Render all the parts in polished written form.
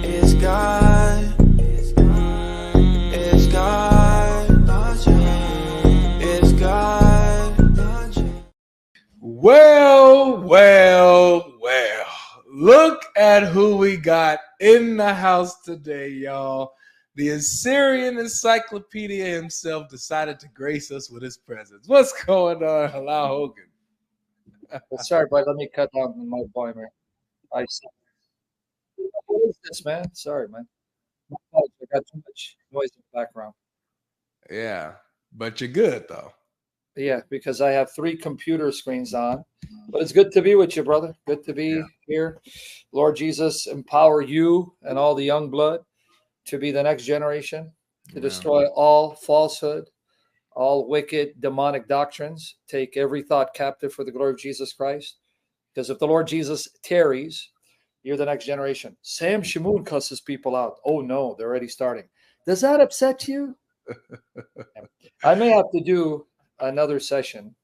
It's God. It's God. It's God. Well. Look at who we got in the house today, y'all. The Assyrian Encyclopedia himself decided to grace us with his presence. What's going on, Halal Hogan? Sorry, but let me cut down my volume here. I see. What is this, man? Sorry, man. I got too much noise in the background. Yeah, but you're good, though. Yeah, because I have 3 computer screens on. But it's good to be with you, brother. Good to be here. Lord Jesus, empower you and all the young blood to be the next generation, to destroy all falsehood, all wicked, demonic doctrines. Take every thought captive for the glory of Jesus Christ. Because if the Lord Jesus tarries, you're the next generation. Sam Shamoun cusses people out. Oh, no, they're already starting. Does that upset you? I may have to do another session.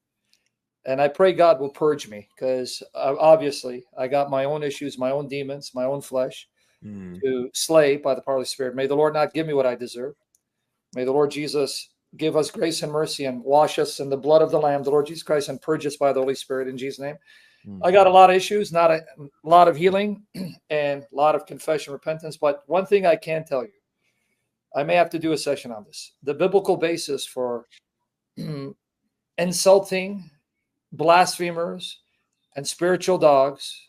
And I pray God will purge me because obviously I got my own issues, my own demons, my own flesh to slay by the power of the Spirit. May the Lord not give me what I deserve. May the Lord Jesus give us grace and mercy and wash us in the blood of the Lamb, the Lord Jesus Christ, and purge us by the Holy Spirit in Jesus' name. I got a lot of issues, not a lot of healing and a lot of confession, repentance. But one thing I can tell you, I may have to do a session on this. The biblical basis for insulting blasphemers and spiritual dogs,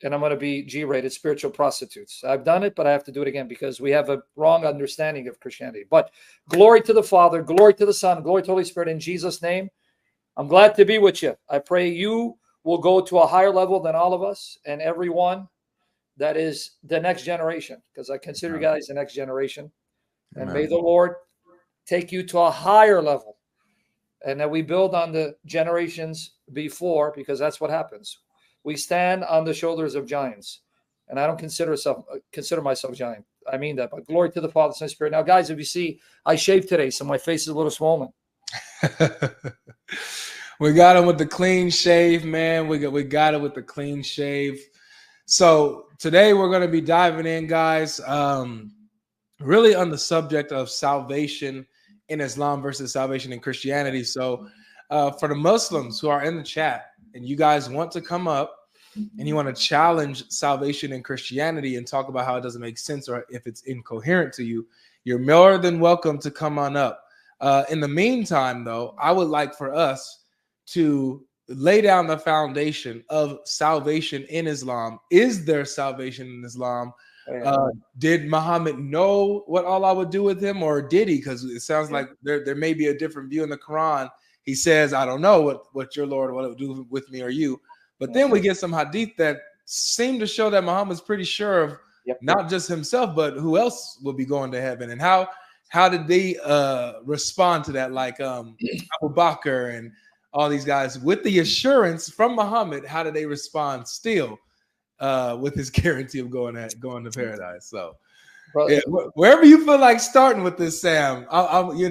and I'm going to be G-rated, spiritual prostitutes. I've done it, but I have to do it again because we have a wrong understanding of Christianity. But glory to the Father, glory to the Son, glory to the Holy Spirit in Jesus' name. I'm glad to be with you. I pray you will go to a higher level than all of us and everyone that is the next generation, because I consider you guys the next generation. And may the Lord take you to a higher level, and that we build on the generations before, because that's what happens. We stand on the shoulders of giants, and I don't consider myself a giant. I mean that, but glory to the Father, Son, and Spirit. Now, guys, if you see, I shaved today, so my face is a little swollen. We got him with the clean shave, man. We got it with the clean shave. So today we're going to be diving in, guys, really on the subject of salvation in Islam versus salvation in Christianity. So for the Muslims who are in the chat and you guys want to come up and you want to challenge salvation in Christianity and talk about how it doesn't make sense or if it's incoherent to you, you're more than welcome to come on up. In the meantime, though, I would like for us to lay down the foundation of salvation in Islam. Is there salvation in Islam? Did Muhammad know what Allah would do with him, or did he? Because it sounds like there may be a different view in the Quran. He says, I don't know what your Lord will do with me or you. But then we get some hadith that seem to show that Muhammad's pretty sure of not just himself, but who else will be going to heaven. And how did they respond to that? Like Abu Bakr and all these guys with the assurance from Muhammad, how did they respond still with his guarantee of going to paradise? So wherever you feel like starting with this, Sam, wherever you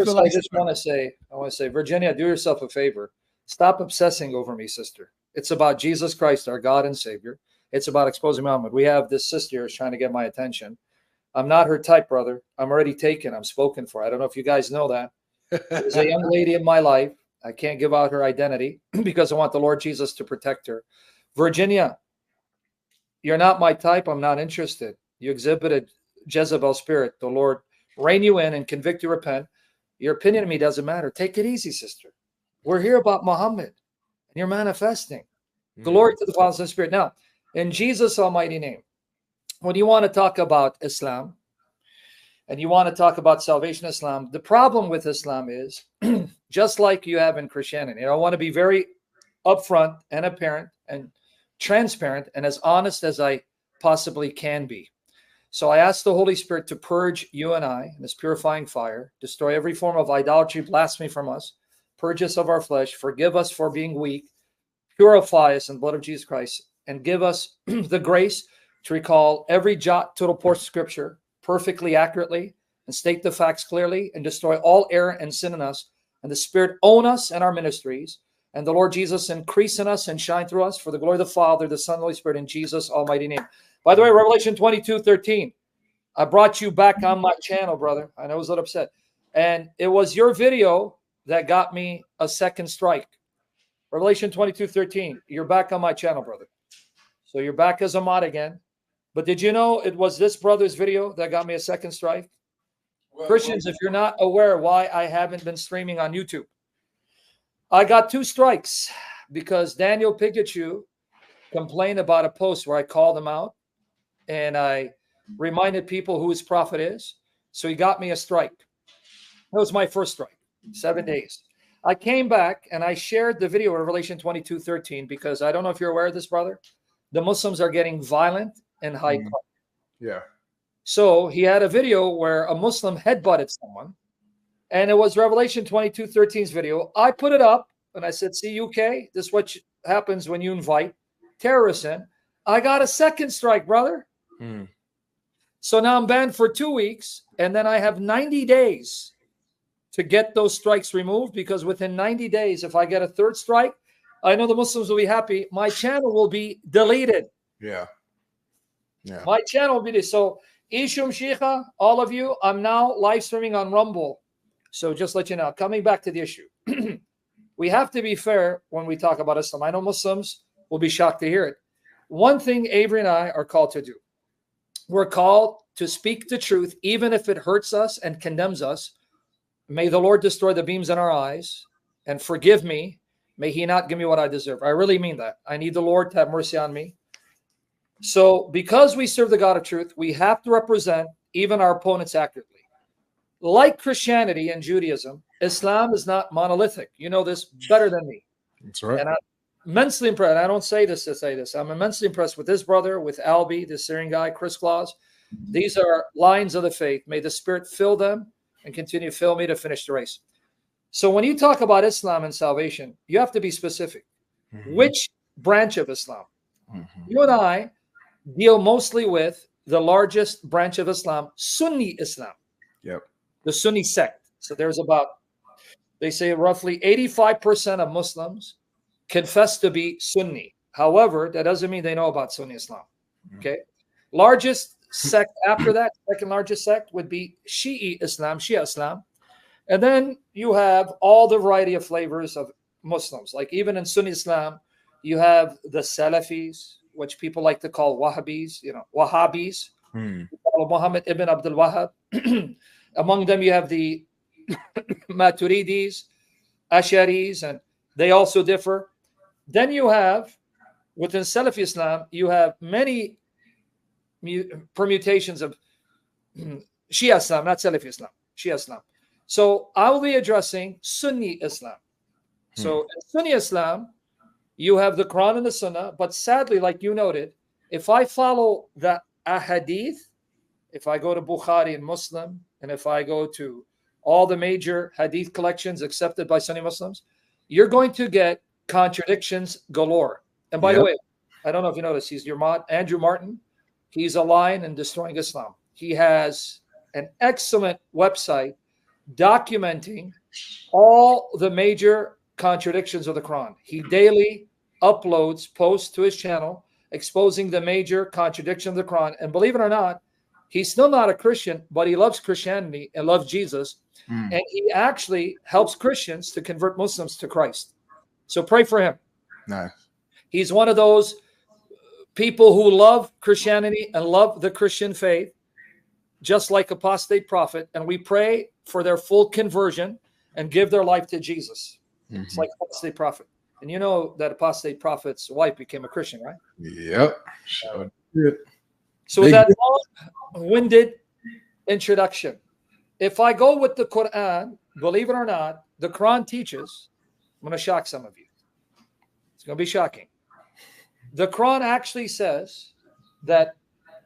feel like. I want to say, Virginia, do yourself a favor. Stop obsessing over me, sister. It's about Jesus Christ, our God and Savior. It's about exposing Muhammad. We have this sister who's trying to get my attention. I'm not her type, brother. I'm already taken. I'm spoken for. I don't know if you guys know that. There's a young lady in my life. I can't give out her identity because I want the Lord Jesus to protect her. Virginia, you're not my type. I'm not interested. You exhibited Jezebel spirit. The Lord rein you in and convict you, repent. Your opinion of me doesn't matter. Take it easy, sister. We're here about Muhammad, and you're manifesting. Glory to the Father, Son, and Spirit. Now, in Jesus' almighty name, when you want to talk about Islam, and you want to talk about salvation Islam, the problem with Islam is, just like you have in Christianity, and I want to be very upfront and apparent and transparent and as honest as I possibly can be. So I ask the Holy Spirit to purge you and I in this purifying fire, destroy every form of idolatry, blasphemy from us, purge us of our flesh, forgive us for being weak, purify us in the blood of Jesus Christ, and give us the grace to recall every jot, tittle, portion of Scripture perfectly, accurately, and state the facts clearly, and destroy all error and sin in us, and the Spirit own us and our ministries, And the Lord Jesus increase in us and shine through us for the glory of the Father, the Son, and the Holy Spirit, in Jesus' almighty name. By the way, Revelation 22:13. I brought you back on my channel, brother. I know I was a little upset. And it was your video that got me a second strike. Revelation 22:13. You're back on my channel, brother. So you're back as a mod again. But did you know it was this brother's video that got me a second strike? Christians, if you're not aware why I haven't been streaming on YouTube, I got 2 strikes because Daniel Pikachu complained about a post where I called him out and I reminded people who his prophet is. So he got me a strike. That was my first strike, 7 days. I came back and I shared the video of Revelation 22:13 because I don't know if you're aware of this, brother. The Muslims are getting violent and high crime. Yeah. So he had a video where a Muslim headbutted someone, and it was Revelation 22:13's video. I put it up and I said, see, UK, this is what happens when you invite terrorists in. I got a second strike, brother. So now I'm banned for 2 weeks, and then I have 90 days to get those strikes removed, because within 90 days, if I get a third strike, I know the Muslims will be happy. My channel will be deleted. Yeah. My channel will be this. So Ishum Shikha, all of you, I'm now live streaming on Rumble. So just let you know, coming back to the issue, we have to be fair when we talk about Islam. I know Muslims will be shocked to hear it. One thing Avery and I are called to do, we're called to speak the truth, even if it hurts us and condemns us. May the Lord destroy the beams in our eyes and forgive me. May he not give me what I deserve. I really mean that. I need the Lord to have mercy on me. So because we serve the God of truth, we have to represent even our opponents accurately. Like Christianity and Judaism, Islam is not monolithic. You know this better than me. That's right. And I'm immensely impressed. I don't say this to say this. I'm immensely impressed with this brother, with Albie, the Syrian guy, Chris Claus. These are lines of the faith. May the Spirit fill them and continue to fill me to finish the race. So when you talk about Islam and salvation, you have to be specific. Which branch of Islam? You and I deal mostly with the largest branch of Islam, Sunni Islam. Yep. The Sunni sect. So there's about, they say roughly 85% of Muslims confess to be Sunni. However, that doesn't mean they know about Sunni Islam. Okay. Largest sect after that, second largest sect would be Shia Islam. And then you have all the variety of flavors of Muslims. Like even in Sunni Islam, you have the Salafis, which people like to call Wahhabis, Wahhabis. Muhammad ibn Abdul Wahhab. Among them, you have the Maturidis, Asharis, and they also differ. Then you have, within Salafi Islam, you have many permutations of Shia Islam, not Salafi Islam, Shia Islam. So I will be addressing Sunni Islam. So in Sunni Islam, you have the Quran and the Sunnah, but sadly, like you noted, if I follow the ahadith, if I go to Bukhari and Muslim, and if I go to all the major hadith collections accepted by Sunni Muslims, you're going to get contradictions galore. And by the way, I don't know if you noticed, he's your mod, Andrew Martin. He's a lion in destroying Islam. He has an excellent website documenting all the major contradictions of the Quran. He daily uploads posts to his channel exposing the major contradiction of the Quran. And believe it or not, he's still not a Christian, but he loves Christianity and loves Jesus. And he actually helps Christians to convert Muslims to Christ. So pray for him. Nice. He's one of those people who love Christianity and love the Christian faith, just like apostate prophet. And we pray for their full conversion and give their life to Jesus. It's like apostate prophet. And you know that apostate prophet's wife became a Christian, right? Yep. Sure. So with that long-winded introduction, if I go with the Quran, believe it or not, the Quran teaches, I'm going to shock some of you. It's going to be shocking. The Quran actually says that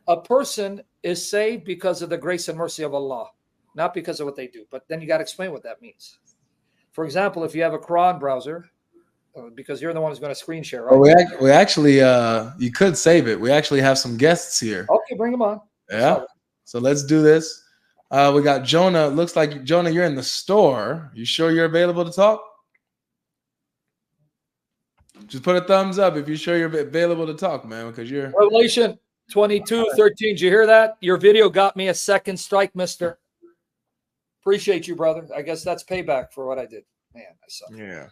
a person is saved because of the grace and mercy of Allah, not because of what they do. But then you got to explain what that means. For example, if you have a Quran browser, because you're the one who's going to screen share, right? Oh, we actually, you could save it. We actually have some guests here. Okay, bring them on. Yeah. So let's do this. We got Jonah. Looks like, Jonah, you're in the store. You sure you're available to talk? Just put a thumbs up if you're sure you're available to talk, man, because you're Revelation 22:13. Did you hear that? Your video got me a second strike, mister. Appreciate you, brother. I guess that's payback for what I did. Man, I suck. yeah.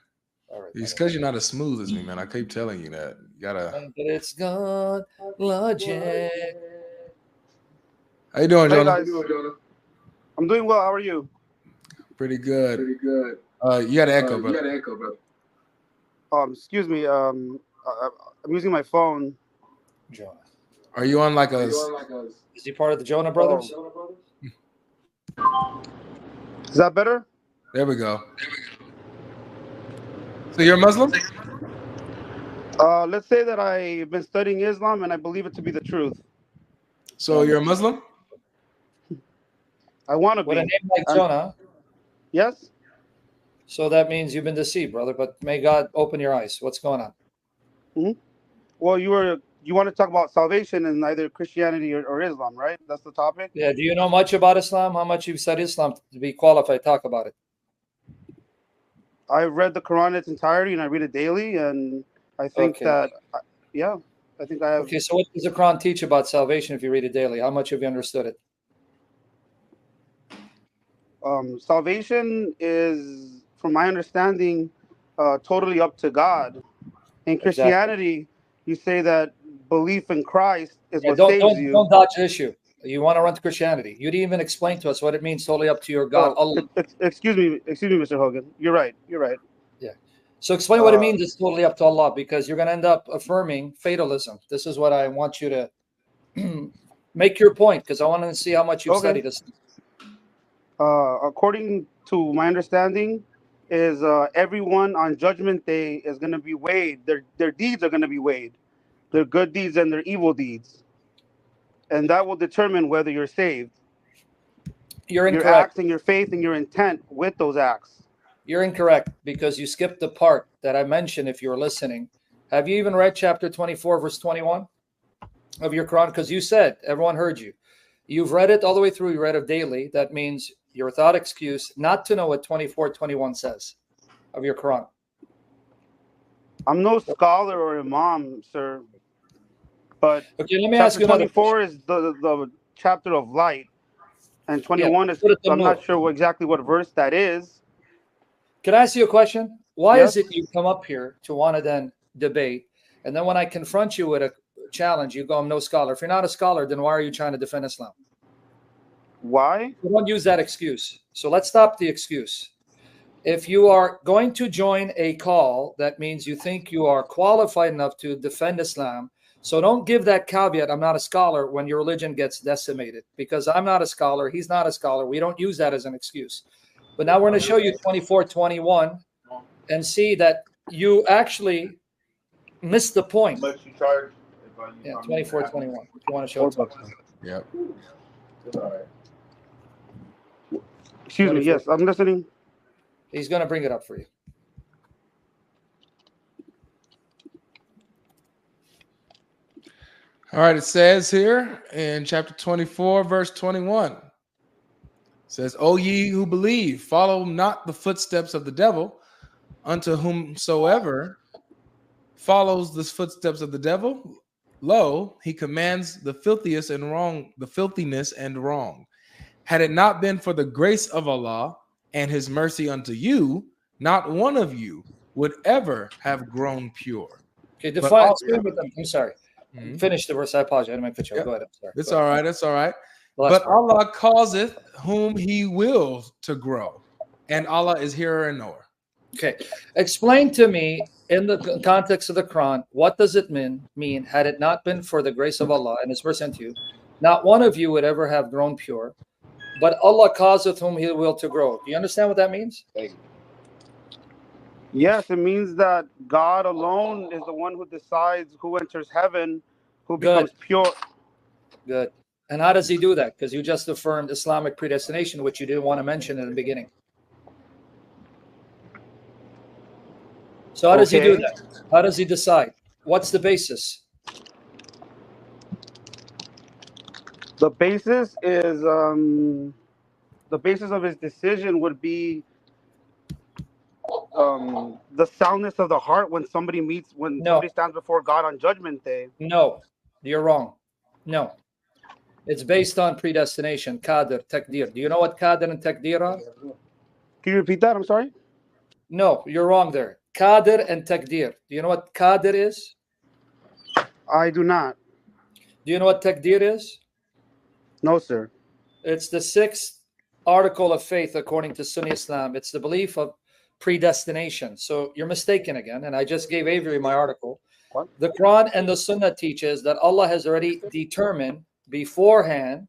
All right. It's because you're not as smooth as me, man. I keep telling you that. You gotta. But it's GodLogic. How you doing, Hey Jonah? guys, I'm doing well. How are you? Pretty good. Pretty good. You got an echo, You brother. got an echo, bro. Excuse me. I'm using my phone. Jonah. Are you on like a? Is he part of the Jonah brothers? Is that better? There we go. So you're a Muslim? Let's say that I've been studying Islam and I believe it to be the truth. So you're a Muslim? I want to be. With a name like Jonah. Yes. So that means you've been deceived, brother. But may God open your eyes. What's going on? Well, you want to talk about salvation in either Christianity or Islam, right? That's the topic. Yeah. Do you know much about Islam? How much you've studied Islam to be qualified to talk about it? I've read the Quran in its entirety and I read it daily, and I think that, yeah, I think I have. Okay. So what does the Quran teach about salvation if you read it daily? How much have you understood it? Salvation is, from my understanding, totally up to God. In Christianity, you say that belief in Christ is what saves you. Don't dodge the issue. You want to run to Christianity. You didn't even explain to us what it means totally up to your God. Allah. Excuse me, Mr. Hogan. You're right. Yeah. So explain what it means it's totally up to Allah, because you're going to end up affirming fatalism. This is what I want you to make your point, because I want to see how much you've studied this. According to my understanding, is everyone on Judgment Day is going to be weighed. Their deeds are going to be weighed, their good deeds and their evil deeds, and that will determine whether you're saved. You're incorrect. Your acts and your faith and your intent with those acts. You're incorrect, because you skipped the part that I mentioned. If you were listening, have you even read chapter 24, verse 21 of your Quran? Because you said everyone heard you. You've read it all the way through. You read it daily. That means you're without excuse not to know what 24:21 says of your Quran. I'm no scholar or imam, sir. But okay, let me ask you another 24 is the chapter of light, and 21 is, I'm not sure exactly what verse that is. Can I ask you a question? Why is it you come up here to want to then debate, and then when I confront you with a challenge, you go, I'm no scholar. If you're not a scholar, then why are you trying to defend Islam? Why? You don't use that excuse. So let's stop the excuse. If you are going to join a call, that means you think you are qualified enough to defend Islam. So don't give that caveat, I'm not a scholar, when your religion gets decimated. Because I'm not a scholar, he's not a scholar. We don't use that as an excuse. But now we're going to show you 24:21 and see that you actually missed the point. Yeah, 24:21. If you want to show it. Yep. Excuse me. Yes, I'm listening. He's going to bring it up for you. All right, it says here in chapter 24, verse 21. It says, O ye who believe, follow not the footsteps of the devil, unto whomsoever follows the footsteps of the devil, lo, he commands the filthiness and wrong. Had it not been for the grace of Allah and his mercy unto you, not one of you would ever have grown pure. Okay, define. I'm sorry. Finish the verse. I apologize. I didn't mean to cut you off. Go ahead. I'm sorry. It's all right. It's all right. But Allah causeth whom he wills to grow, and Allah is hearer and knower. Okay. Explain to me, in the context of the Quran, what does it mean, had it not been for the grace of Allah and his mercy unto you, not one of you would ever have grown pure, but Allah causeth whom he will to grow. Do you understand what that means? Yes, it means that God alone is the one who decides who enters heaven, who becomes pure. Good. And how does he do that? Because you just affirmed Islamic predestination, which you didn't want to mention in the beginning. So how does he do that? How does he decide? What's the basis? The basis is the basis of his decision would be the soundness of the heart when somebody meets, when No. somebody stands before God on Judgment Day. No, you're wrong. No. It's based on predestination, qadr, taqdir. Do you know what qadr and taqdir are? Can you repeat that? I'm sorry. No, you're wrong there. Qadr and taqdir. Do you know what qadr is? I do not. Do you know what taqdir is? No, sir. It's the 6th article of faith according to Sunni Islam. It's the belief of predestination. So you're mistaken again. And I just gave Avery my article. What? The Quran and the Sunnah teaches that Allah has already determined beforehand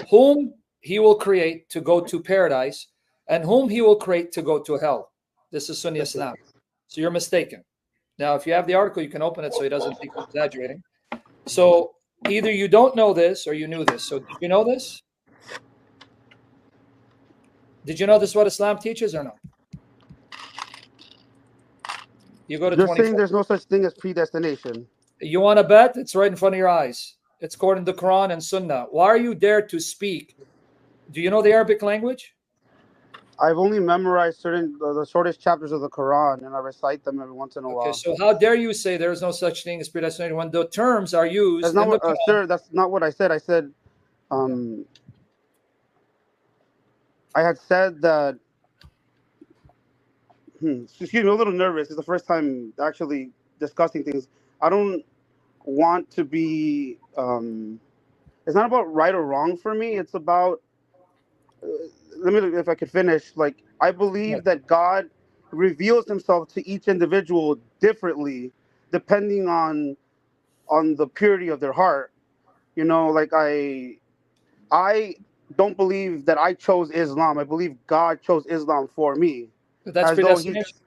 whom he will create to go to paradise and whom he will create to go to hell. This is Sunni Islam. So you're mistaken. Now, if you have the article, you can open it so he doesn't think I'm exaggerating. So either you don't know this or you knew this. So did you know this? Did you know this is what Islam teaches or no? You go to You're 24. saying there's no such thing as predestination. You want to bet? It's right in front of your eyes. It's according to the Quran and Sunnah. Why are you dare to speak? Do you know the Arabic language? I've only memorized the shortest chapters of the Quran, and I recite them every once in a while. Okay, so how dare you say there is no such thing as predestination when the terms are used? That's not in what, the Quran? sir. That's not what I said. I said, I had said that. Excuse me, I'm a little nervous. It's the first time actually discussing things. I don't want to be. It's not about right or wrong for me. It's about. Let me, if I could finish. Like, I believe that God reveals Himself to each individual differently, depending on the purity of their heart. You know, like I don't believe that I chose Islam. I believe God chose Islam for me. That's As though predestination.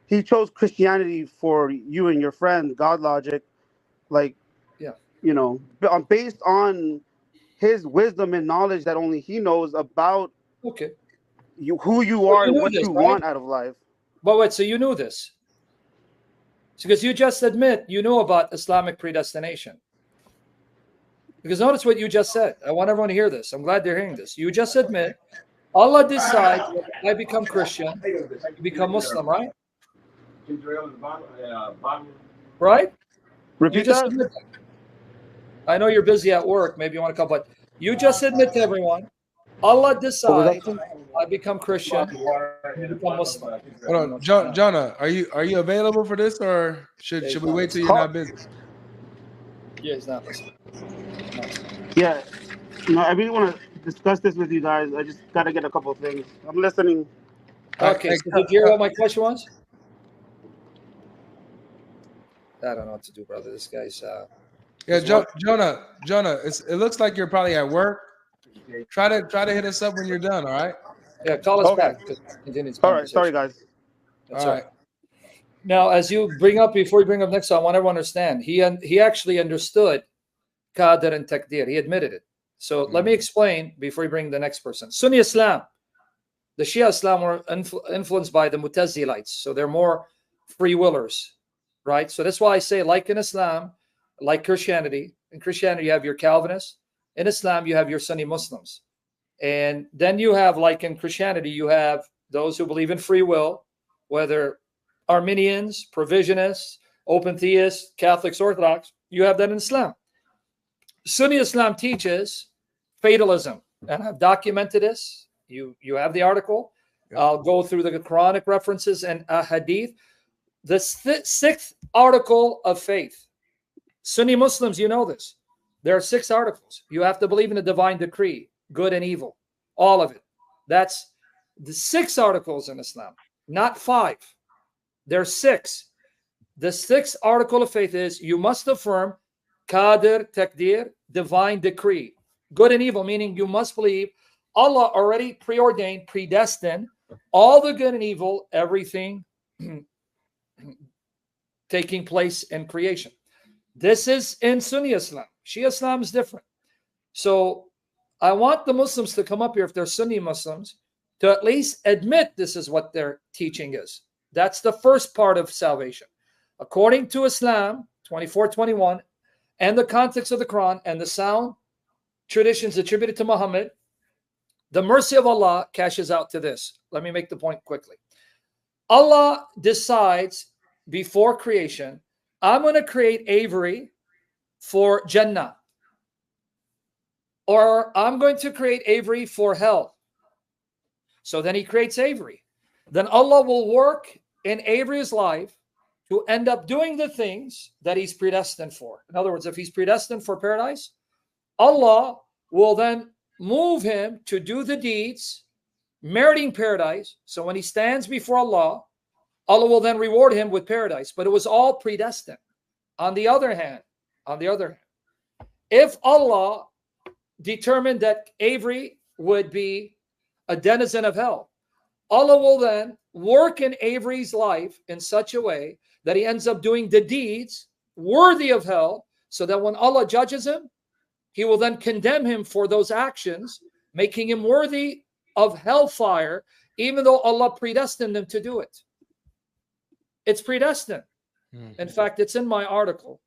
he chose Christianity for you and your friend, GodLogic. Like, Yeah. you know, based on His wisdom and knowledge that only He knows about Okay. you, who you So are, you and knew what this, you right? want out of life. But wait, so you knew this? Because you just admit you knew about Islamic predestination. Because notice what you just said. I want everyone to hear this. I'm glad they're hearing this. You just admit Allah decides when I become Christian, you become Muslim, right? Right? You Repeat just that. admit that. I know you're busy at work. Maybe you want to come, but you just admit to everyone, Allah decides I become Christian, you become Muslim. Hold on, Jonah, are you available for this, or should we wait till you're not busy? Yeah, he's not listening. Yeah. No, I really want to discuss this with you guys. I just got to get a couple of things. I'm listening. Okay, so did you hear what my question was? I don't know what to do, brother. This guy's Yeah, Jonah, it looks like you're probably at work. Try to hit us up when you're done. All right. yeah. Call us Okay. back. Continue this All right. Sorry, conversation. guys. That's All right. Now, as you bring up, before you bring up next, I want everyone to understand. He actually understood qadr and taqdir. He admitted it. So let me explain before you bring the next person. Sunni Islam, the Shia Islam were influenced by the Mutazilites, so they're more free willers, right? So that's why I say, like in Islam, like Christianity. In Christianity, you have your Calvinists. In Islam, you have your Sunni Muslims. And then you have, like in Christianity, you have those who believe in free will, whether Arminians, Provisionists, open theists, Catholics, Orthodox. You have that in Islam. Sunni Islam teaches fatalism, and I've documented this. You have the article. I'll go through the Quranic references and hadith. The 6th article of faith. Sunni Muslims, you know this. There are 6 articles. You have to believe in the divine decree, good and evil, all of it. That's the 6 articles in Islam, not 5. There are 6. The 6th article of faith is you must affirm qadr, taqdir, divine decree, good and evil, meaning you must believe Allah already preordained, predestined all the good and evil, everything taking place in creation. This is in Sunni Islam. Shia Islam is different. So I want the Muslims to come up here, if they're Sunni Muslims, to at least admit this is what their teaching is. That's the first part of salvation. According to Islam, 24:21, and the context of the Quran and the sound traditions attributed to Muhammad, the mercy of Allah cashes out to this. Let me make the point quickly. Allah decides before creation, I'm going to create Avery for Jannah, or I'm going to create Avery for hell. So then he creates Avery. Then Allah will work in Avery's life to end up doing the things that he's predestined for. In other words, if he's predestined for paradise, Allah will then move him to do the deeds, meriting paradise. So when he stands before Allah, Allah will then reward him with paradise. But it was all predestined. On the other hand, if Allah determined that Avery would be a denizen of hell, Allah will then work in Avery's life in such a way that he ends up doing the deeds worthy of hell, so that when Allah judges him, he will then condemn him for those actions, making him worthy of hellfire, even though Allah predestined him to do it. It's predestined. In fact, it's in my article.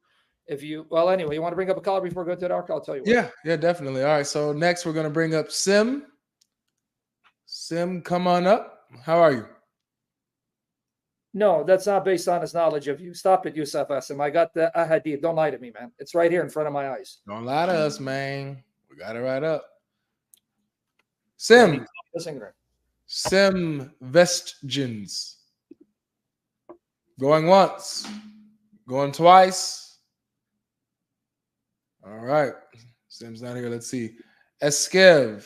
Well, anyway, you want to bring up a caller before we go to the article? I'll tell you what. Yeah, definitely. All right, so next we're going to bring up Sim. Sim, come on up. How are you? No, that's not based on his knowledge of you. Stop it, Yusuf Asim. I got the ahadith. Don't lie to me, man. It's right here in front of my eyes. Don't lie to us, man. We got it right up. Sim. Sim Vestgens. Going once. Going twice. All right. Sim's not here. Let's see. Eskev.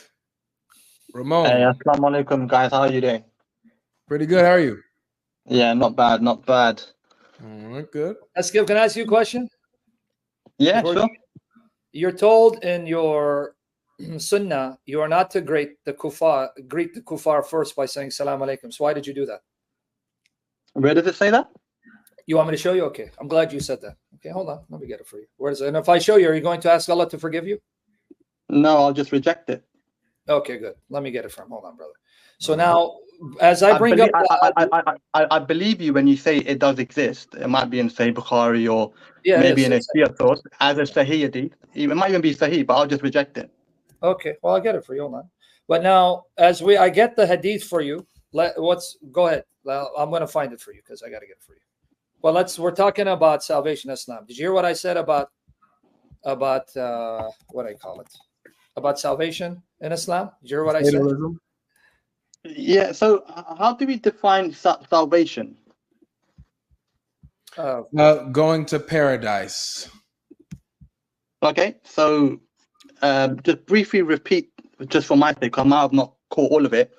Ramon. Hey, assalamu alaikum, guys. How are you doing? Pretty good. How are you? Yeah, not bad, not bad. All right, good. Eskev, can I ask you a question? Yeah, sure. You're told in your sunnah you are not to greet the kuffar first by saying salam alaikum. So why did you do that? Where does it say that? You want me to show you? Okay, I'm glad you said that. Okay, hold on. Let me get it for you. Where is it? And if I show you, are you going to ask Allah to forgive you? No, I'll just reject it. Okay, good. Let me get it from. Hold on, brother. So now, as I bring up, I believe you when you say it does exist. It might be in Sahih Bukhari or maybe in a Shia source as a Sahih hadith. It might even be Sahih, but I'll just reject it. Okay, well, I'll get it for you. Hold on. But now, I get the hadith for you. Go ahead. I'm going to find it for you because I got to get it for you. Well, we're talking about salvation Islam. Did you hear what I said about what I call it? About salvation in Islam? Did you hear what I said? Yeah, so how do we define salvation? Going to paradise. Okay, so just briefly repeat, just for my sake, I might have not caught all of it.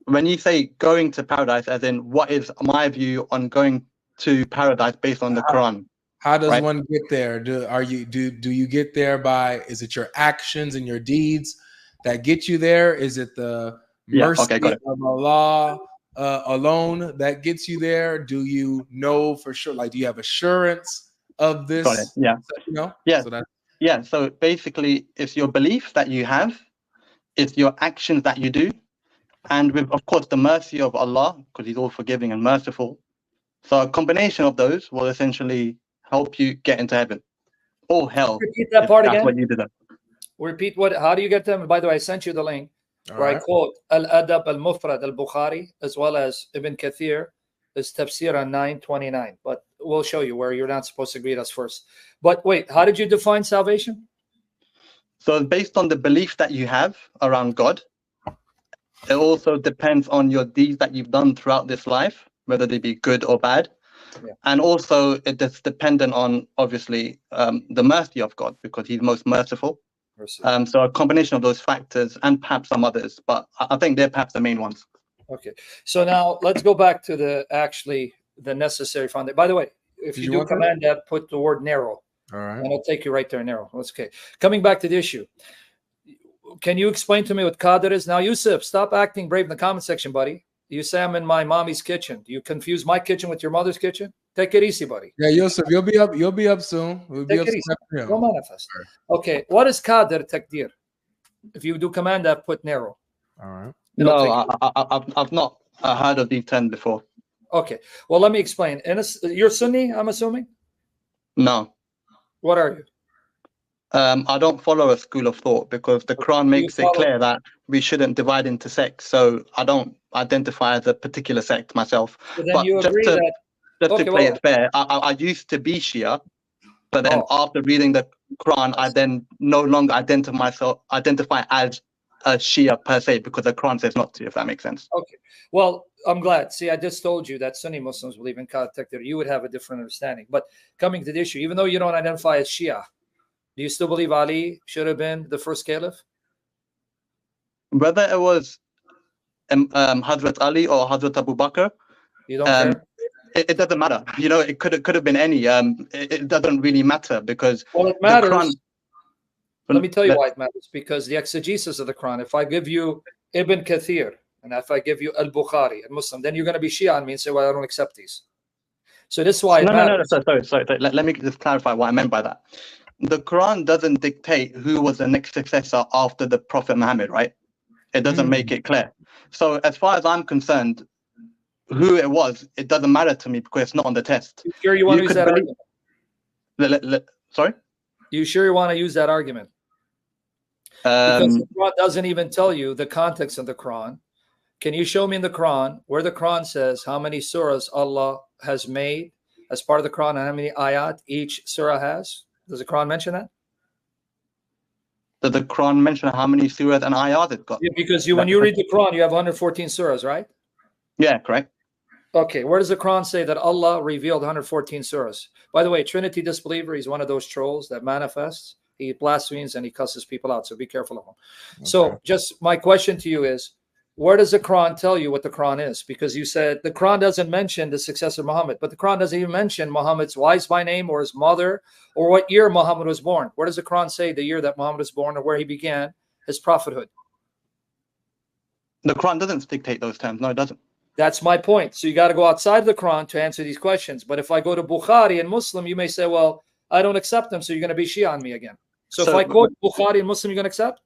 When you say going to paradise, as in what is my view on going to paradise based on the Quran? How does one get there? Do you get there by, is it your actions and your deeds that get you there? Is it the mercy of Allah alone that gets you there? Do you know for sure? Like, do you have assurance of this? Got it. Yeah. You know? Yeah. So So basically, it's your belief that you have, it's your actions that you do, and with, of course, the mercy of Allah, because He's all forgiving and merciful. So a combination of those will essentially help you get into heaven or hell. Repeat that part again. What you did. Repeat what? How do you get them? By the way, I sent you the link where I quote Al-Adab al-Mufrad al-Bukhari as well as Ibn Kathir, is Tafsir on 929. But we'll show you where you're not supposed to greet us first. But wait, how did you define salvation? So based on the belief that you have around God, it also depends on your deeds that you've done throughout this life, whether they be good or bad. Yeah. And also it's dependent on, obviously, the mercy of God, because He's most merciful. So a combination of those factors and perhaps some others, but I think they're perhaps the main ones. Okay. So now let's go back to the necessary foundation. By the way, if you do command that, put the word narrow. All right. And it'll take you right there, narrow. That's okay. Coming back to the issue. Can you explain to me what qadr is? Now, Yusuf, stop acting brave in the comment section, buddy. You say I'm in my mommy's kitchen. Do you confuse my kitchen with your mother's kitchen? Take it easy, buddy. Yeah, Yusuf, you'll be up soon. We'll be up soon. Don't manifest. Okay, what is qadr takdir? If you do command that, put narrow. All right. No, I've not heard of these 10 before. Okay, well, let me explain. You're Sunni, I'm assuming? No. What are you? I don't follow a school of thought because the Quran makes it clear that we shouldn't divide into sects. So I don't identify as a particular sect myself. So then But you just agree to that just okay, to play well, it fair, I used to be Shia, but then after reading the Quran, I then no longer identify as a Shia per se because the Quran says not to. If that makes sense. okay. Well, I'm glad. See, I just told you that Sunni Muslims believe in qada taqdir. You would have a different understanding. But coming to the issue, even though you don't identify as Shia, do you still believe Ali should have been the first caliph? Whether it was Hazrat Ali or Hazrat Abu Bakr, You don't care? It doesn't matter. You know, it could have been any. It doesn't really matter because Well, it matters. the Quran. Let me tell you why it matters. Because the exegesis of the Quran, if I give you Ibn Kathir, and if I give you Al-Bukhari, a Muslim, then you're going to be Shia on me and say, well, I don't accept these. So this is why it matters. No, sorry. Let me just clarify what I meant by that. The Quran doesn't dictate who was the next successor after the Prophet Muhammad, right? It doesn't make it clear. So as far as I'm concerned, who it was, it doesn't matter to me because it's not on the test. You sure you want to use that argument? Sorry? You sure you want to use that argument? Because the Quran doesn't even tell you the context of the Quran. Can you show me in the Quran where the Quran says how many surahs Allah has made as part of the Quran and how many ayat each surah has? Does the Quran mention that? Does the Quran mention how many surahs and ayat it got? Yeah, because when you read the Quran, you have 114 surahs, right? Yeah, correct. Okay, where does the Quran say that Allah revealed 114 surahs? By the way, Trinity disbeliever, he's one of those trolls that manifests. He blasphemes and he cusses people out, so be careful of him. Okay. So just my question to you is, where does the Quran tell you what the Quran is? Because you said the Quran doesn't mention the successor Muhammad, but the Quran doesn't even mention Muhammad's wife by name or his mother or what year Muhammad was born. Where does the Quran say the year that Muhammad was born or where he began his prophethood? The Quran doesn't dictate those terms. No, it doesn't. That's my point. So you got to go outside the Quran to answer these questions. But if I go to Bukhari and Muslim, you may say, well, I don't accept them, so you're going to be Shia on me again. So if I quote Bukhari and Muslim, you're going to accept?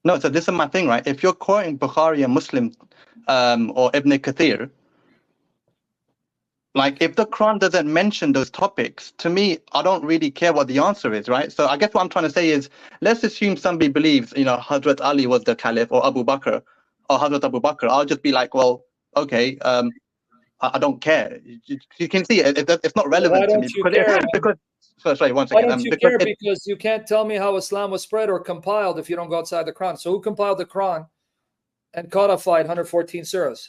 No, so this is my thing, right? If you're quoting Bukhari and Muslim or Ibn Kathir, like if the Quran doesn't mention those topics, to me, I don't really care what the answer is, right? So I guess what I'm trying to say is, let's assume somebody believes, you know, Hazrat Ali was the Caliph or Abu Bakr or Hazrat Abu Bakr. I'll just be like, well, okay, I don't care. You can see it's not relevant to me because sorry, one second. Why don't you care? Because you can't tell me how Islam was spread or compiled if you don't go outside the Quran. So who compiled the Quran and codified 114 surahs?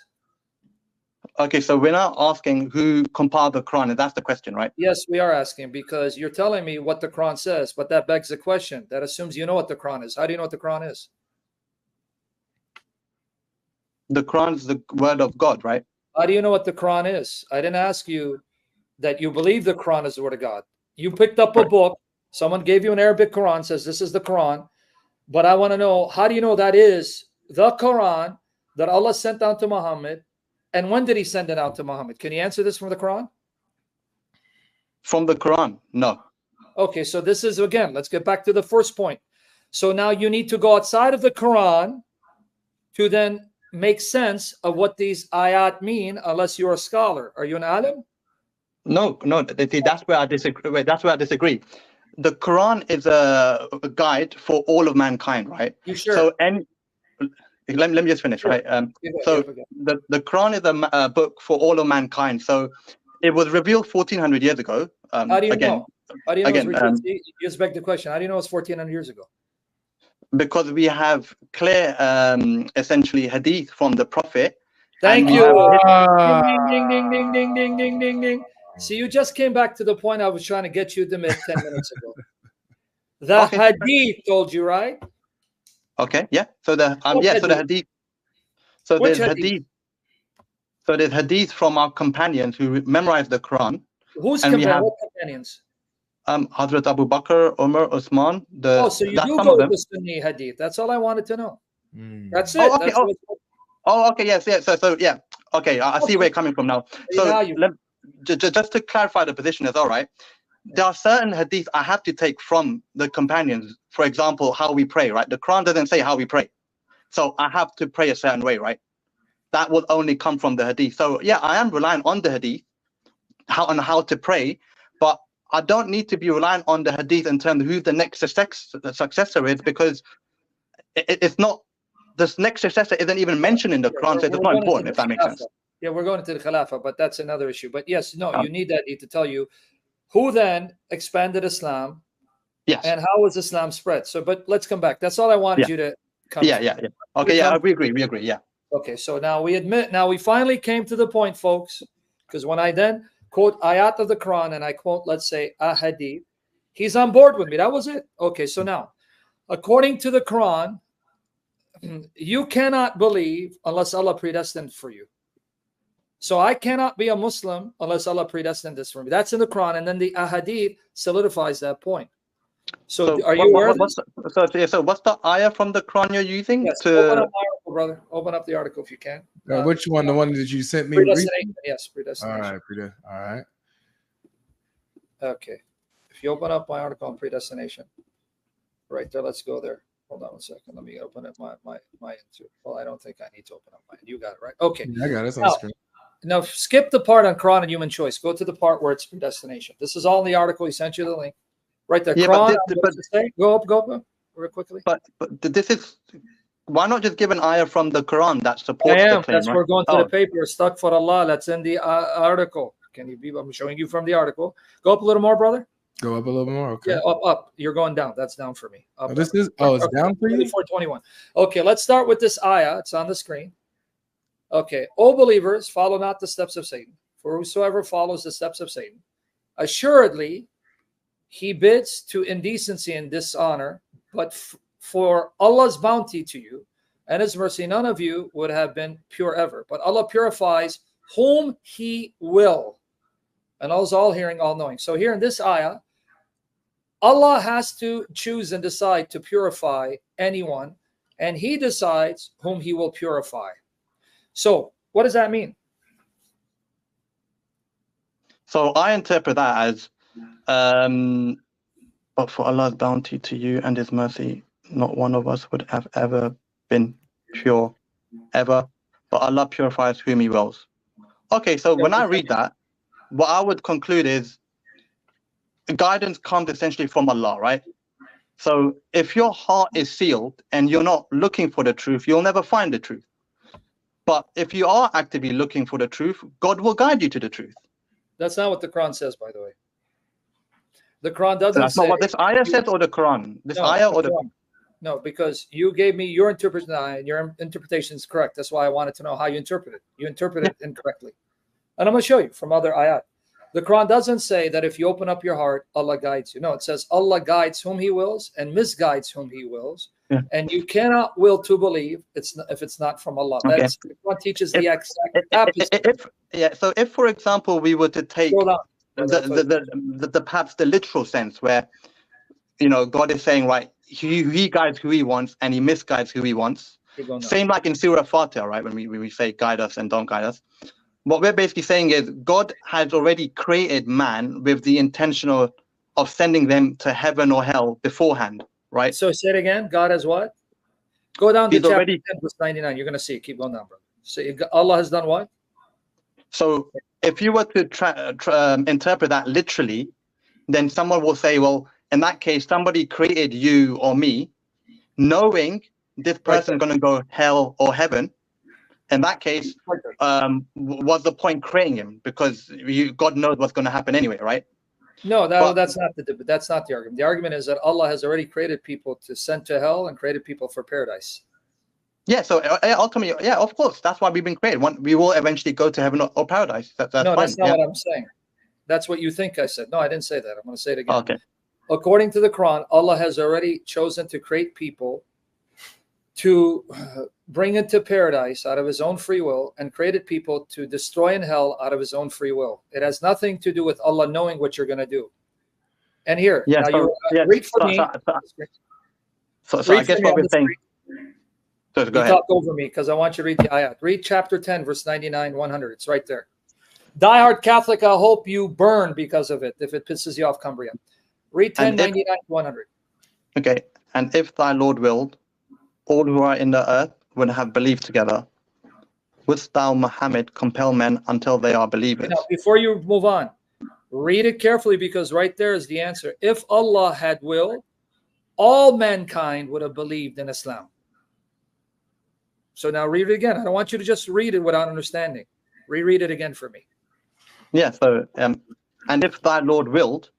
Okay, so we're not asking who compiled the Quran, and that's the question, right? Yes, we are asking because you're telling me what the Quran says, but that begs the question. That assumes you know what the Quran is. How do you know what the Quran is? The Quran is the word of God, right? How do you know what the Quran is? I didn't ask you that you believe the Quran is the word of God. You picked up a book. Someone gave you an Arabic Quran, says this is the Quran. But I want to know, how do you know that is the Quran that Allah sent down to Muhammad? And when did he send it out to Muhammad? Can you answer this from the Quran? From the Quran, no. Okay, so this is, again, let's get back to the first point. So now you need to go outside of the Quran to then make sense of what these ayat mean, unless you're a scholar. Are you an alim? No. That's where I disagree. Wait, that's where I disagree. The Quran is a guide for all of mankind, right? You sure? So, let me just finish, right? So the Quran is a book for all of mankind. So it was revealed 1400 years ago. How do you know? How do you know? Again, you just beg the question. How do you know it's 1400 years ago? Because we have clear, essentially, hadith from the Prophet. Thank you. Ding, ding, ding, ding, ding, ding, ding, ding. See, you just came back to the point I was trying to get you to make 10 minutes ago. The hadith told you, right? Okay, yeah. So the so the hadith. So there's hadith. So there's hadith from our companions who memorized the Quran. Whose companions? What companions? Hazrat Abu Bakr, Umar, Usman. So you do go with the Sunni hadith. That's all I wanted to know. That's it. Okay. Yes. So yeah. Okay. I see where you're coming from now. So just to clarify the position is all right. There are certain hadith I have to take from the companions. For example, how we pray, right? The Quran doesn't say how we pray. So I have to pray a certain way, right? That will only come from the hadith. So yeah, I am relying on the hadith, how to pray, but I don't need to be reliant on the hadith in terms of who the next successor is, because it's not, this next successor isn't even mentioned in the Quran, so it's not important, if that makes sense. Yeah, we're going to the Khilafah, but that's another issue. But yes, no, you need that to tell you who then expanded Islam, yes, and how was Islam spread. So, but let's come back. That's all I wanted you to come to. Yeah. Okay, yeah, we agree, yeah. Okay, so now we finally came to the point, folks, because when I then quote ayat of the Quran and I quote, let's say, a hadith, he's on board with me. That was it. Okay, so now, according to the Quran, you cannot believe unless Allah predestined for you. So I cannot be a Muslim unless Allah predestined this for me. That's in the Quran, and then the ahadith solidifies that point. So are you aware of this? So what's the ayah from the Quran you're using? Yes, open up my article, brother. Open up the article if you can. Which one? The one that you sent me? Predestination. Yes, predestination. All right. Okay. If you open up my article on predestination, right there, let's go there. Hold on one second. Let me open up my too. Well, I don't think I need to open up mine. You got it, right? Okay. Yeah, I got it. It's on the screen. Now, skip the part on Quran and human choice. Go to the part where it's predestination. This is all in the article. He sent you the link. Right there. Yeah, Quran, go up real quickly. But this is, why not just give an ayah from the Quran that supports the claim? That's right? We're going to the paper. Stuck for Allah. That's in the article. Can you be? I'm showing you from the article. Go up a little more, brother. Go up a little more. Okay. Yeah, up. You're going down. That's down for me. Up, this is it's down for you. 421. Okay, let's start with this ayah. It's on the screen. Okay, O believers, follow not the steps of Satan. For whosoever follows the steps of Satan, assuredly he bids to indecency and dishonor, but for Allah's bounty to you and his mercy, none of you would have been pure ever. But Allah purifies whom he will. And Allah's all hearing, all knowing. So here in this ayah, Allah has to choose and decide to purify anyone, and he decides whom he will purify. So what does that mean? So I interpret that as, but for Allah's bounty to you and his mercy, not one of us would have ever been pure, ever. But Allah purifies whom he wills. Okay, so when I read that, what I would conclude is guidance comes essentially from Allah, right? So if your heart is sealed and you're not looking for the truth, you'll never find the truth. But if you are actively looking for the truth, God will guide you to the truth. That's not what the Quran says, by the way. The Quran doesn't say... That's not what this ayah says, or the Quran? Ayah or the Quran? No, because you gave me your interpretation, and your interpretation is correct. That's why I wanted to know how you interpret it. You interpret it incorrectly. And I'm going to show you from other ayat. The Quran doesn't say that if you open up your heart, Allah guides you. No, it says Allah guides whom he wills and misguides whom he wills. Yeah. And you cannot will to believe if it's not from Allah. Okay. That's the Quran teaches the exact opposite. So if, for example, we were to take perhaps the literal sense where, God is saying, right, he guides who he wants and he misguides who he wants. Same like in Surah Fatiha, right, when we say guide us and don't guide us. What we're basically saying is God has already created man with the intention of sending them to heaven or hell beforehand, right? So say it again. God has what? Go down to chapter 10, verse 99. You're going to see it. Keep going down, brother. So Allah has done what? So if you were to interpret that literally, then someone will say, well, in that case, somebody created you or me, knowing this person is going to go hell or heaven. In that case, what's the point creating him? Because God knows what's going to happen anyway, right? No, that's not the argument. The argument is that Allah has already created people to send to hell and created people for paradise. Yeah, so ultimately, yeah, of course, that's why we've been created. We will eventually go to heaven or paradise. That's no, fine. That's not what I'm saying. That's what you think I said. No, I didn't say that. I'm going to say it again. Okay. According to the Quran, Allah has already chosen to create people to bring into paradise out of his own free will, and created people to destroy in hell out of his own free will. It has nothing to do with Allah knowing what you're going to do. And here, read for me. So I guess what we're saying. So go ahead. Talk over me because I want you to read the ayat. Read chapter 10, verse 99, 100. It's right there. Diehard Catholic, I hope you burn because of it. If it pisses you off, Cumbria. Read 10, 99, 100. Okay. And if thy Lord willed, all who are in the earth would have believed together. Wouldst thou, Muhammad, compel men until they are believers? Now, before you move on, Read it carefully, because right there is the answer. If Allah had willed, all mankind would have believed in Islam. So now read it again. I don't want you to just read it without understanding. Reread it again for me. Yeah, so, and if thy Lord willed,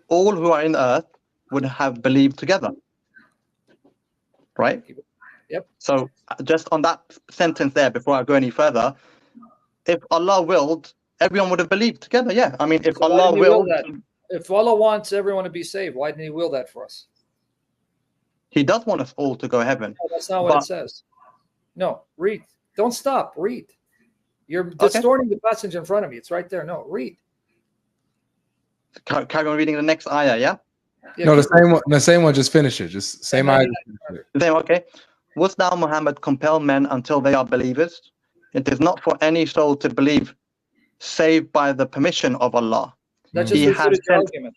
all who are in the earth would have believed together. Right? Yep. So just on that sentence there, before I go any further, if Allah willed, everyone would have believed together. Yeah. I mean, if So Allah willed, if Allah wants everyone to be saved, why didn't he will that for us? he does want us all to go heaven. No, that's not what it says. No, read. Don't stop. Read. You're distorting the passage in front of you. It's right there. No, read. Carry on reading the next ayah, yeah? No, the same one. The same one. Just finish it. Just same ayah. Okay. Wouldst thou, Muhammad, compel men until they are believers? It is not for any soul to believe, save by the permission of Allah. That just refuted your argument.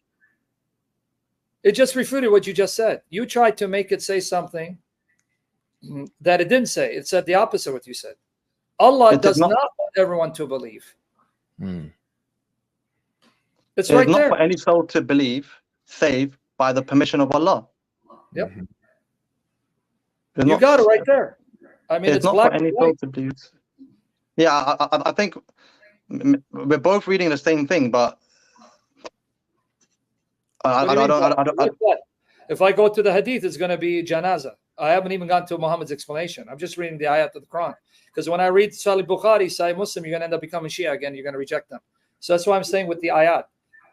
It just refuted what you just said. You tried to make it say something that it didn't say. It said the opposite of what you said. Allah does not want everyone to believe. It's right there. It is not for any soul to believe, save by the permission of Allah. Yep. You got it right there. I mean, it's not black for any soul to believe. Yeah, I think we're both reading the same thing, but I don't. If I go to the hadith, it's going to be janaza. I haven't even gone to Muhammad's explanation. I'm just reading the ayat of the Quran. Because when I read Sahih Bukhari, Sahih Muslim, you're going to end up becoming Shia again. You're going to reject them. So that's why I'm saying with the ayat.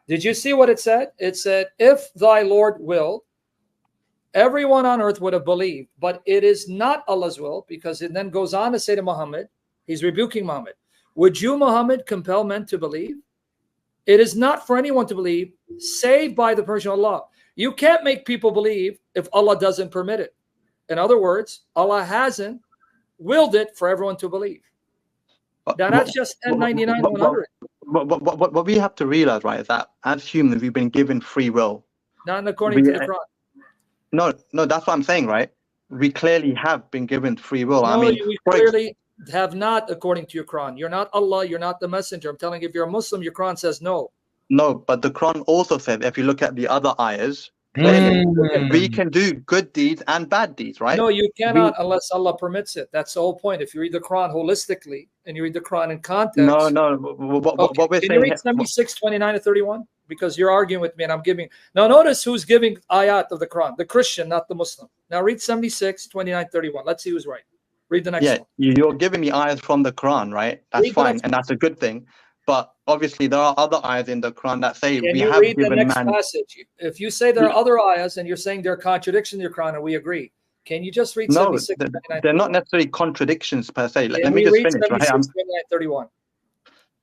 Did you see what it said? It said, if thy Lord willed, everyone on earth would have believed. But it is not Allah's will, because it then goes on to say to Muhammad, he's rebuking Muhammad. Would you, Muhammad, compel men to believe? It is not for anyone to believe, save by the permission of Allah. You can't make people believe if Allah doesn't permit it. In other words, Allah hasn't willed it for everyone to believe. Now that's just 1099 and 100. What we have to realize, right, is that as humans, we've been given free will. Not according to the Quran. No, that's what I'm saying, right? We clearly have been given free will. No, I mean, we clearly have not, according to your Quran. You're not Allah, you're not the messenger. I'm telling you, if you're a Muslim, your Quran says no. No, but the Quran also said, if you look at the other ayahs, we can do good deeds and bad deeds, right? No, you cannot unless Allah permits it. That's the whole point. If you read the Quran holistically and you read the Quran in context. No. What we're saying. Can you read 76, 29 to 31? Because you're arguing with me and I'm giving. Now notice who's giving ayat of the Quran. The Christian, not the Muslim. Now read 76, 29, 31. Let's see who's right. Read the next one. You're giving me ayahs from the Quran, right? That's fine, and that's a good thing. But obviously, there are other ayahs in the Quran that say we have given man. Can you read the next passage? If you say there are other ayahs and you're saying there are contradictions in your Quran, and we agree, can you just read 76? They're not necessarily contradictions per se. Let me just finish. 76, right? 31.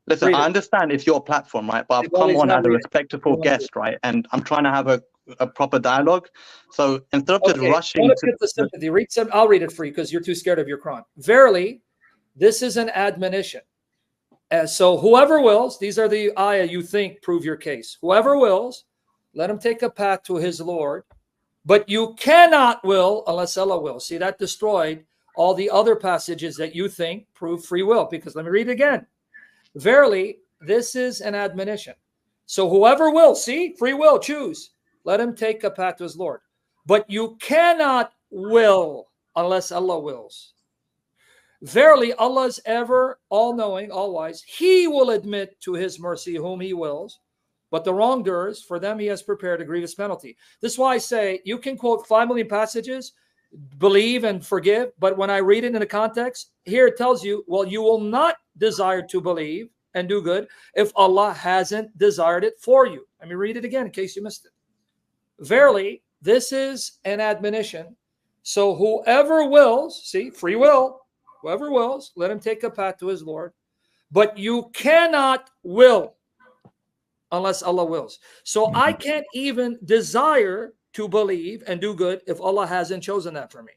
Listen, I understand it's your platform, right? But I've come on as a respectful guest, right? And I'm trying to have a proper dialogue. So instead of just rushing, let's get the sympathy. I'll read it for you because you're too scared of your Quran. Verily, this is an admonition. So whoever wills, these are the ayah you think prove your case. Whoever wills, let him take a path to his Lord. But you cannot will unless Allah wills. See, that destroyed all the other passages that you think prove free will. Because let me read it again. Verily, this is an admonition. So whoever will, see, free will, choose. Let him take a path to his Lord. But you cannot will unless Allah wills. Verily, Allah is ever all-knowing, all-wise. He will admit to his mercy whom he wills. But the wrongdoers, for them he has prepared a grievous penalty. This is why I say you can quote 5 million passages, believe and forgive. But when I read it in the context, here it tells you, well, you will not desire to believe and do good if Allah hasn't desired it for you. Let me read it again in case you missed it. Verily, this is an admonition. So whoever wills, see, free will, whoever wills, let him take a path to his Lord. But you cannot will unless Allah wills. So I can't even desire to believe and do good if Allah hasn't chosen that for me.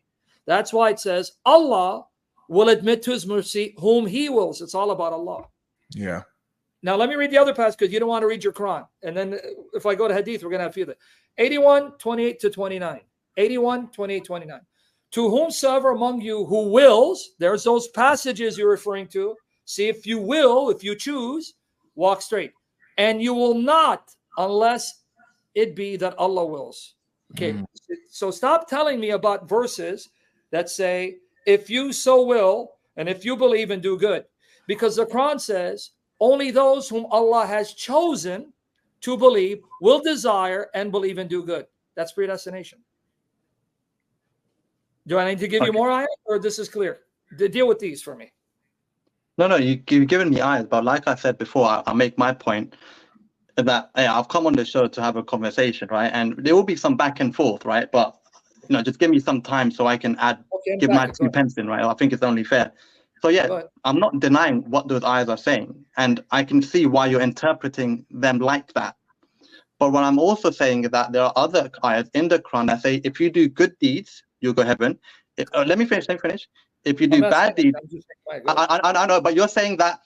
That's why it says Allah will admit to his mercy whom he wills. It's all about Allah. Yeah. Now let me read the other passage because you don't want to read your Quran. And then if I go to Hadith, we're going to have a few of that. 81, 28 to 29. 81, 28, 29. To whomsoever among you who wills, there's those passages you're referring to. See, if you will, if you choose, walk straight. and you will not unless it be that Allah wills. Okay, so stop telling me about verses that say, if you so will, and if you believe and do good. Because the Quran says, only those whom Allah has chosen to believe will desire and believe and do good. That's predestination. Do I need to give you more ayat, or this is clear? Deal with these for me. No, you've given me eyes, but like I said before, I'll make my point that I've come on the show to have a conversation, right? And there will be some back and forth, right? But just give me some time so I can give my 2 pence in, right? I think it's only fair. So yeah, I'm not denying what those ayahs are saying, and I can see why you're interpreting them like that. But what I'm also saying is that there are other ayahs in the Quran that say, if you do good deeds, you'll go heaven. Let me finish. If you do bad deeds, I know, but you're saying that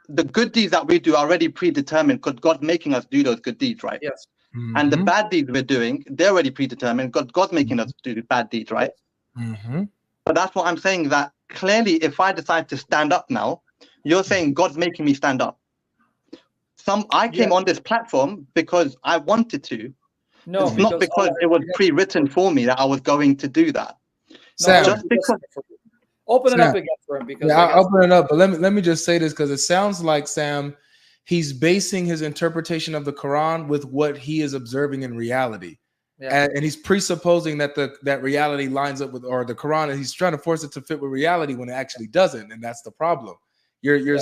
the good deeds that we do are already predetermined because God's making us do those good deeds, right? Yes. And the bad deeds we're doing, they're already predetermined. God's making us do bad deeds, right? But that's what I'm saying, that clearly if I decide to stand up now, you're saying God's making me stand up. I came on this platform because I wanted to. No, it's not because it was pre-written for me that I was going to do that. Sam, just because open it up again for him, because I'll open it up, but let me just say this, because it sounds like, Sam, he's basing his interpretation of the Quran with what he is observing in reality. And he's presupposing that that reality lines up with, or the Quran, and he's trying to force it to fit with reality when it actually doesn't, and that's the problem. You're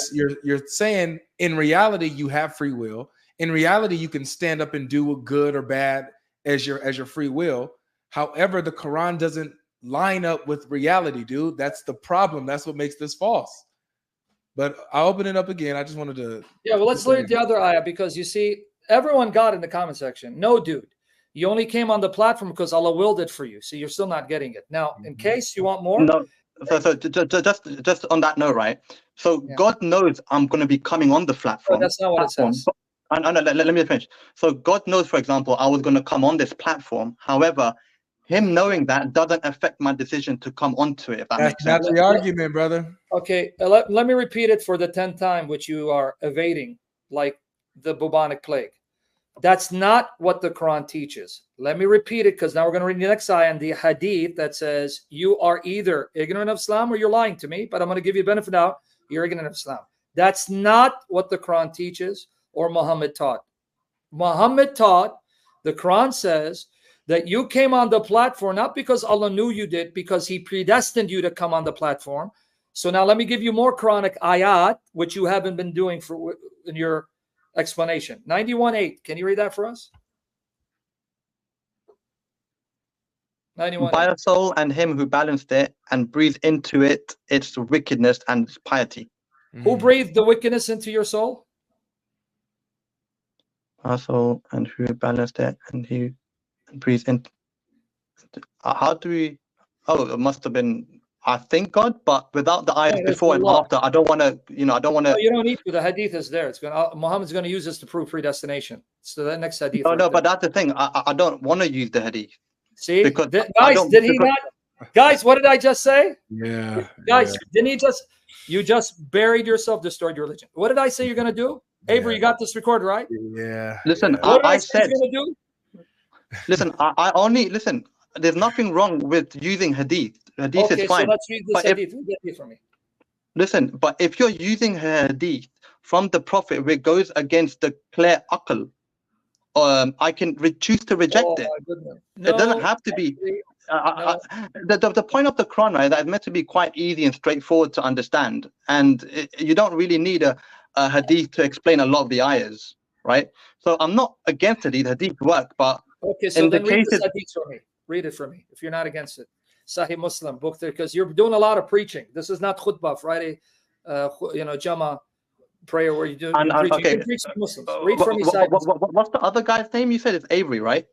saying in reality you have free will. In reality, you can stand up and do good or bad as your free will. However, the Quran doesn't line up with reality, dude. That's the problem. That's what makes this false. But I'll open it up again. I just wanted to. Yeah, well, let's look at the other ayah, because you see, everyone got in the comment section. No, dude. You only came on the platform because Allah willed it for you. So you're still not getting it. Now, in case you want more. No. So just on that note, right? So God knows I'm going to be coming on the platform. Oh, that's not what it says. Let me finish. So God knows, for example, I was going to come on this platform. However, him knowing that doesn't affect my decision to come onto it. If that makes sense. That's the argument, brother. Okay, let me repeat it for the 10th time, which you are evading, like the bubonic plague. That's not what the Quran teaches. Let me repeat it, because now we're going to read the next ayah in the hadith that says, you are either ignorant of Islam or you're lying to me, but I'm going to give you the benefit of the doubt. You're ignorant of Islam. That's not what the Quran teaches or Muhammad taught. Muhammad taught, the Quran says, that you came on the platform not because Allah knew you did, because he predestined you to come on the platform. So now let me give you more Quranic ayat, which you haven't been doing in your explanation. 91:8. Can you read that for us? 91. By a soul and him who balanced it and breathed into it its wickedness and its piety. Who breathed the wickedness into your soul? Our soul and who balanced it and he breathed in. How do we? Oh, it must have been, I think, God, but without the ayahs before and after, I don't want to, I don't want to. No, you don't need to. The hadith is there. Muhammad's going to use this to prove predestination. So that next hadith. No, but that's the thing. I don't want to use the hadith. See, because guys, what did I just say? Yeah. Guys, didn't he just, you just buried yourself, destroyed your religion. What did I say you're going to do? Avery, you got this recorded, right? Yeah. Listen, what I said, you're going to do? Listen, I only, listen, there's nothing wrong with using hadith. Hadith is fine. So let's read this hadith. Get it for me. Listen, but if you're using hadith from the Prophet where it goes against the clear aql, I can choose to reject it. It doesn't have to be. The point of the Quran, right, that is meant to be quite easy and straightforward to understand, and you don't really need a hadith to explain a lot of the ayahs, right? So I'm not against hadith. Hadith work, but so then read this hadith for me. Read it for me if you're not against it. Sahih Muslim book there, because you're doing a lot of preaching. This is not khutbah Friday, Jama prayer where you do preaching. Preach to Muslims. Read for me. What's the other guy's name? You said it's Avery, right?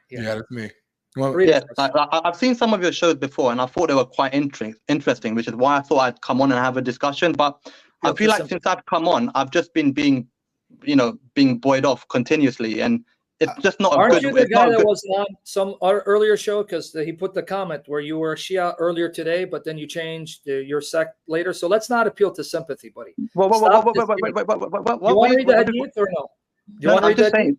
Yeah, that's me. I've seen some of your shows before, and I thought they were quite interesting, which is why I thought I'd come on and have a discussion. But I feel like since I've come on, I've just been being buoyed off continuously, and it's just not a good. Aren't you the guy that was on some earlier show? Because he put the comment where you were Shia earlier today, but then you changed your sect later. So let's not appeal to sympathy, buddy. You want to read the hadith or no? you want to I'm read just that? saying.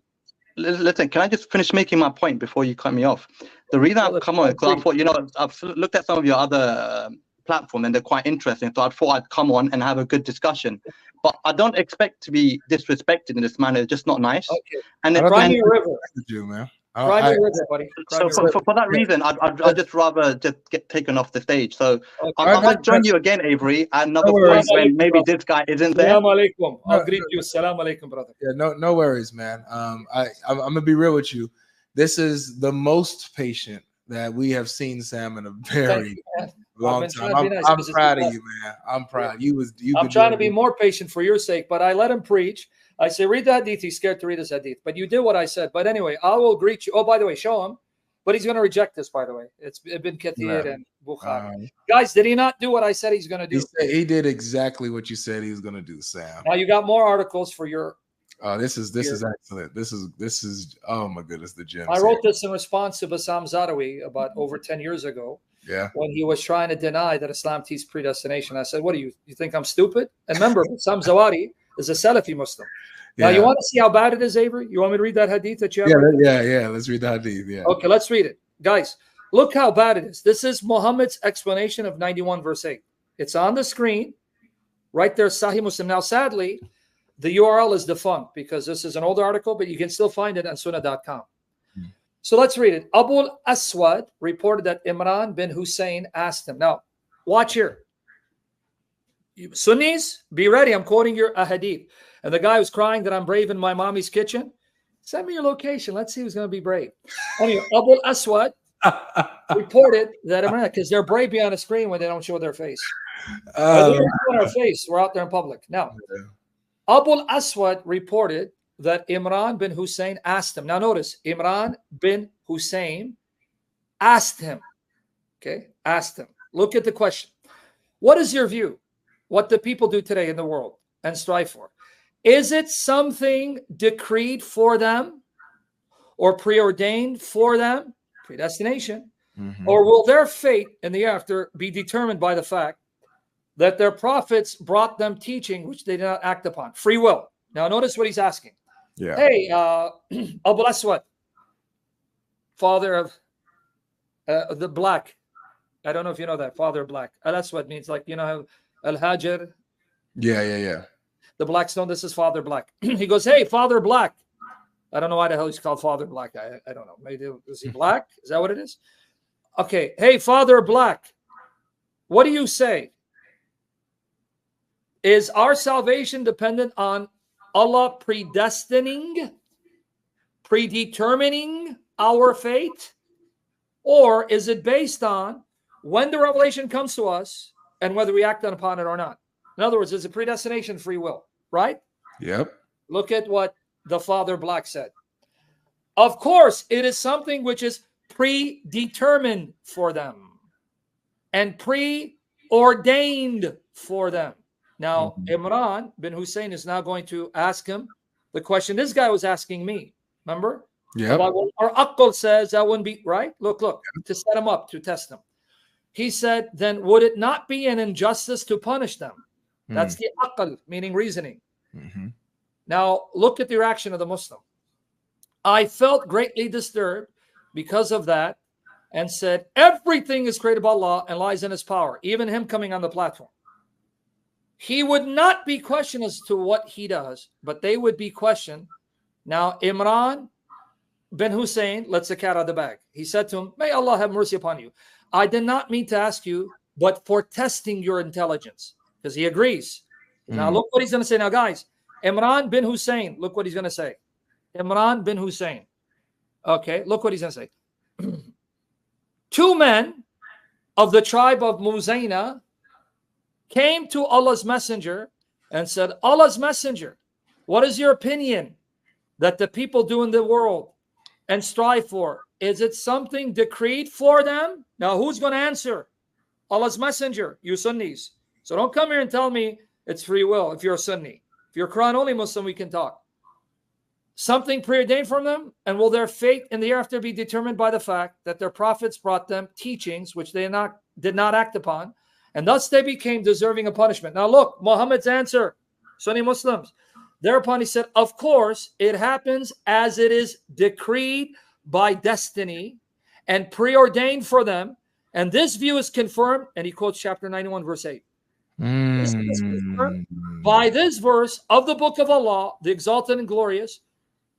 Listen, can I just finish making my point before you cut me off? The reason I've come on, because I thought, I've looked at some of your other platform and they're quite interesting. So I thought I'd come on and have a good discussion. But I don't expect to be disrespected in this manner. It's just not nice. Okay. And Cry me a river. You, man. Cry me a river, buddy. So for that reason, I'd just rather just get taken off the stage. So I might join you again, Avery, at another point when maybe this guy isn't there. Salam alaikum. I'll greet you. Salam alaikum, brother. Yeah, no worries, man. I'm gonna be real with you. This is the most patient that we have seen Sam in a very long time. I'm proud of you, man. I'm proud. I'm trying to be more patient for your sake, but I let him preach. I say, read the hadith. He's scared to read his hadith. But you did what I said. But anyway, I will greet you. Oh, by the way, show him. But he's going to reject this, by the way. It's Ibn Kathir and Bukhari. Guys, did he not do what I said he's going to do? He did exactly what you said he was going to do, Sam. Now you got more articles for your... Oh, this is excellent. This is oh my goodness, the gem. I wrote this in response to Bassam Zadawi about over 10 years ago. Yeah. When he was trying to deny that Islam teaches predestination. I said, what do you think I'm stupid? And remember, Bassam Zawadi is a Salafi Muslim. Now, you want to see how bad it is, Avery? You want me to read that hadith that you have? Yeah. Let's read the hadith. Yeah. Okay, let's read it. Guys, look how bad it is. This is Muhammad's explanation of 91 verse 8. It's on the screen right there, Sahih Muslim. Now, sadly, the URL is defunct because this is an old article, but you can still find it on sunnah.com. So let's read it. Abu Aswad reported that Imran bin Hussein asked him. Now, watch here. Sunnis, be ready. I'm quoting your hadith. And the guy was crying that I'm brave in my mommy's kitchen. Send me your location. Let's see who's going to be brave. Anyway, Abu Aswad reported that Imran, because they're brave beyond the screen when they don't show their face. They're showing our face. We're out there in public. Now, Abu Aswad reported that Imran bin Hussein asked him. Now, notice, Imran bin Hussein asked him. Okay, asked him. Look at the question. What is your view? What do people do today in the world and strive for? Is it something decreed for them or preordained for them, predestination, or will their fate in the after be determined by the fact that their prophets brought them teaching which they did not act upon? Free will. Now, notice what he's asking. Yeah. Hey, Abu Aswad, father of the black. I don't know if you know that, father of black. Al-Aswad means like, Al-Hajar. Yeah. The black stone, this is Father Black. He goes, hey, Father Black. I don't know why the hell he's called Father Black. I don't know. Maybe is he black? Is that what it is? Okay. Hey, Father Black, what do you say? Is our salvation dependent on Allah predetermining our fate? Or is it based on when the revelation comes to us and whether we act upon it or not? In other words, is it predestination free will, right? Yep. Look at what the Father Black said. Of course, it is something which is predetermined for them and preordained for them. Now, Imran bin Hussein is now going to ask him the question this guy was asking me. Remember? Yeah. Our Aql says that wouldn't be right. Look, to set him up, to test him. He said, then would it not be an injustice to punish them? That's the aql, meaning reasoning. Now, look at the reaction of the Muslim. I felt greatly disturbed because of that and said, everything is created by Allah and lies in his power, even him coming on the platform. He would not be questioned as to what he does, but they would be questioned. Now, Imran bin Hussein lets the cat out of the bag. He said to him, may Allah have mercy upon you. I did not mean to ask you, but for testing your intelligence. Because he agrees. Now look what he's going to say. Now, guys, Imran bin Hussein, look what he's going to say. Imran bin Hussein. Okay, look what he's going to say. Two men of the tribe of Muzayna came to Allah's messenger and said, Allah's messenger, what is your opinion that the people do in the world and strive for? Is it something decreed for them? Now, who's going to answer? Allah's messenger, you Sunnis. So don't come here and tell me it's free will if you're a Sunni. If you're a Quran-only Muslim, we can talk. Something preordained from them, and will their fate in the hereafter be determined by the fact that their prophets brought them teachings which they did not act upon, and thus they became deserving of punishment. Now look, Muhammad's answer, Sunni Muslims. Thereupon he said, of course, it happens as it is decreed by destiny and preordained for them. And this view is confirmed. And he quotes chapter 91, verse 8. This is confirmed by this verse of the book of Allah, the exalted and glorious.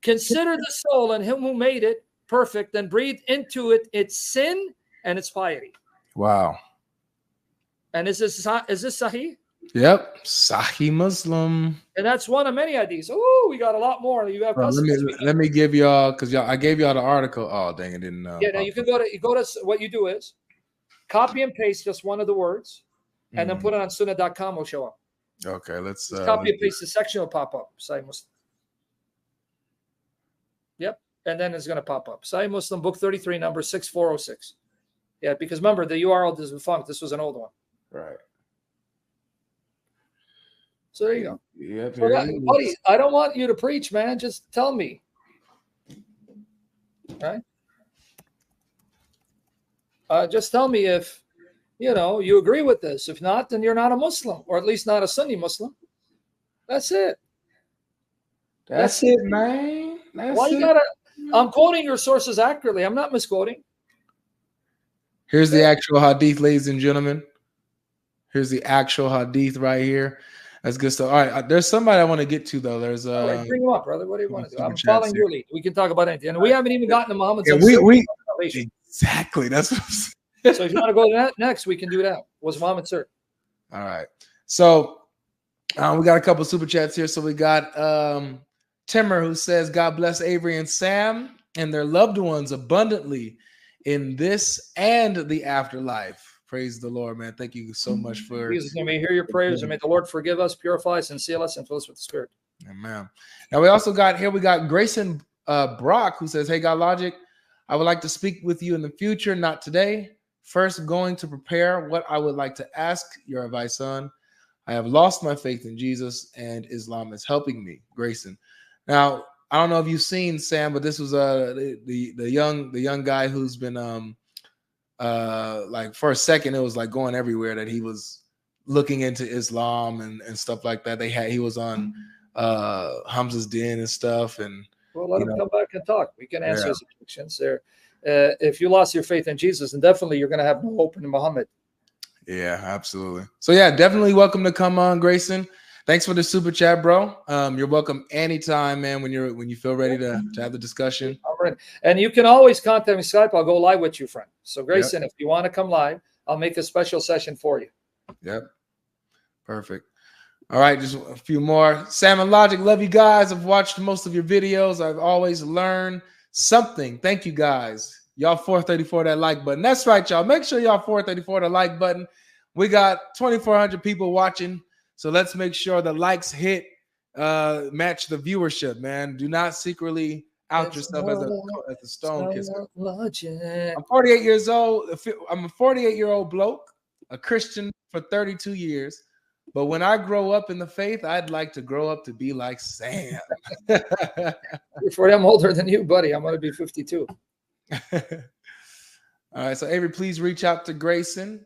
Consider the soul and him who made it perfect and breathed into it its sin and its piety. Wow. And is this Sahih? Yep. Sahih Muslim. And that's one of many hadiths. Oh, we got a lot more. You have Bro, let me give y'all, because I gave y'all the article. Oh, dang, I didn't know. Yeah, now you go to what you do is copy and paste just one of the words and then put it on sunnah.com, will show up. Okay, let's copy and paste the section, will pop up. Sahih Muslim. Yep. And then it's going to pop up. Sahih Muslim, book 33, number 6406. Yeah, because remember, the URL is defunct. This was an old one. Right. So there you go. Yep. So buddy, I don't want you to preach, man. Just tell me. Right? Just tell me if, you agree with this. If not, then you're not a Muslim, or at least not a Sunni Muslim. That's it. That's it, man. Why you gotta? I'm quoting your sources accurately. I'm not misquoting. Here's the actual hadith, ladies and gentlemen. Here's the actual hadith right here. That's good stuff. All right, there's somebody I want to get to though. There's right, bring him up, brother. What do you want to do? I'm following your lead. We can talk about anything, and we haven't even gotten to Muhammad's. Yeah, exactly. That's what I'm saying. So if you want to go to that next, we can do that. Was Muhammad sir? All right. So we got a couple super chats here. So we got Timmer, who says, "God bless Avery and Sam and their loved ones abundantly in this and the afterlife." Praise the Lord, man. Thank you so much for. Jesus, may hear your prayers, and may the Lord forgive us, purify us, and seal us, and fill us with the Spirit. Amen. Now we also got Grayson Brock, who says, "Hey, GodLogic, I would like to speak with you in the future, not today. First, going to prepare what I would like to ask your advice on. I have lost my faith in Jesus, and Islam is helping me." Grayson. Now, I don't know if you've seen Sam, but this was the young guy who's been like for a second it was like going everywhere that he was looking into Islam and stuff like that. He was on Hamza's Den and stuff, and well, let him come back and talk. We can answer his questions there. If you lost your faith in Jesus, then definitely you're going to have no hope in Muhammad. Yeah, absolutely. So yeah, definitely welcome to come on, Grayson. Thanks for the super chat, bro. You're welcome anytime, man. When you feel ready to have the discussion. All right. And you can always contact me Skype. I'll go live with you, friend. So Grayson, if you want to come live, I'll make a special session for you. Yep. Perfect. All right, just a few more. Sam and Logic, love you guys. I've watched most of your videos. I've always learned something. Thank you guys. Y'all 434 that like button. That's right, y'all. Make sure y'all 434 the like button. We got 2,400 people watching. So let's make sure the likes hit match the viewership, man. Do not secretly out yourself as a stone kisser. I'm 48 years old. I'm a 48-year-old bloke, a Christian for 32 years. But when I grow up in the faith, I'd like to grow up to be like Sam. I'm older than you, buddy. I'm going to be 52. All right. So Avery, please reach out to Grayson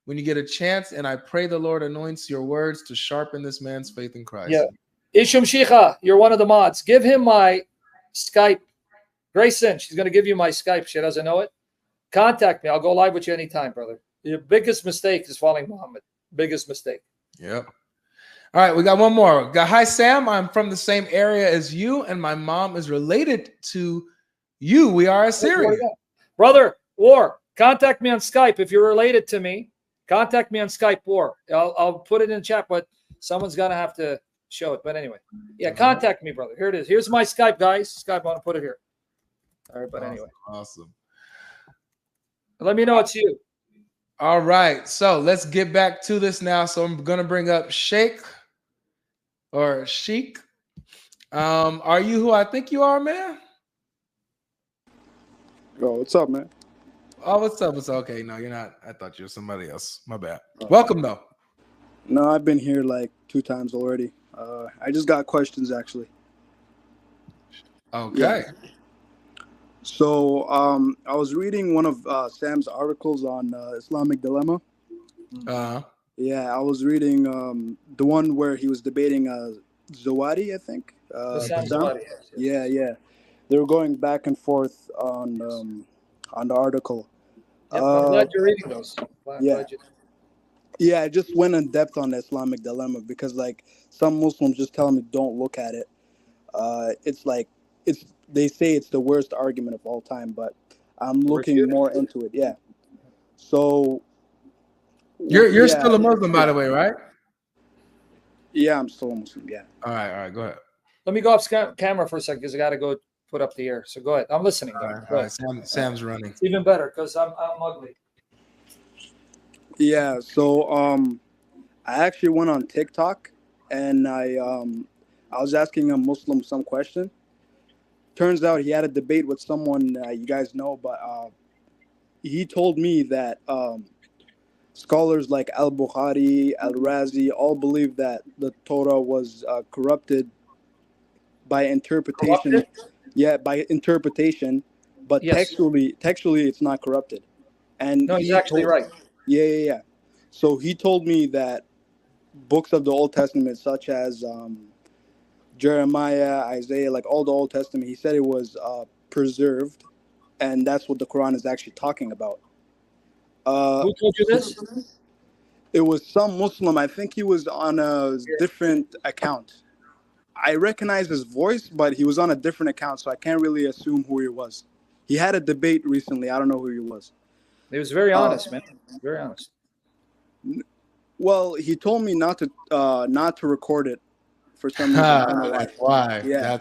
when you get a chance, and I pray the Lord anoints your words to sharpen this man's faith in Christ. Yeah. Isham Shikha, you're one of the mods. Give him my Skype. Grayson, she's going to give you my Skype. She doesn't know it. Contact me. I'll go live with you anytime, brother. Your biggest mistake is following Muhammad. Biggest mistake. Yep. All right, we got one more. Hi, Sam. I'm from the same area as you, and my mom is related to you. We are Assyrian. Brother, War, contact me on Skype if you're related to me. Contact me on Skype, War. I'll put it in the chat, but someone's going to have to show it. But anyway, yeah, contact me, brother. Here it is. Here's my Skype, guys. Skype, I want to put it here. All right, but anyway. Awesome. Let me know it's you. All right, so let's get back to this now. So I'm going to bring up Sheikh or Sheik. Are you who I think you are, man? Oh, what's up, man? Oh, what's up? It's okay. No, you're not. I thought you were somebody else. My bad. Welcome, though. No, I've been here like 2 times already. I just got questions, actually. Okay. Yeah. So I was reading one of Sam's articles on Islamic Dilemma. Yeah, I was reading the one where he was debating Zawadi, I think. Sam Sam? Zawadi, yes. Yeah. They were going back and forth on the article. Yep, I'm glad you're reading those. Yeah. Glad you. Yeah, I just went in depth on the Islamic dilemma because like some Muslims just tell me don't look at it. It's like they say it's the worst argument of all time, but I'm looking more into it. Yeah. So You're still a Muslim, by the way, right? Yeah, I'm still a Muslim. Yeah. All right, go ahead. Let me go off camera for a second because I got to go put up the air. So go ahead. I'm listening. All right. Sam's running. It's even better because I'm ugly. Yeah. So I actually went on TikTok and I was asking a Muslim some question. Turns out he had a debate with someone you guys know, but he told me that scholars like Al-Bukhari, Al-Razi all believe that the Torah was corrupted by interpretation. Corrupted? Yeah, by interpretation, but Yes. textually it's not corrupted. And no, he's actually right. Yeah. So he told me that books of the Old Testament, such as Jeremiah, Isaiah, like all the Old Testament, he said it was preserved, and that's what the Quran is actually talking about. Who told you this? It was some Muslim. I think he was on a different account. I recognize his voice, but he was on a different account, so I can't really assume who he was. He had a debate recently. I don't know who he was. He was very honest, man. Very honest. Well, he told me not to record it for some reason. I don't know why. That's why. Yeah.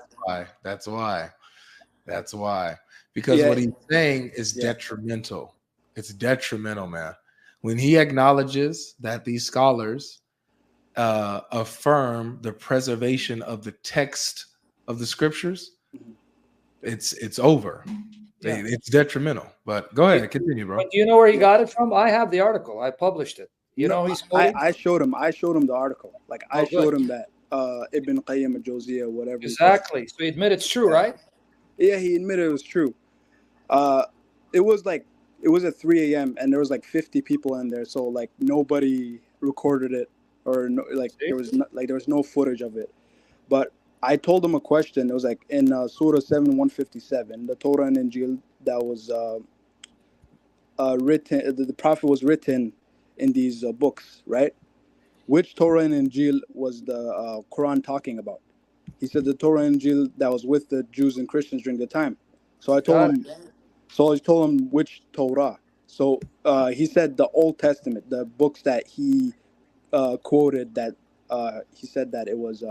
That's why. Because what he's saying is detrimental. It's detrimental, man. When he acknowledges that these scholars affirm the preservation of the text of the scriptures, it's over. Yeah. It's detrimental. But go ahead, continue, bro. But do you know where he got it from? I have the article. I published it. You know he's quoting? I showed him the article. Like I showed him that Ibn Qayyim al-Jawziyah, whatever. Exactly. So he admitted it's true, right? Yeah, he admitted it was true. It was at 3 a.m. and there was like 50 people in there, so like nobody recorded it, or no, like there was no footage of it. But I told him a question. It was like in Surah 7:157, the Torah and Injil that was written. The Prophet was written in these books, right? Which Torah and Injil was the Quran talking about? He said the Torah and Injil that was with the Jews and Christians during the time. So I told him which Torah. So he said the Old Testament, the books that he quoted, that he said that it was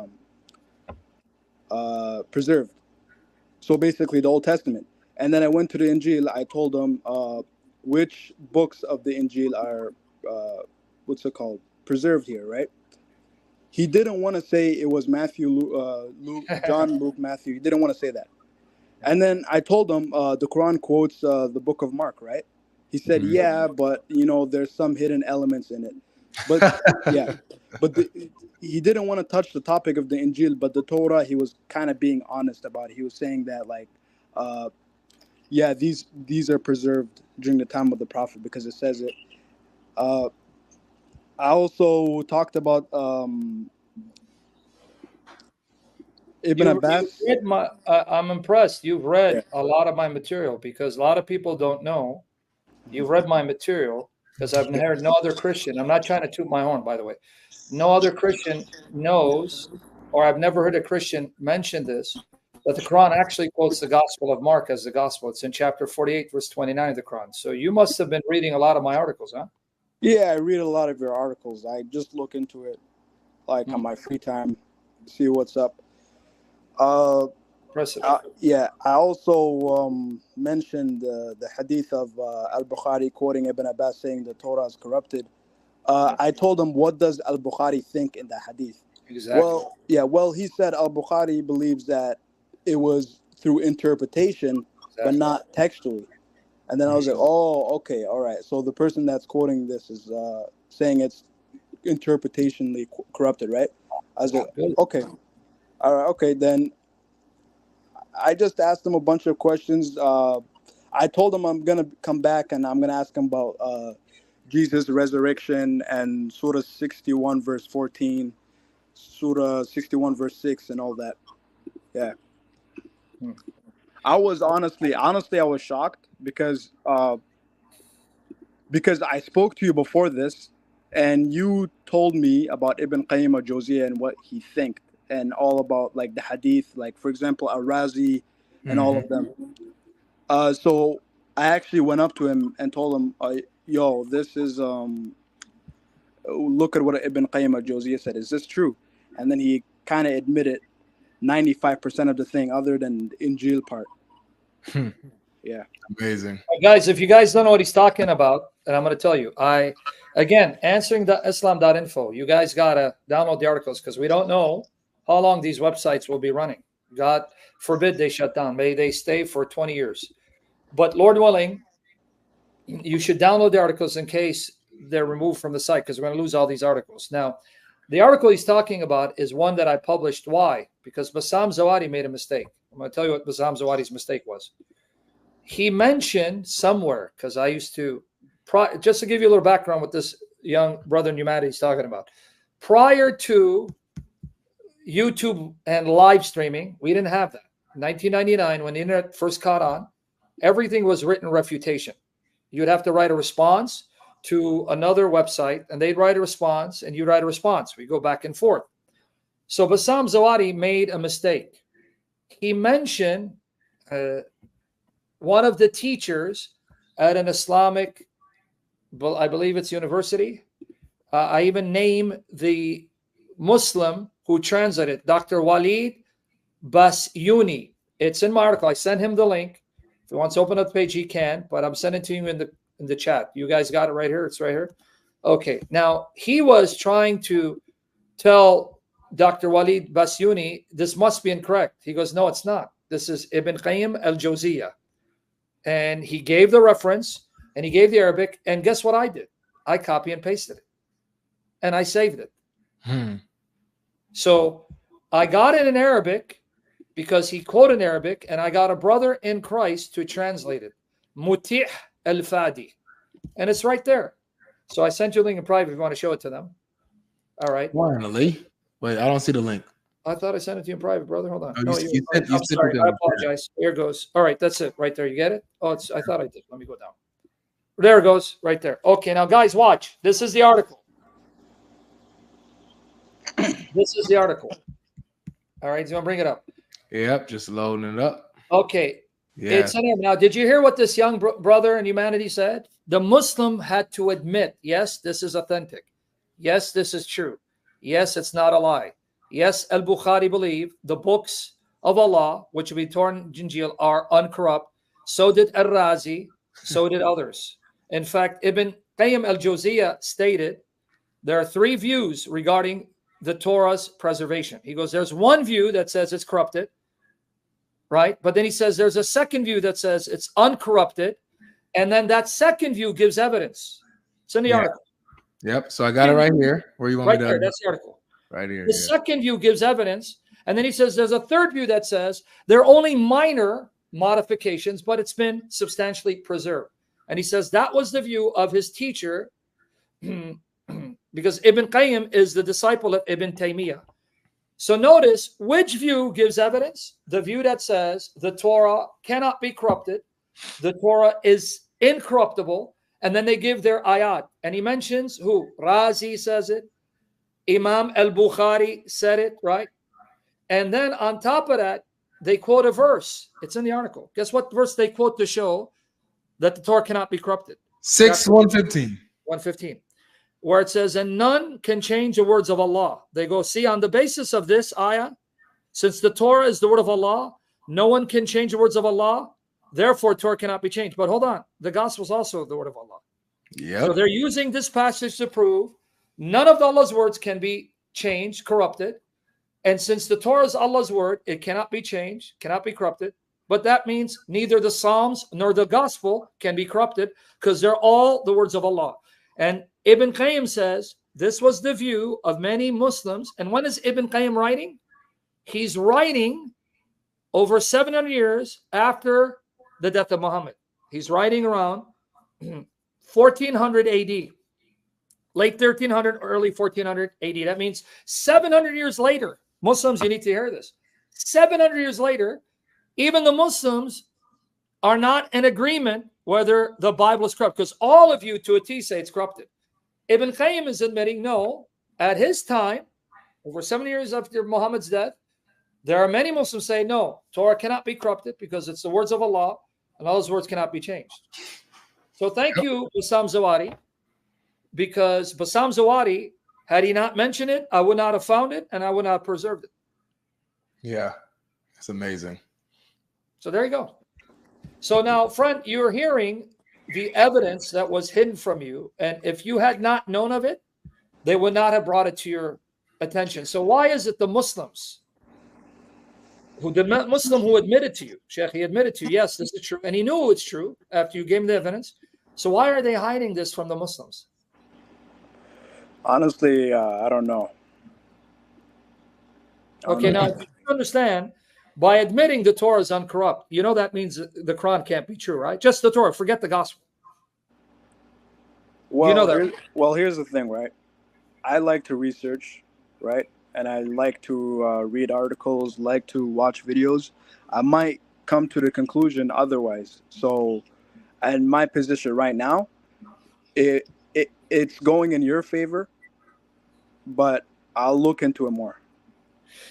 preserved. So basically the Old Testament. And then I went to the Injil. I told him which books of the Injil are preserved here, right? He didn't want to say it was Matthew, Luke, John, Luke, Matthew. He didn't want to say that. And then I told him the Quran quotes the book of Mark, right? He said, yeah, but there's some hidden elements in it. But he didn't want to touch the topic of the Injil, but the Torah, he was kind of being honest about it. He was saying that like, these are preserved during the time of the Prophet because it says it. I also talked about Ibn Abbas. I'm impressed. You've read a lot of my material because a lot of people don't know. You've read my material because I've heard no other Christian. I'm not trying to toot my horn, by the way. No other Christian knows, or I've never heard a Christian mention this, that the Quran actually quotes the Gospel of Mark as the Gospel. It's in chapter 48, verse 29 of the Quran. So you must have been reading a lot of my articles, huh? Yeah, I read a lot of your articles. I just look into it like on my free time, see what's up. I also mentioned the hadith of Al-Bukhari quoting Ibn Abbas saying the Torah is corrupted. I told him, what does Al-Bukhari think in the hadith? Exactly. Well, he said Al-Bukhari believes that it was through interpretation, but not textually. And then I was like, oh, okay, all right. So the person that's quoting this is saying it's interpretationally corrupted, right? I was like, okay. All right, okay. Then I just asked him a bunch of questions. I told him I'm going to come back and I'm going to ask him about Jesus' resurrection and Surah 61, verse 14. Surah 61 verse 6 and all that. Yeah. I was honestly I was shocked because I spoke to you before this, and you told me about Ibn Qayyim al-Jawziyah and what he think, and all about like the hadith, like for example Al-Razi and all of them. So I actually went up to him and told him, yo, this is look at what Ibn Qayyim al-Jawziyah said. Is this true? And then he kind of admitted 95% of the thing other than the Injil part. Yeah. Amazing. Guys, if you guys don't know what he's talking about, and I'm going to tell you, again, answering the Islam.info, you guys got to download the articles because we don't know how long these websites will be running. God forbid they shut down. May they stay for 20 years. But Lord willing, you should download the articles in case they're removed from the site because we're going to lose all these articles. Now, the article he's talking about is one that I published. Why? Because Bassam Zawadi made a mistake. I'm going to tell you what Bassam Zawadi's mistake was. He mentioned somewhere, because I used to, just to give you a little background what this young brother in humanity is talking about. Prior to YouTube and live streaming, we didn't have that. In 1999, when the internet first caught on, everything was written refutation. You'd have to write a response to another website, and they'd write a response, and you'd write a response. We go back and forth. So Bassam Zawadi made a mistake. He mentioned one of the teachers at an Islamic, I believe it's university. I even name the Muslim who translated, Dr. Walid Basyuni. It's in my article. I sent him the link. If he wants to open up the page, he can, but I'm sending it to you in the chat. You guys got it right here. It's right here. Okay. Now, he was trying to tell Dr. Walid Basyuni, this must be incorrect. He goes, no, it's not. This is Ibn Qayyim al-Jawziyah. And he gave the reference, and he gave the Arabic, and guess what I did? I copy and pasted it, and I saved it. So I got it in Arabic because he quoted in Arabic, and I got a brother in Christ to translate it. Mutih al-Fadi. And it's right there. So I sent you a link in private if you want to show it to them. All right. Finally. Wait, I don't see the link. I thought I sent it to you in private, brother. Hold on. Oh, No, I'm sorry. I apologize. Here it goes. All right, that's it right there. You get it? Oh, I thought I did. Let me go down. There it goes, right there. Okay, now guys, watch. This is the article. This is the article. All right, so I'm bring it up. Yep, just loading it up. Okay. Yeah. It's in here. Now, did you hear what this young brother in humanity said? The Muslim had to admit, yes, this is authentic. Yes, this is true. Yes, it's not a lie. Yes, Al-Bukhari believed the books of Allah, which will be torn Injil, are uncorrupt. So did Al-Razi. So did others. In fact, Ibn Qayyim al-Jawziyah stated there are three views regarding the Torah's preservation. He goes, there's one view that says it's corrupted, right? But then he says there's a second view that says it's uncorrupted. And then that second view gives evidence. It's in the article. Yep. So I got it right here. Where you want me to? Right there. That's the article. Right here. The second view gives evidence. And then he says there's a third view that says there are only minor modifications, but it's been substantially preserved. And he says that was the view of his teacher because Ibn Qayyim is the disciple of Ibn Taymiyyah. So notice which view gives evidence? The view that says the Torah cannot be corrupted. The Torah is incorruptible. And then they give their ayat. And he mentions who? Razi says it. Imam al-Bukhari said it, right? And then on top of that, they quote a verse. It's in the article. Guess what verse they quote to show that the Torah cannot be corrupted? 6:115. 115. Where it says, and none can change the words of Allah. They go, see, on the basis of this ayah, since the Torah is the word of Allah, no one can change the words of Allah. Therefore, Torah cannot be changed. But hold on. The gospel is also the word of Allah. Yeah. So they're using this passage to prove none of Allah's words can be changed, corrupted. And since the Torah is Allah's word, it cannot be changed, cannot be corrupted. But that means neither the Psalms nor the gospel can be corrupted because they're all the words of Allah. And Ibn Qayyim says this was the view of many Muslims. And when is Ibn Qayyim writing? He's writing over 700 years after the death of Muhammad. He's writing around 1400 AD. late 1300, early 1400 AD. That means 700 years later. Muslims, you need to hear this. 700 years later, even the Muslims are not in agreement whether the Bible is corrupt, because all of you to a T say it's corrupted. Ibn Qayyim is admitting, no, at his time, over 7 years after Muhammad's death, there are many Muslims say, no, Torah cannot be corrupted because it's the words of Allah, and all those words cannot be changed. So thank you, Bassam Zawadi, because Bassam Zawadi, had he not mentioned it, I would not have found it, and I would not have preserved it. Yeah, it's amazing. So there you go. So now, friend, you're hearing the evidence that was hidden from you, and if you had not known of it, they would not have brought it to your attention. So why is it the Muslims, the Muslim who admitted to you, Sheikh, he admitted to you, yes, this is true, and he knew it's true after you gave him the evidence. So why are they hiding this from the Muslims? Honestly, I don't know. Okay, now, if you understand, by admitting the Torah is uncorrupt, you know that means the Quran can't be true, right? Just the Torah, forget the gospel. Well, you know that. Here's the thing, right? I like to research, right? And I like to read articles, like to watch videos. I might come to the conclusion otherwise. So, in my position right now, it's going in your favor, but I'll look into it more.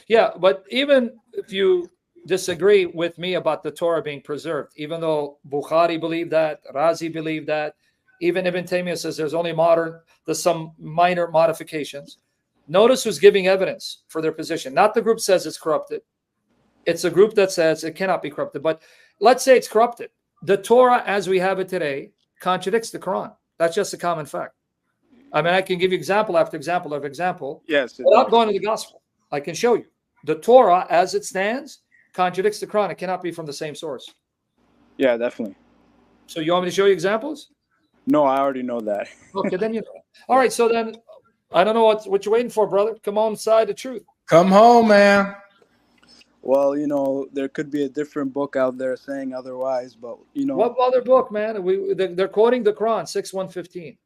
Yeah, but even if you disagree with me about the Torah being preserved, even though Bukhari believed that, Razi believed that, even Ibn Taymiyyah says there's some minor modifications. Notice who's giving evidence for their position. Not the group says it's corrupted. It's a group that says it cannot be corrupted. But let's say it's corrupted. The Torah as we have it today contradicts the Quran. That's just a common fact. I mean, I can give you example after example of example. Yes. Without going to the gospel. I can show you. The Torah as it stands contradicts the Quran. It cannot be from the same source. Yeah, definitely. So you want me to show you examples? No, I already know that. Okay, then you know. All right, so then I don't know what you're waiting for, brother. Come on side the truth. Come home, man. Well, there could be a different book out there saying otherwise, but What other book, man? They're quoting the Quran, 6:115.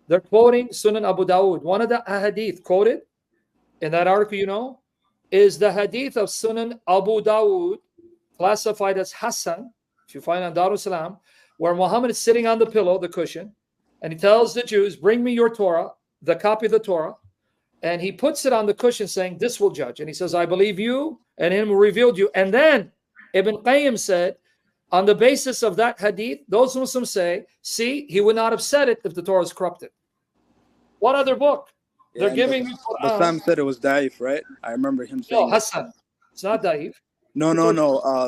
They're quoting Sunan Abu Dawud. One of the hadith quoted in that article, is the hadith of Sunan Abu Dawud, classified as Hassan, if you find on Darul Salam, where Muhammad is sitting on the pillow, the cushion, and he tells the Jews, bring me your Torah, the copy of the Torah, and he puts it on the cushion saying, this will judge. And he says, I believe you, and him who revealed you. And then Ibn Qayyim said, on the basis of that hadith, those Muslims say, see, he would not have said it if the Torah is corrupted. What other book? They're giving you Quran. But Sam said it was daif, right? I remember him saying. No, Hassan. It's not daif. No.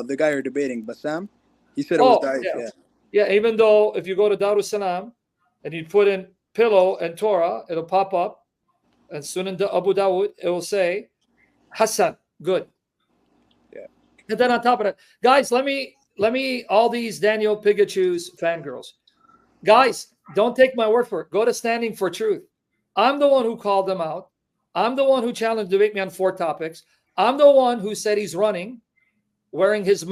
The guy you're debating, Bassam, he said it was daif. Yeah, even though if you go to Darul Salam and you put in pillow and Torah, it'll pop up, and Sunan Abu Dawud, it will say Hassan, good. Yeah. And then on top of that, guys, let me all these Daniel Pikachu's fangirls, guys, don't take my word for it. Go to Standing for Truth. I'm the one who called them out. I'm the one who challenged debate me on 4 topics. I'm the one who said he's running, wearing his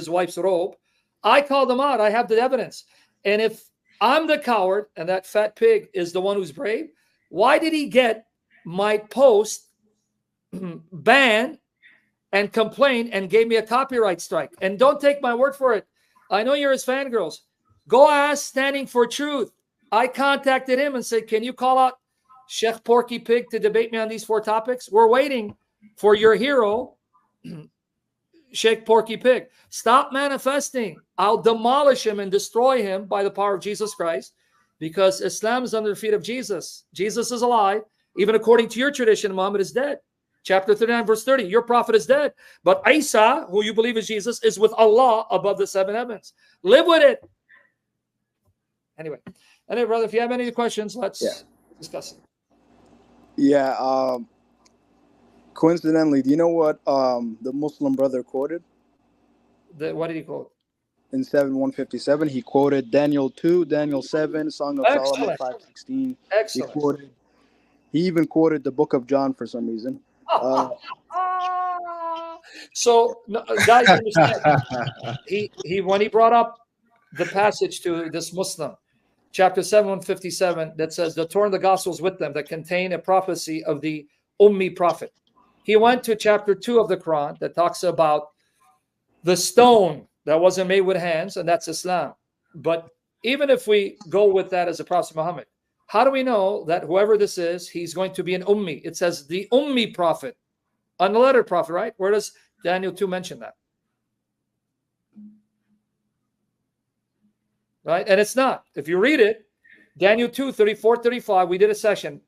wife's robe. I called him out. I have the evidence. And if I'm the coward and that fat pig is the one who's brave, why did he get my post banned and complained and gave me a copyright strike? And don't take my word for it. I know you're his fangirls. Go ask Standing for Truth. I contacted him and said, can you call out Sheikh Porky Pig to debate me on these 4 topics? We're waiting for your hero, Sheikh Porky Pig. Stop manifesting. I'll demolish him and destroy him by the power of Jesus Christ, because Islam is under the feet of Jesus. Jesus is alive. Even according to your tradition, Muhammad is dead. Chapter 39, verse 30, your prophet is dead. But Isa, who you believe is Jesus, is with Allah above the 7 heavens. Live with it. Anyway, brother, if you have any questions, let's discuss it. Yeah. Coincidentally, do you know what the Muslim brother quoted? What did he quote? In 7:157, he quoted Daniel 2, Daniel 7, Song of Solomon 5:16. Excellent. He even quoted the Book of John for some reason. So, guys, understand, he when he brought up the passage to this Muslim, chapter 7, 157, that says the Torah and the Gospels with them that contain a prophecy of the Ummi prophet. He went to chapter 2 of the Quran that talks about the stone that wasn't made with hands, and that's Islam. But even if we go with that as a Prophet Muhammad, how do we know that whoever this is, he's going to be an Ummi? It says the Ummi prophet, unlettered prophet, right? Where does Daniel 2 mention that? Right? And it's not. If you read it, Daniel 2, 34, 35, we did a session,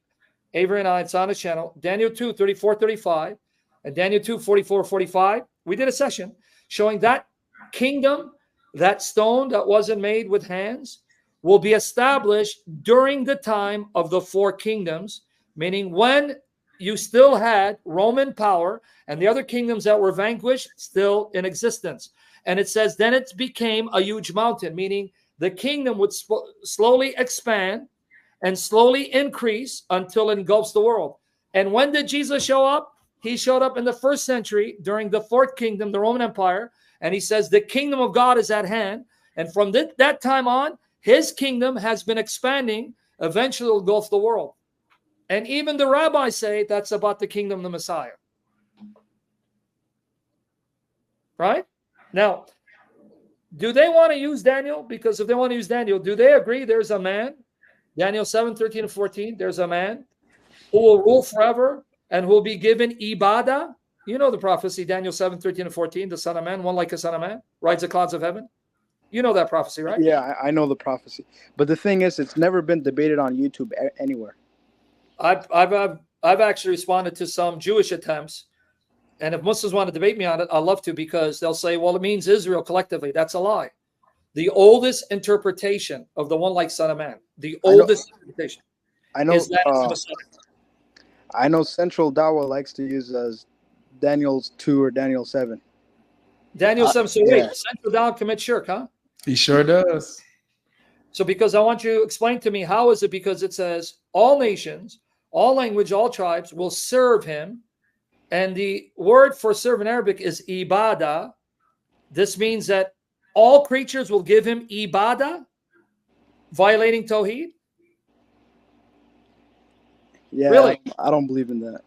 Avery and I, it's on the channel, Daniel 2, 34, 35, and Daniel 2, 44, 45, we did a session showing that kingdom, that stone that wasn't made with hands, will be established during the time of the 4 kingdoms, meaning when you still had Roman power and the other kingdoms that were vanquished still in existence. And it says, then it became a huge mountain, meaning the kingdom would slowly expand and slowly increase until it engulfs the world. And when did Jesus show up? He showed up in the 1st century during the 4th kingdom, the Roman Empire. And he says, the kingdom of God is at hand. And from that time on, his kingdom has been expanding, eventually will engulf the world. And even the rabbis say that's about the kingdom of the Messiah. Right? Now, do they want to use Daniel? Because if they want to use Daniel, do they agree there's a man, Daniel 7, 13 and 14, there's a man who will rule forever and who will be given ibadah? You know the prophecy, Daniel 7, 13 and 14, the Son of Man, one like a Son of Man, rides the clouds of heaven. You know that prophecy, right? Yeah, I know the prophecy. But the thing is, it's never been debated on YouTube anywhere. I've actually responded to some Jewish attempts. And if Muslims want to debate me on it, I'd love to, because they'll say, well, it means Israel collectively. That's a lie. The oldest interpretation of the one like Son of Man, the oldest interpretation. I know. I know Central Dawa likes to use as Daniel's 2 or Daniel 7. Daniel 7. So wait, Central Dawa commits shirk, huh? He sure does. So because I want you to explain to me, how is it? Because it says all nations, all language, all tribes will serve him. And the word for serve in Arabic is ibadah. This means that all creatures will give him ibadah, violating Tawheed? Yeah, really? I don't believe in that.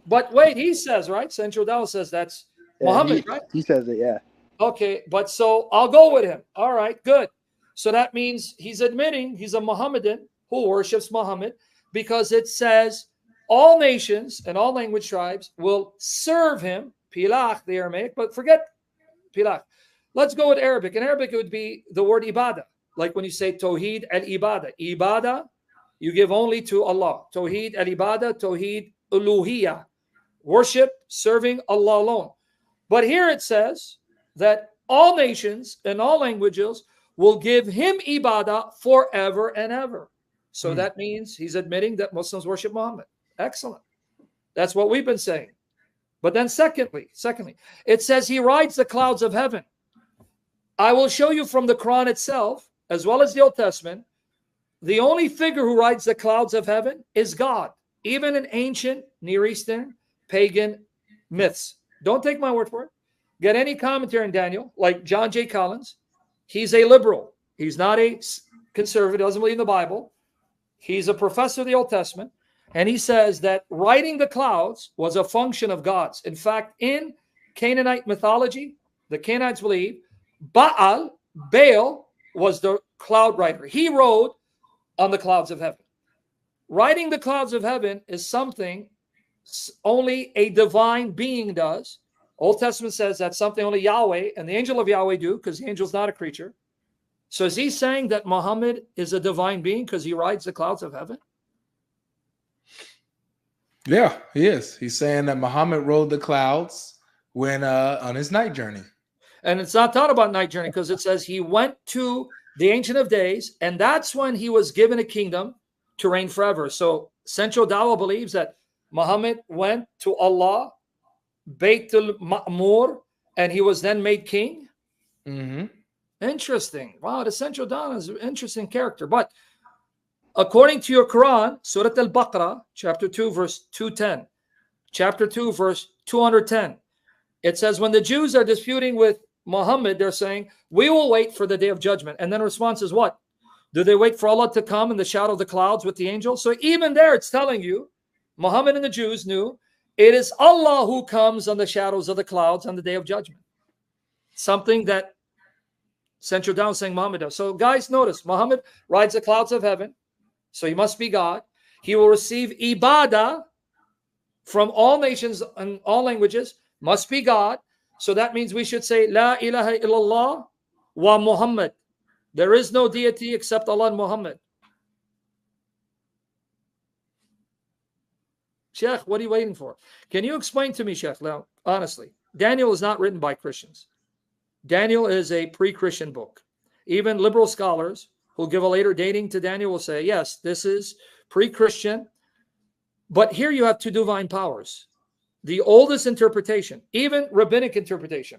But wait, he says, right? Central Dawa says that's Muhammad, right? He says it, yeah. Okay, but so I'll go with him. All right, good. So that means he's admitting he's a Mohammedan who worships Muhammad, because it says all nations and all language tribes will serve him. Pilach, the Aramaic, but forget Pilach. Let's go with Arabic. In Arabic, it would be the word ibadah. Like when you say Tawheed al-Ibadah. Ibadah, you give only to Allah. Tawheed al-Ibadah, Tawheed uluhiyah. Worship, serving Allah alone. But here it says that all nations and all languages will give him ibadah forever and ever. So that means he's admitting that Muslims worship Muhammad. Excellent. That's what we've been saying. But then secondly, it says he rides the clouds of heaven. I will show you from the Quran itself, as well as the Old Testament, the only figure who rides the clouds of heaven is God, even in ancient Near Eastern pagan myths. Don't take my word for it. Get any commentary in Daniel, like John J. Collins. He's a liberal. He's not a conservative, doesn't believe in the Bible. He's a professor of the Old Testament. And he says that riding the clouds was a function of God's. In fact, in Canaanite mythology, the Canaanites believe Baal was the cloud rider. He rode on the clouds of heaven. Riding the clouds of heaven is something only a divine being does. Old Testament says that's something only Yahweh and the angel of Yahweh do, because the angel is not a creature. So is he saying that Muhammad is a divine being because he rides the clouds of heaven? Yeah, he is. He's saying that Muhammad rode the clouds when on his night journey. And it's not taught about night journey, because it says he went to the Ancient of Days, and that's when he was given a kingdom to reign forever. So Central Dawa believes that Muhammad went to Allah, Baytul Ma'mur, and he was then made king. Interesting. Wow, the Central Dawa is an interesting character. But according to your Quran, Surah Al-Baqarah, chapter 2, verse 210, chapter 2, verse 210, it says when the Jews are disputing with Muhammad, they're saying, we will wait for the day of judgment. And then the response is what? Do they wait for Allah to come in the shadow of the clouds with the angels? So even there, it's telling you, Muhammad and the Jews knew it is Allah who comes on the shadows of the clouds on the day of judgment. Something that Central Down saying Muhammad does. So guys, notice, Muhammad rides the clouds of heaven. So he must be God. He will receive ibadah from all nations and all languages, must be God. So that means we should say, La ilaha illallah wa Muhammad. There is no deity except Allah and Muhammad. Sheikh, what are you waiting for? Can you explain to me, Sheikh, now, honestly? Daniel is not written by Christians. Daniel is a pre-Christian book. Even liberal scholars who give a later dating to Daniel will say, yes, this is pre-Christian. But here you have two divine powers. The oldest interpretation, even rabbinic interpretation.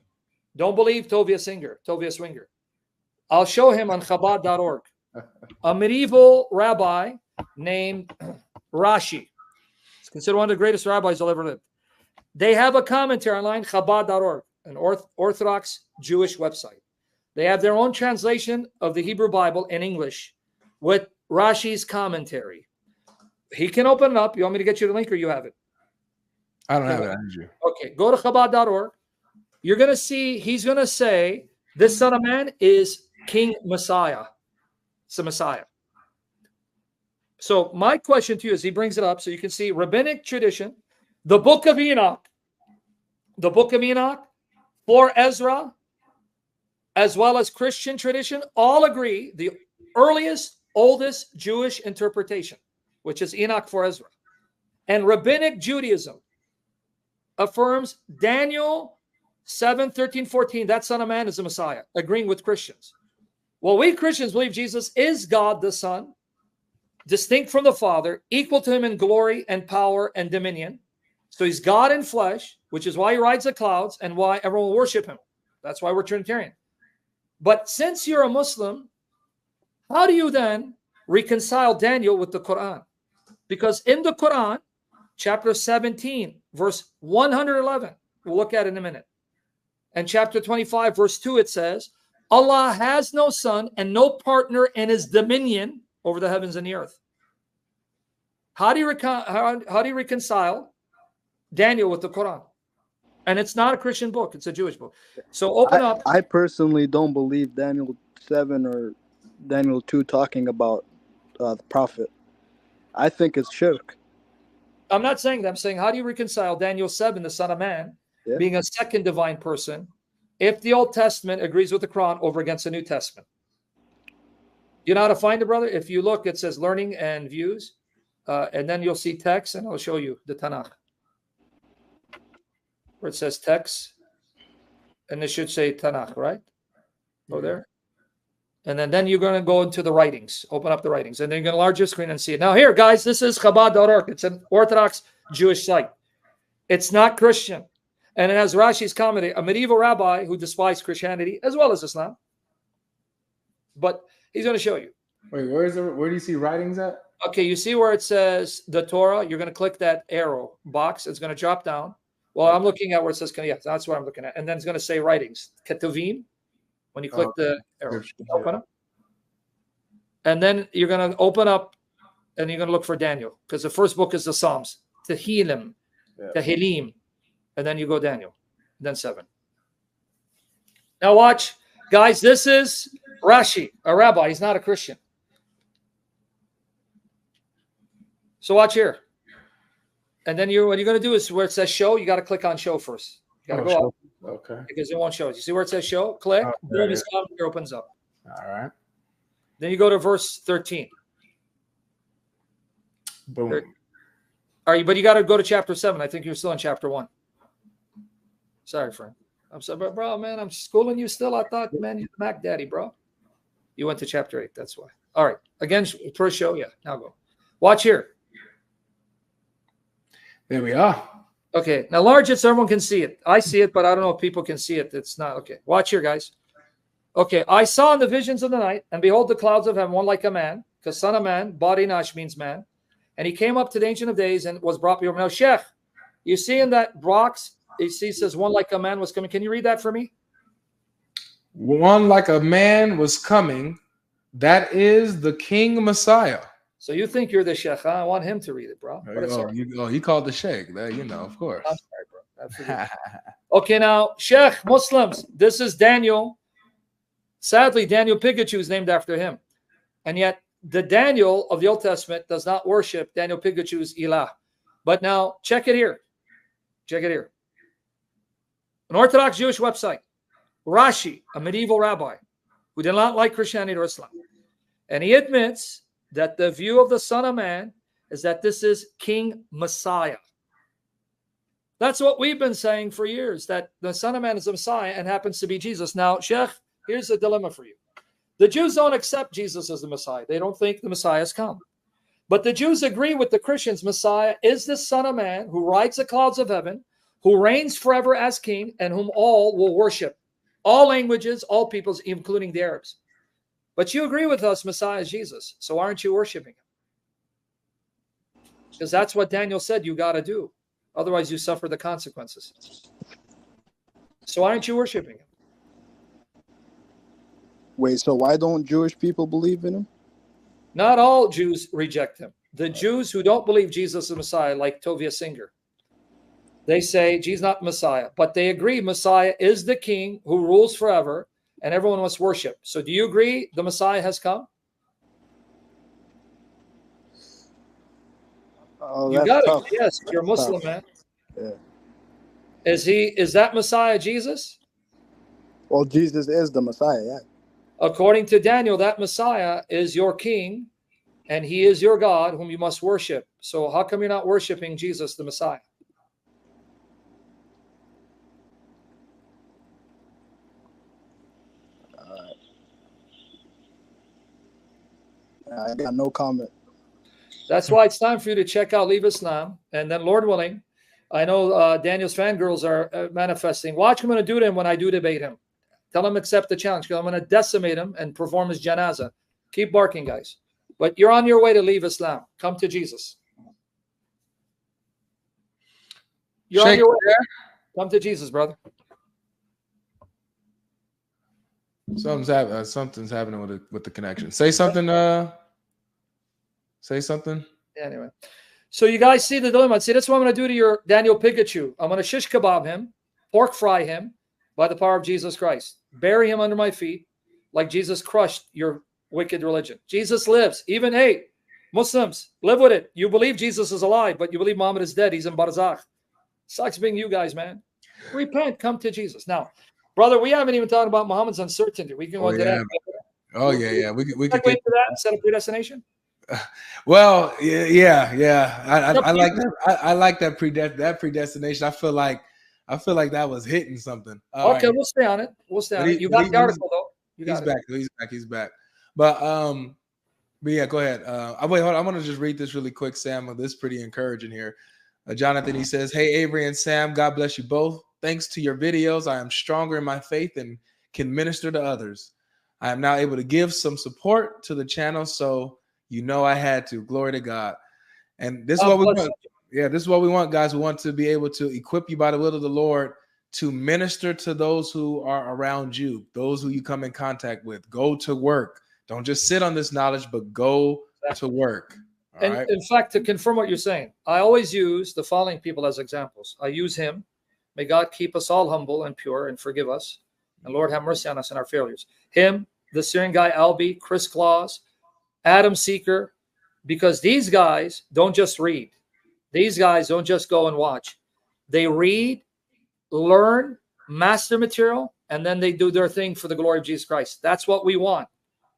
Don't believe Tovia Swinger. I'll show him on Chabad.org. A medieval rabbi named Rashi. He's considered one of the greatest rabbis that ever lived. They have a commentary online, Chabad.org, an Orthodox Jewish website. They have their own translation of the Hebrew Bible in English with Rashi's commentary. He can open it up. You want me to get you the link or you have it? I don't have it, Andrew. Okay, go to Chabad.org. You're going to see, he's going to say, this Son of Man is King Messiah. It's the Messiah. So my question to you is, he brings it up so you can see rabbinic tradition, the book of Enoch, for Ezra, as well as Christian tradition, all agree the earliest, oldest Jewish interpretation, which is Enoch for Ezra. And rabbinic Judaism affirms Daniel 7, 13, 14, that Son of Man is the Messiah, agreeing with Christians. Well, we Christians believe Jesus is God the Son, distinct from the Father, equal to him in glory and power and dominion. So he's God in flesh, which is why he rides the clouds and why everyone will worship him. That's why we're Trinitarian. But since you're a Muslim, how do you then reconcile Daniel with the Quran? Because in the Quran, chapter 17, verse 111, we'll look at it in a minute. And chapter 25, verse 2, it says, Allah has no son and no partner in his dominion over the heavens and the earth. How do you reconcile Daniel with the Quran? And it's not a Christian book. It's a Jewish book. So open up. I personally don't believe Daniel 7 or Daniel 2 talking about the prophet. I think it's shirk. I'm not saying that. I'm saying, how do you reconcile Daniel 7, the Son of Man, being a second divine person, if the Old Testament agrees with the Quran over against the New Testament? You know how to find it, brother? If you look, it says learning and views, and then you'll see text, and I'll show you the Tanakh, where it says text, and it should say Tanakh, right? Go there. And then you're going to go into the writings, open up the writings, and then you're going to enlarge your screen and see it. Now here, guys, this is Chabad.org. It's an Orthodox Jewish site. It's not Christian. And it has Rashi's commentary, a medieval rabbi who despised Christianity as well as Islam. But he's going to show you. Wait, where do you see writings at? Okay, you see where it says the Torah? You're going to click that arrow box. It's going to drop down. Well, I'm looking at where it says, yes, that's what I'm looking at. And then it's going to say writings, Ketuvim. When you click the arrow, open up. And then you're going to open up and you're going to look for Daniel, because the first book is the Psalms, Tehillim, Tehillim. And then you go Daniel, then 7. Now watch, guys, this is Rashi, a rabbi. He's not a Christian. So watch here. And then what you're going to do is where it says show, you got to click on show first. You got to go up. Okay. Because it won't show. You see where it says show? Click. Boom, his commentary opens up. All right. Then you go to verse 13. Boom. All right, but you got to go to chapter 7. I think you're still in chapter 1. Sorry, friend. I'm sorry, bro, man. I'm schooling you still. I thought, man, you're the Mac Daddy, bro. You went to chapter 8. That's why. All right. Again, first show. Yeah. Now go. Watch here. There we are. Okay. Now, large it so everyone can see it. I see it, but I don't know if people can see it. It's not. Okay. Watch here, guys. Okay. I saw in the visions of the night, and behold, the clouds of heaven, one like a man, because son of man, body nash means man. And he came up to the Ancient of Days and was brought before him. Now, Sheikh, you see in that box, it says one like a man was coming. Can you read that for me? One like a man was coming. That is the King Messiah. So you think you're the sheikh? Huh? I want him to read it, bro. But it's all right. He called the sheikh. That, you know, of course. I'm sorry, bro. Absolutely. Okay, now, Sheikh, Muslims, this is Daniel. Sadly, Daniel Pikachu is named after him. And yet, the Daniel of the Old Testament does not worship Daniel Pikachu's ilah. But now, check it here. Check it here. An Orthodox Jewish website. Rashi, a medieval rabbi who did not like Christianity or Islam. And he admits that the view of the Son of Man is that this is King Messiah. That's what we've been saying for years, that the Son of Man is the Messiah and happens to be Jesus. Now, Sheikh, here's a dilemma for you. The Jews don't accept Jesus as the Messiah. They don't think the Messiah has come. But the Jews agree with the Christians. Messiah is the Son of Man who rides the clouds of heaven, who reigns forever as king, and whom all will worship. All languages, all peoples, including the Arabs. But you agree with us, Messiah is Jesus. So aren't you worshiping him? Because that's what Daniel said you got to do. Otherwise, you suffer the consequences. So aren't you worshiping him? Wait, so why don't Jewish people believe in him? Not all Jews reject him. The Jews who don't believe Jesus is the Messiah, like Tovia Singer, they say Jesus is not Messiah, but they agree Messiah is the king who rules forever and everyone must worship. So do you agree the Messiah has come? Oh, You that's got tough. it. Yes, you're a That's Muslim, tough. man. Yeah. Is that Messiah Jesus? Well, Jesus is the Messiah, yeah. According to Daniel, that Messiah is your king and he is your God whom you must worship. So how come you're not worshiping Jesus, the Messiah? I got no comment. That's why it's time for you to check out Leave Islam. And then, Lord willing, I know Daniel's fangirls are manifesting. Watch what I'm going to do to him when I do debate him. Tell him accept the challenge because I'm going to decimate him and perform his janazah. Keep barking, guys. But you're on your way to leave Islam. Come to Jesus. You're on your way there. Come to Jesus, brother. Something's happening with the connection. Say something. Say something. Anyway, so you guys see the dilemma. See, that's what I'm going to do to your Daniel Pikachu. I'm going to shish kebab him, pork fry him by the power of Jesus Christ. Bury him under my feet like Jesus crushed your wicked religion. Jesus lives. Even, hey, Muslims, live with it. You believe Jesus is alive, but you believe Muhammad is dead. He's in Barzakh. Sucks being you guys, man. Repent. Come to Jesus. Now, brother, we haven't even talked about Muhammad's uncertainty. We can go into that. Oh, yeah. We can get into that instead of predestination. Well, yeah. I like that. I like that predestination. I feel like that was hitting something. Okay, right. We'll stay on it. You got the article though. He's back. But yeah, go ahead. Wait, hold on. I want to just read this really quick, Sam. This is pretty encouraging here. Jonathan, he says, "Hey, Avery and Sam, God bless you both. Thanks to your videos, I am stronger in my faith and can minister to others. I am now able to give some support to the channel, so you know I had to. Glory to God." And this is what we want. Yeah, this is what we want, guys. We want to be able to equip you by the will of the Lord to minister to those who are around you, those who you come in contact with. Go to work. Don't just sit on this knowledge, but go to work. All right? In fact, to confirm what you're saying, I always use the following people as examples. I use him. May God keep us all humble and pure and forgive us. And Lord, have mercy on us and our failures. Him, the Syrian guy, Albie, Chris Claus, Adam Seeker, because these guys don't just read. These guys don't just go and watch. They read, learn, master material, and then they do their thing for the glory of Jesus Christ. That's what we want.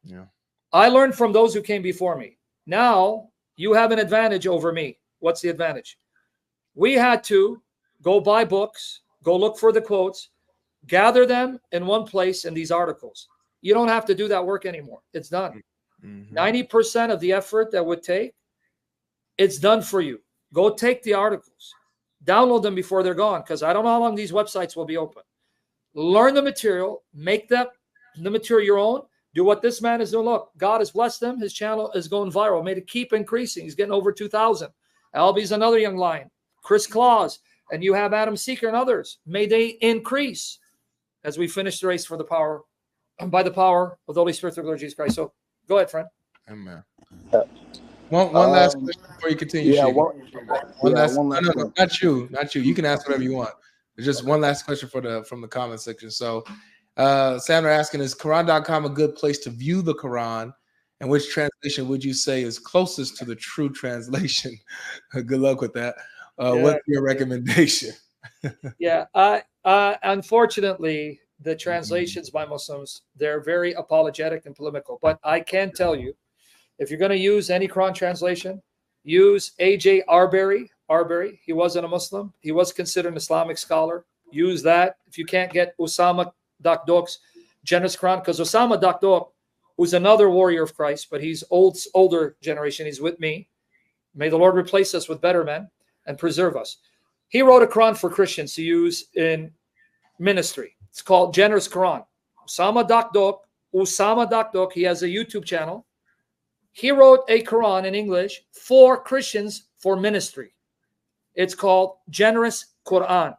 Yeah. I learned from those who came before me. Now you have an advantage over me. What's the advantage? We had to go buy books, go look for the quotes, gather them in one place in these articles. You don't have to do that work anymore. It's done. 90% of the effort that would take, it's done for you. Go take the articles. Download them before they're gone, because I don't know how long these websites will be open. Learn the material. Make the material your own. Do what this man is doing. Look, God has blessed him. His channel is going viral. Made it keep increasing. He's getting over 2,000. Albie's another young lion. Chris Claus. And you have Adam Seeker and others. May they increase as we finish the race for the power, by the power of the Holy Spirit of the Lord Jesus Christ. So Go ahead, friend. Amen. Yeah. One last question before you continue. Yeah, Sheikh. one last. one last No, one. not you. Not you. You can ask whatever you want. There's just one last question from the comment section. So, Sandra asking, is Quran.com a good place to view the Quran? And which translation would you say is closest to the true translation? Good luck with that. What's your recommendation? Yeah, unfortunately, the translations by Muslims, they're very apologetic and polemical. But I can tell you, if you're going to use any Quran translation, use A.J. Arbery. He wasn't a Muslim. He was considered an Islamic scholar. Use that. If you can't get Usama Dakdok's Generous Quran, because Usama Dakdok, who's another warrior of Christ, but he's older generation. He's with me. May the Lord replace us with better men and preserve us. He wrote a Quran for Christians to use in ministry. It's called Generous Quran. Usama Dakdok, he has a YouTube channel. He wrote a Quran in English for Christians for ministry. It's called Generous Quran.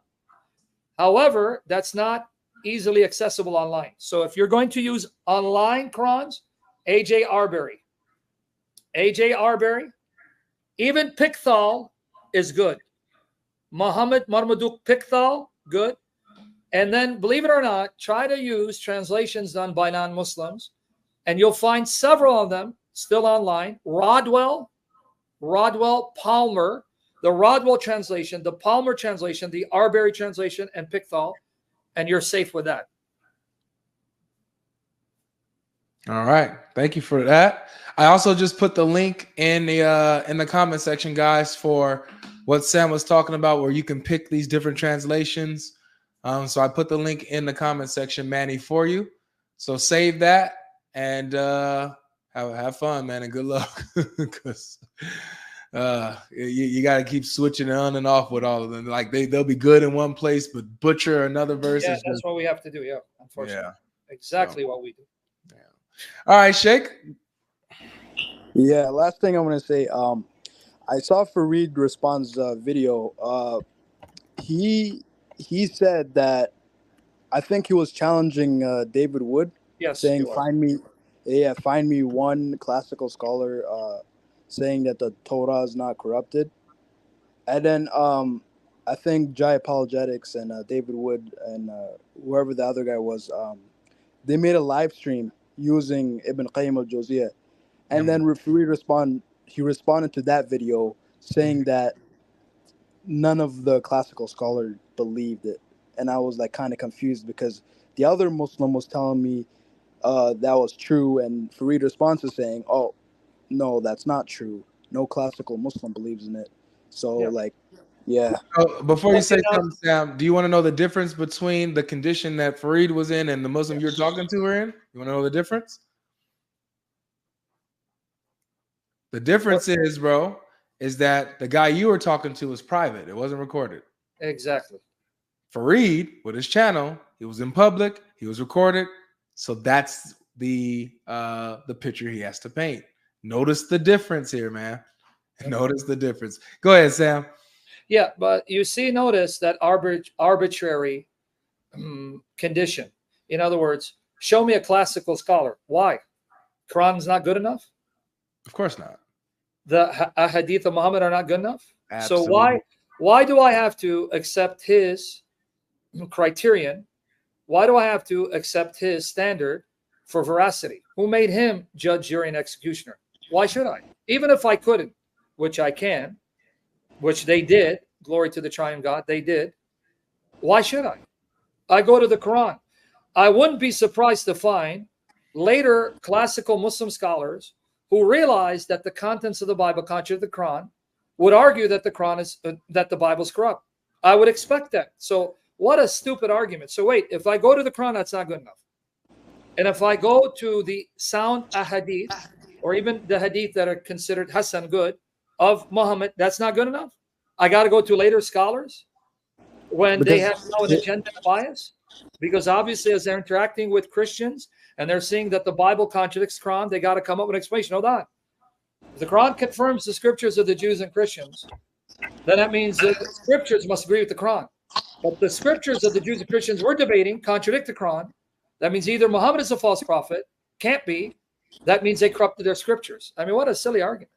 However, that's not easily accessible online. So if you're going to use online Qurans, A.J. Arbery. Even Pickthall is good. Muhammad Marmaduke Pickthall, good. And then, believe it or not, try to use translations done by non-Muslims, and you'll find several of them still online. Rodwell Palmer, the Rodwell translation, the Palmer translation, the Arbery translation, and Pickthall, and you're safe with that. All right, thank you for that. I also just put the link in the comment section, guys, for what Sam was talking about, where you can pick these different translations. So I put the link in the comment section, Manny, for you. So save that and have fun, man, and good luck. Because you got to keep switching it on and off with all of them. Like they'll be good in one place, but butcher another verse. Yeah, that's what we have to do. Yeah, unfortunately. Yeah. Exactly what we do. Yeah. All right, Sheikh. Yeah, last thing I want to say. I saw Fareed Respond's video. He said that, I think he was challenging David Wood. Yes, saying find me one classical scholar saying that the Torah is not corrupted. And then I think B.Apologetics and David Wood and whoever the other guy was, they made a live stream using Ibn Qayyim al-Jawziyah. And then Fareed responded to that video saying that none of the classical scholars believed it. And I was like kind of confused because the other Muslim was telling me that was true, and Fareed responds to saying, oh, no, that's not true. No classical Muslim believes in it. So yeah. So before you say something, Sam, do you want to know the difference between the condition that Fareed was in and the Muslim you're talking to were in? You want to know the difference? The difference is, bro, is that the guy you were talking to was private. It wasn't recorded. Exactly. Fareed, with his channel, he was in public. He was recorded. So that's the picture he has to paint. Notice the difference here, man. Notice the difference. Go ahead, Sam. Yeah, but you notice that arbitrary condition. In other words, show me a classical scholar. Why? Quran's not good enough? Of course not. The hadith of Muhammad are not good enough? Absolutely. So why do I have to accept his criterion? Why do I have to accept his standard for veracity? Who made him judge, jury, and executioner? Why should I? Even if I couldn't, which I can, which they did, glory to the triune God, they did. Why should I? I go to the Quran. I wouldn't be surprised to find later classical Muslim scholars who realized that the contents of the Bible contradict the Quran would argue that the Quran is that the Bible is corrupt. I would expect that. So what a stupid argument. So wait, if I go to the Quran, that's not good enough. And if I go to the sound ahadith, or even the hadith that are considered Hasan, good, of Muhammad, that's not good enough. I got to go to later scholars when they have no agenda bias, because obviously as they're interacting with Christians and they're seeing that the Bible contradicts the Quran, they got to come up with an explanation. Hold on. If the Quran confirms the scriptures of the Jews and Christians, then that means the scriptures must agree with the Quran. But the scriptures of the Jews and Christians we're debating contradict the Quran. That means either Muhammad is a false prophet, can't be, that means they corrupted their scriptures. I mean, what a silly argument.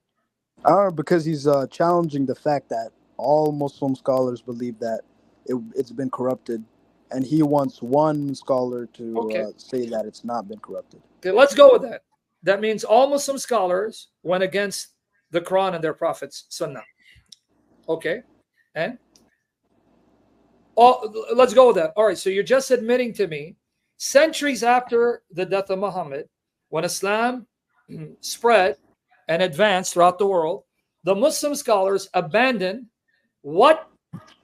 Because he's challenging the fact that all Muslim scholars believe that it's been corrupted, and he wants one scholar to say that it's not been corrupted. Okay, let's go with that. That means all Muslim scholars went against the Quran and their prophets' Sunnah. Okay, and let's go with that. All right, so you're just admitting to me, centuries after the death of Muhammad, when Islam spread and advanced throughout the world, the Muslim scholars abandoned what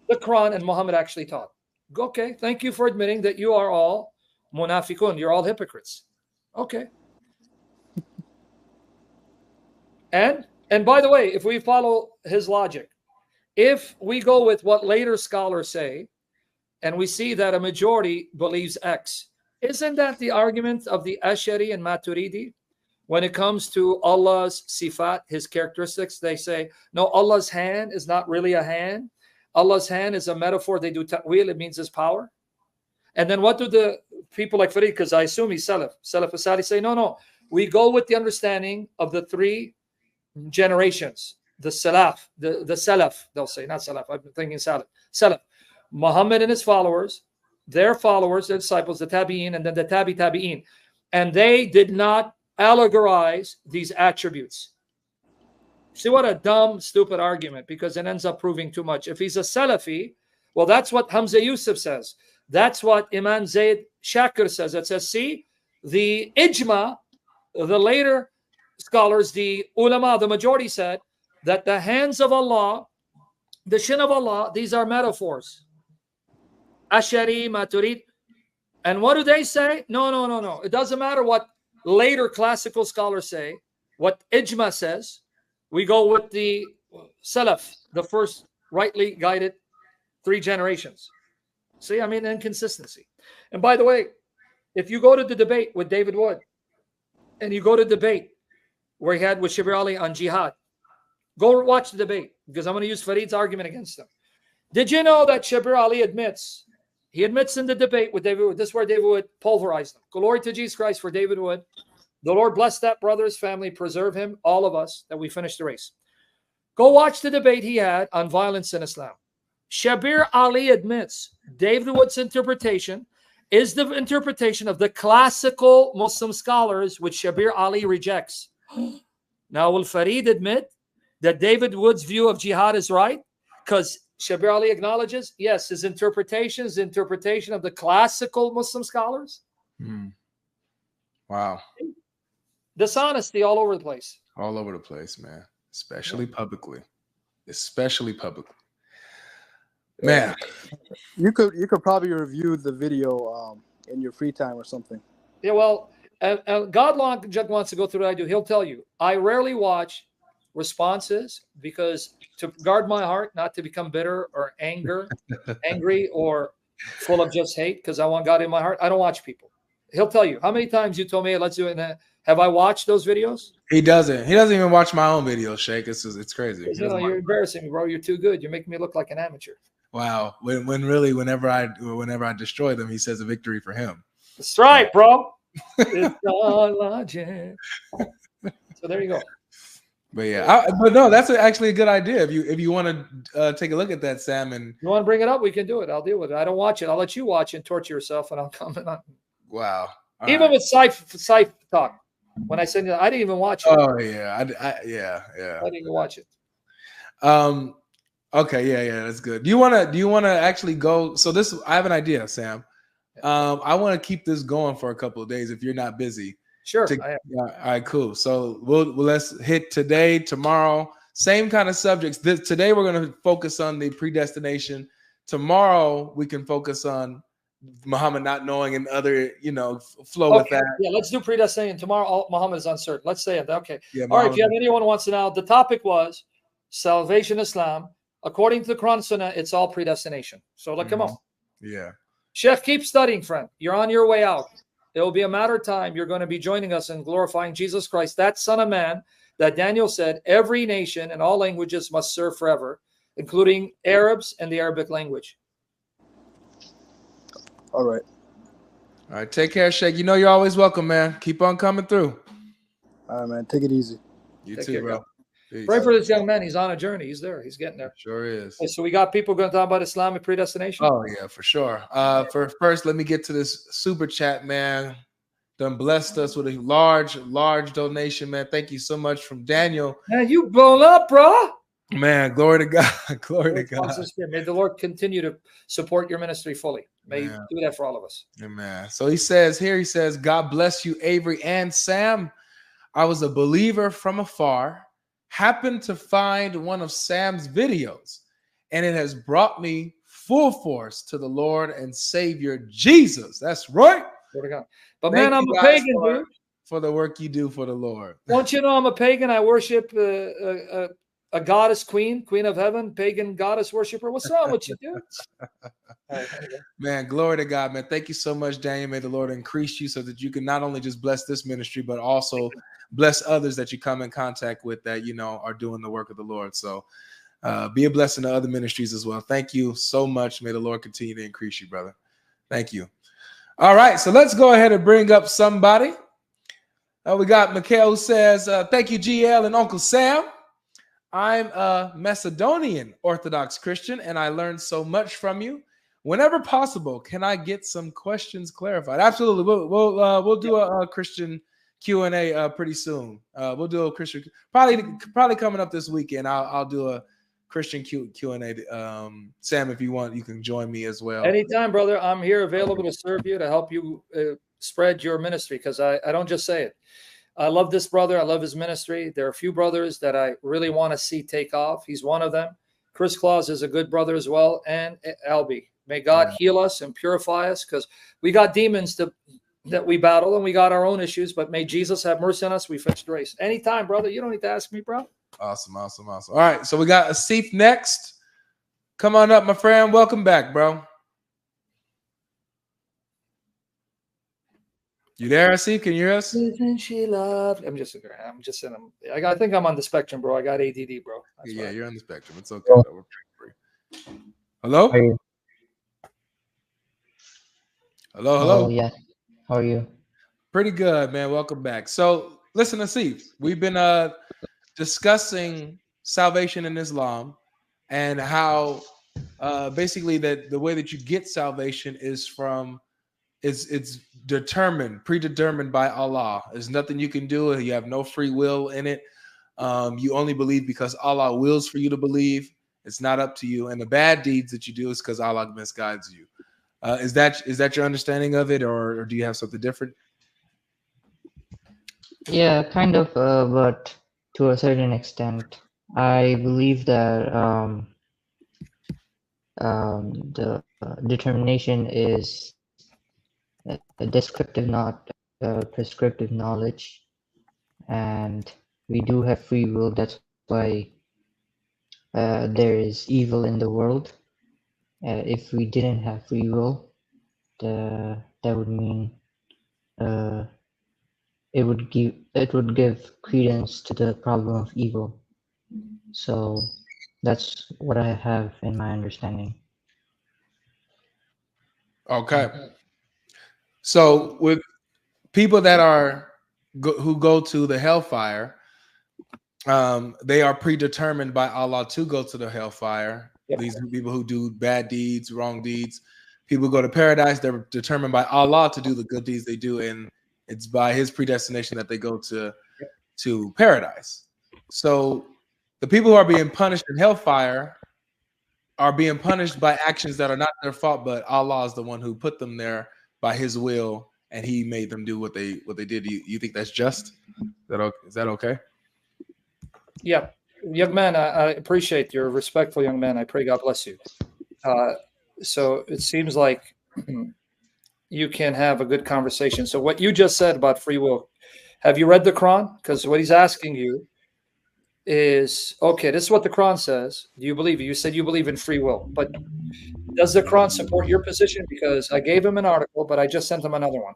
the Quran and Muhammad actually taught. Okay, thank you for admitting that you are all munafiqun, you're all hypocrites. Okay. And by the way, if we follow his logic, if we go with what later scholars say, and we see that a majority believes X, isn't that the argument of the Ash'ari and Maturidi? When it comes to Allah's sifat, his characteristics, they say, no, Allah's hand is not really a hand. Allah's hand is a metaphor. They do ta'wil, it means his power. And then what do the people like Farid, because I assume he's Salaf Asadi, say, no, we go with the understanding of the three generations, the Salaf, the Salaf, they'll say, not Salaf, I'm thinking Salaf. Muhammad and his followers, their disciples, the Tabi'in, and then the Tabi'in. And they did not allegorize these attributes. See what a dumb, stupid argument, because it ends up proving too much. If he's a Salafi, well, that's what Hamza Yusuf says. That's what Imam Zayd Shakir says. It says, see, the ijma, the later scholars, the ulama, the majority said that the hands of Allah, the shin of Allah, these are metaphors. Ash'ari, Maturid. And what do they say? No. It doesn't matter what later classical scholars say, what ijma says. We go with the Salaf, the first rightly guided three generations. See, I mean, inconsistency. And by the way, if you go to the debate with David Wood, and you go to debate where he had with Shabir Ali on jihad, go watch the debate, because I'm going to use Farid's argument against him. Did you know that Shabir Ali admits, he admits in the debate with David Wood, this is where David Wood pulverized him. Glory to Jesus Christ for David Wood. The Lord bless that brother, his family, preserve him, all of us, that we finish the race. Go watch the debate he had on violence in Islam. Shabir Ali admits David Wood's interpretation is the interpretation of the classical Muslim scholars, which Shabir Ali rejects. Now, will Farid admit that David Wood's view of jihad is right? Because Shabir Ali acknowledges, yes, his interpretation is the interpretation of the classical Muslim scholars. Wow. Dishonesty all over the place. All over the place, man. Especially publicly. Especially publicly. Man. You could probably review the video in your free time or something. Yeah, well, GodLogic wants to go through what I do. He'll tell you. I rarely watch responses because to guard my heart, not to become bitter or angry or full of just hate, because I want God in my heart. I don't watch people. He'll tell you. How many times you told me, let's do it? Have I watched those videos? He doesn't. He doesn't even watch my own videos, Sheikh. It's crazy. You know, you're embarrassing me, bro. You're too good. You're making me look like an amateur. Wow. When really, whenever I destroy them, he says a victory for him. That's right, bro. It's GodLogic. So there you go. But yeah, but no, that's actually a good idea. If you want to take a look at that, Sam, and you want to bring it up, we can do it. I'll deal with it. I don't watch it. I'll let you watch it and torture yourself, and I'll comment on it. Wow. Even with Sci Talk, when I send you, I didn't even watch it. Oh yeah, yeah. I didn't even watch it. Okay, yeah, that's good. Do you want to actually go? So I have an idea, Sam. I want to keep this going for a couple of days if you're not busy. Sure. All right, cool. So let's hit today, tomorrow, same kind of subjects. Today we're going to focus on the predestination. Tomorrow we can focus on Muhammad not knowing and other, flow with that. Yeah, let's do predestination. Tomorrow Muhammad is uncertain. Let's say it. Okay. Yeah, all right. If you have anyone who wants to know, the topic was salvation Islam. According to the Quran Sunnah, it's all predestination. So come on. Yeah. Sheikh, keep studying, friend. You're on your way out. It will be a matter of time. You're going to be joining us in glorifying Jesus Christ, that Son of Man that Daniel said every nation and all languages must serve forever, including Arabs and the Arabic language. All right. All right. Take care, Sheikh. You're always welcome, man. Keep on coming through. All right, man. Take it easy. You Take too, care, bro. God. Peace. Pray for this young man. He's on a journey. He's there. He's getting there. Sure is. Okay, so we got people going to talk about Islamic predestination. Oh yeah, for sure. First, let me get to this super chat, man. Done blessed us with a large donation, man. Thank you so much from Daniel. Man, you blown up, bro. Man, glory to God. Glory to God. May the Lord continue to support your ministry fully. May Man. He do that for all of us. Amen. So he says, God bless you, Avery and Sam. I was a believer from afar, happened to find one of Sam's videos, and it has brought me full force to the Lord and Savior Jesus. That's right. Glory to God. But Thank man, I'm you a guys pagan, dude. for the work you do for the Lord. Don't you know I'm a pagan? I worship a goddess queen of heaven, pagan goddess worshiper. What's wrong with you, dude? Man, glory to God, man. Thank you so much, Daniel. May the Lord increase you so that you can not only just bless this ministry, but also bless others that you come in contact with that, you know, are doing the work of the Lord. So be a blessing to other ministries as well. Thank you so much. May the Lord continue to increase you, brother. Thank you. All right, so let's go ahead and bring up somebody. We got Mikhail who says, thank you, GL and Uncle Sam. I'm a Macedonian Orthodox Christian, and I learned so much from you. Whenever possible, can I get some questions clarified? Absolutely. We'll do a Christian Q&A pretty soon. We'll do a Christian probably coming up this weekend. I'll do a Christian Q&A. Sam, if you want, you can join me as well. Anytime, brother. I'm here available to serve you, to help you spread your ministry, because I don't just say it. I love this brother. I love his ministry. There are a few brothers that I really want to see take off. He's one of them. Chris Claus is a good brother as well, and Albie. May God heal us and purify us, because we got demons that we battle, and we got our own issues, but may Jesus have mercy on us. We fixed race. Anytime, brother. You don't need to ask me, bro. Awesome. All right, so we got Asif next. Come on up, my friend. Welcome back, bro. You there, Asif? Can you hear us? Isn't she loved? I'm just saying. I think I'm on the spectrum, bro. I got ADD, bro. That's Yeah, right. you're on the spectrum. It's okay. We're free. Hello? How are you? Hello. Oh, yeah. How are you? Pretty good, man. Welcome back. So, listen, Asif, we've been discussing salvation in Islam and how basically that the way that you get salvation is it's predetermined by Allah. There's nothing you can do. You have no free will in it. You only believe because Allah wills for you to believe. It's not up to you. And the bad deeds that you do is because Allah misguides you. Is that your understanding of it, or do you have something different? Yeah, kind of, but to a certain extent. I believe that the determination is a descriptive, not prescriptive knowledge, and we do have free will. That's why there is evil in the world. If we didn't have free will, that would mean it would give credence to the problem of evil. So that's what I have in my understanding. Okay. So with people that who go to the hellfire, they are predetermined by Allah to go to the hellfire. Yep. These people who do bad deeds, wrong deeds. People who go to paradise, they're determined by Allah to do the good deeds they do, and it's by His predestination that they go to paradise. So the people who are being punished in hellfire are being punished by actions that are not their fault, but Allah is the one who put them there by His will, and He made them do what they did. You think that's just? Is that okay? Yeah, young man, I appreciate your respectful young man. I pray God bless you. So it seems like you can have a good conversation. So what you just said about free will, have you read the Quran? Because what he's asking you is, okay, this is what the Quran says. Do you believe it? You said you believe in free will, but does the Quran support your position? Because I gave him an article, but I just sent him another one.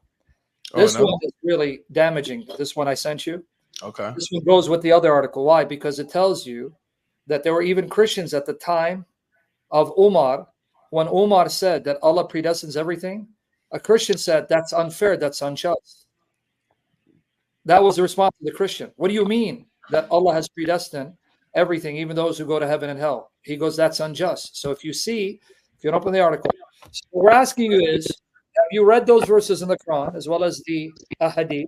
This one is really damaging. This one I sent you. Okay. This one goes with the other article. Why? Because it tells you that there were even Christians at the time of Umar, when Umar said that Allah predestines everything, a Christian said that's unfair, that's unjust. That was the response of the Christian. What do you mean that Allah has predestined everything, even those who go to heaven and hell? He goes, that's unjust. So if you open the article, so what we're asking you is, have you read those verses in the Quran as well as the Hadith,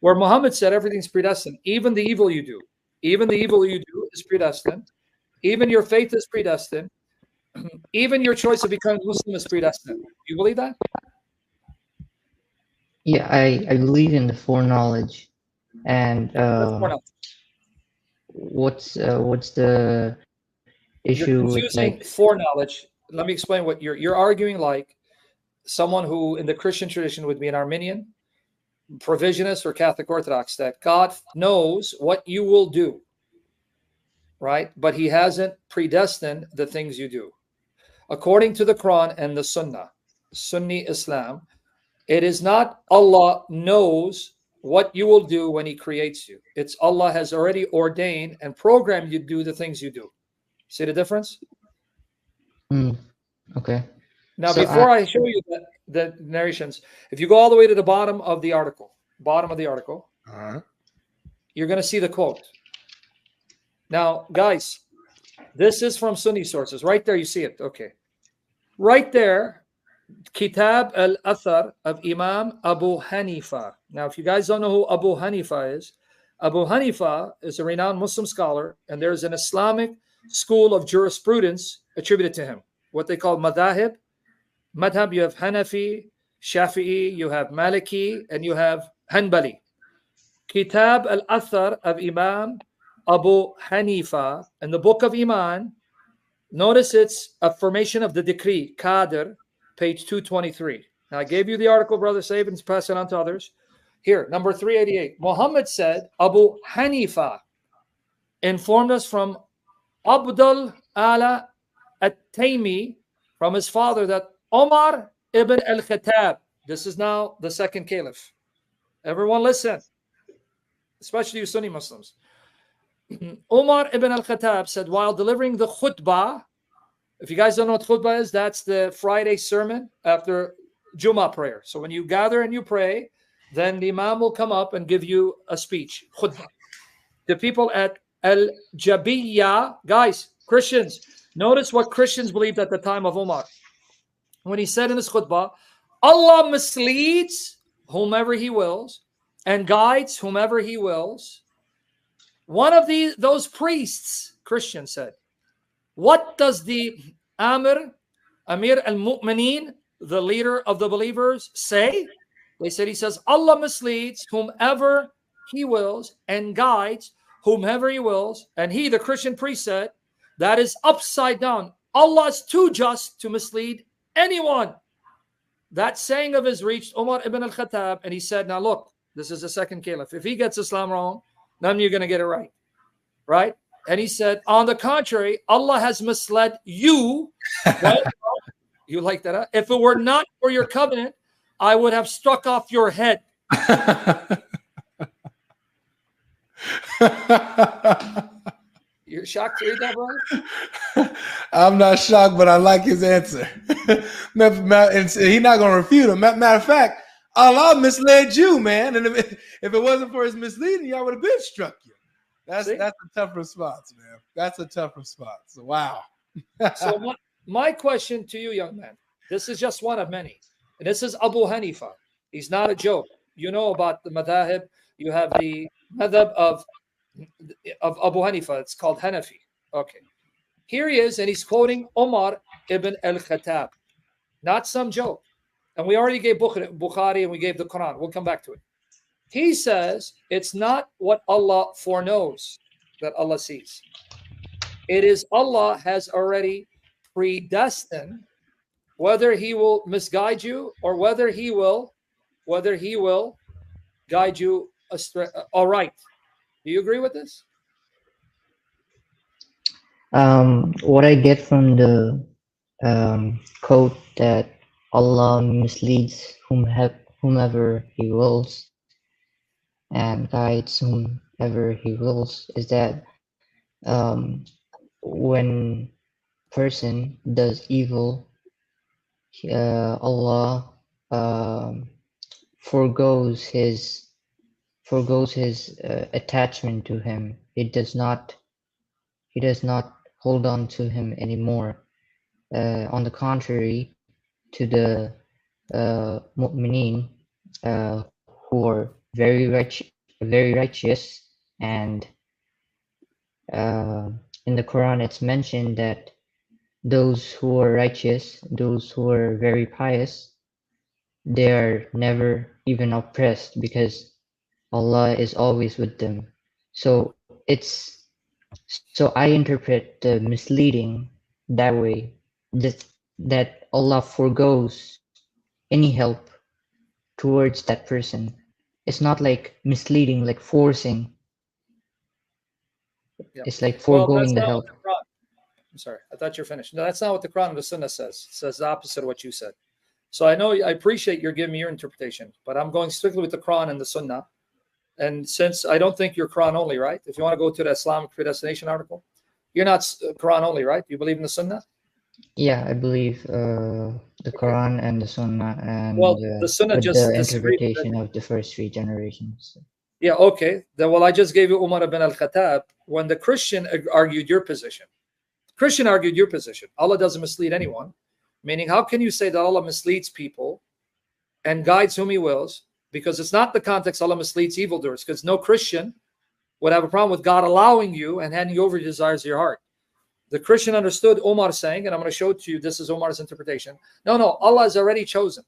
where Muhammad said everything's predestined, even the evil you do, is predestined, even your faith is predestined, even your choice of becoming Muslim is predestined. Do you believe that? Yeah, I believe in the foreknowledge. And what's the issue You're with confusing like foreknowledge. Let me explain what you're arguing like someone who in the Christian tradition would be an Arminian, Provisionist, or Catholic Orthodox, that God knows what you will do, right? But he hasn't predestined the things you do. According to the Quran and the Sunnah, Sunni Islam, it is not Allah knows what you will do when he creates you. It's Allah has already ordained and programmed you to do the things you do. See the difference? Okay. Now, So before I show you the narrations, if you go all the way to the bottom of the article, you're going to see the quote. Now, guys, this is from Sunni sources. Right there, you see it. Okay. Right there, Kitab al-Athar of Imam Abu Hanifa. Now, if you guys don't know who Abu Hanifa is a renowned Muslim scholar, and there's an Islamic school of jurisprudence attributed to him, what they call madhab. Madhab, you have Hanafi, Shafi'i, you have Maliki, and you have Hanbali. Kitab al-Athar of Imam Abu Hanifa, in the book of Iman, notice it's affirmation of the decree, Qadr, page 223. Now, I gave you the article, Brother Sabins, pass it on to others. Here, number 388. Muhammad said, Abu Hanifa informed us from Abdul Ala at-Taymi, from his father, that Omar ibn al-Khattab, this is now the second caliph. Everyone listen, especially you Sunni Muslims. Omar ibn al-Khattab said while delivering the khutbah, if you guys don't know what khutbah is, that's the Friday sermon after Jummah prayer. So when you gather and you pray, then the Imam will come up and give you a speech, khutbah. The people at Al-Jabiyya, guys, Christians, notice what Christians believed at the time of Omar. When he said in his khutbah, Allah misleads whomever he wills and guides whomever he wills. One of those priests, Christian, said, what does the Amir al-Mu'mineen, the leader of the believers, say? They said, he says, Allah misleads whomever he wills and guides whomever he wills. And he, the Christian priest, said, that is upside down. Allah is too just to mislead anyone. That saying of his reached Umar ibn al-Khattab, and he said, now look, this is the second caliph. If he gets Islam wrong, then you're going to get it right. Right? And he said, on the contrary, Allah has misled you. Right? You like that? Huh? If it were not for your covenant, I would have struck off your head. You're shocked to read that, brother? I'm not shocked, but I like his answer. And he's not going to refute him. Matter of fact, Allah misled you, man. And if it wasn't for his misleading, y'all would have been struck you. That's a tough response, man. That's a tough response. Wow. So my question to you, young man, this is just one of many. And this is Abu Hanifa. He's not a joke. You know about the madhab. You have the madhab of Abu Hanifa. It's called Hanafi. Okay. Here he is, and he's quoting Omar ibn al-Khattab. Not some joke. And we already gave Bukhari and we gave the Quran. We'll come back to it. He says it's not what Allah foreknows that Allah sees. It is Allah has already predestined whether he will misguide you or whether he will guide you astray. All right. Do you agree with this? What I get from the quote that Allah misleads whomever he wills and guides whomever he wills is that when person does evil, Allah forgoes his forgoes his attachment to him. He does not hold on to him anymore. On the contrary, to the mu'mineen who are very righteous, and in the Quran it's mentioned that those who are righteous, those who are very pious, they are never even oppressed because Allah is always with them. So I interpret the misleading that way, that Allah forgoes any help towards that person. It's not like misleading, like forcing. Yeah. It's like Well, foregoing that's the not help. what the Quran. I'm sorry, I thought you're finished. No, that's not what the Quran and the Sunnah says. It says the opposite of what you said. So I appreciate you're giving me your interpretation, but I'm going strictly with the Quran and the Sunnah. And since I don't think you're Quran only, right? If you want to go to the Islamic predestination article, you're not Quran only, right? You believe in the Sunnah? Yeah, I believe the Quran and the Sunnah, and Well, the Sunnah with just the disagreed. interpretation of the first three generations. Yeah, okay. Then, well, I just gave you Umar ibn al-Khattab when the Christian argued your position. Christian argued your position. Allah doesn't mislead anyone. Meaning, how can you say that Allah misleads people and guides whom He wills? Because it's not the context Allah misleads evildoers. Because no Christian would have a problem with God allowing you and handing you over the desires of your heart. The Christian understood Omar saying, and I'm going to show it to you, this is Omar's interpretation. No, Allah has already chosen.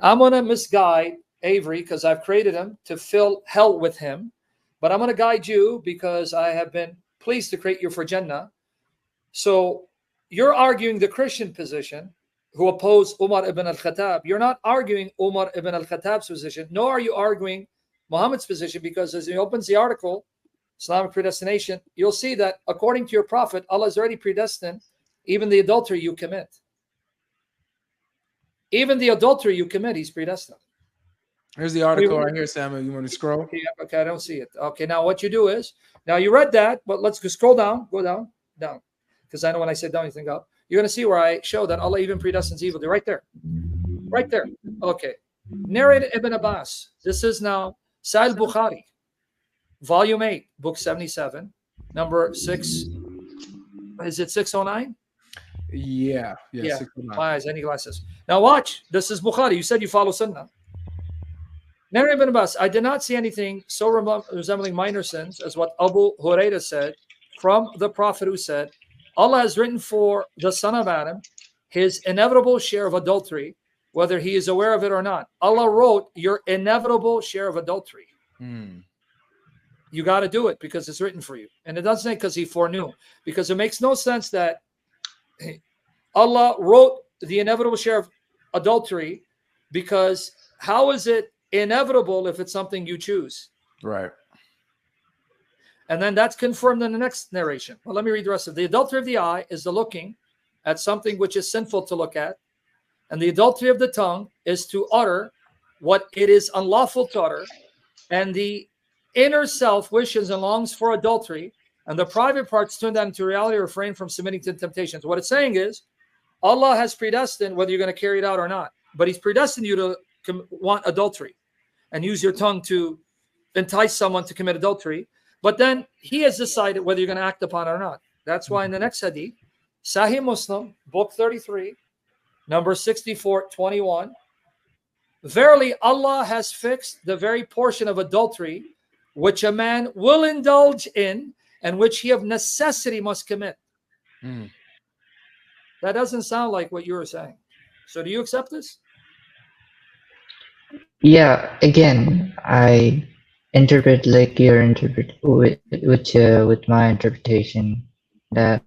I'm going to misguide Avery because I've created him to fill hell with him. But I'm going to guide you because I have been pleased to create you for Jannah. So you're arguing the Christian position who oppose Umar ibn al-Khattab. You're not arguing Umar ibn al-Khattab's position, nor are you arguing Muhammad's position, because as he opens the article, Islamic predestination, you'll see that according to your prophet, Allah has already predestined even the adultery you commit. Even the adultery you commit, He's predestined. Here's the article right here, Samuel. You want to scroll? Okay, I don't see it. Okay, now what you do is, now you read that, but let's go scroll down, go down. Because I know when I said down, you think up. You're going to see where I show that Allah even predestines evil. Right there. Right there. Okay. Narrated Ibn Abbas. This is now Sahih Bukhari, Volume 8, Book 77, number 6. Is it 609? Yeah. 609. My eyes, I need glasses. Now watch. This is Bukhari. You said you follow Sunnah. Narrated Ibn Abbas. I did not see anything so resembling minor sins as what Abu Hurairah said from the Prophet, who said, Allah has written for the son of Adam his inevitable share of adultery, whether he is aware of it or not. Allah wrote your inevitable share of adultery. You got to do it because it's written for you. And it doesn't say because He foreknew, because it makes no sense that Allah wrote the inevitable share of adultery, because how is it inevitable if it's something you choose? Right. And then that's confirmed in the next narration. Well, let me read the rest of it. The adultery of the eye is the looking at something which is sinful to look at. And the adultery of the tongue is to utter what it is unlawful to utter. And the inner self wishes and longs for adultery. And the private parts turn that into reality, refrain from submitting to temptations. What it's saying is, Allah has predestined whether you're going to carry it out or not. But He's predestined you to want adultery and use your tongue to entice someone to commit adultery. But then He has decided whether you're going to act upon it or not. That's why in the next hadith, Sahih Muslim, book 33, number 6421, verily Allah has fixed the very portion of adultery which a man will indulge in and which he of necessity must commit. That doesn't sound like what you were saying. So do you accept this? Yeah, again, I interpret like your with my interpretation, that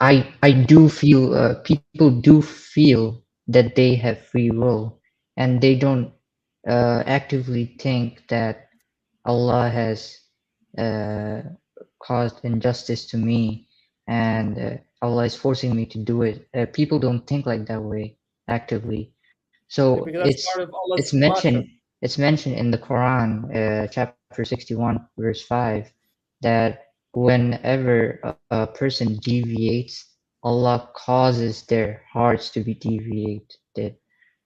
I do feel people do feel that they have free will, and they don't actively think that Allah has caused injustice to me, and Allah is forcing me to do it. People don't think like that way actively. So because that's part of Allah's it's mentioned in the Quran, chapter 61, verse 5, that whenever a person deviates, Allah causes their hearts to be deviated.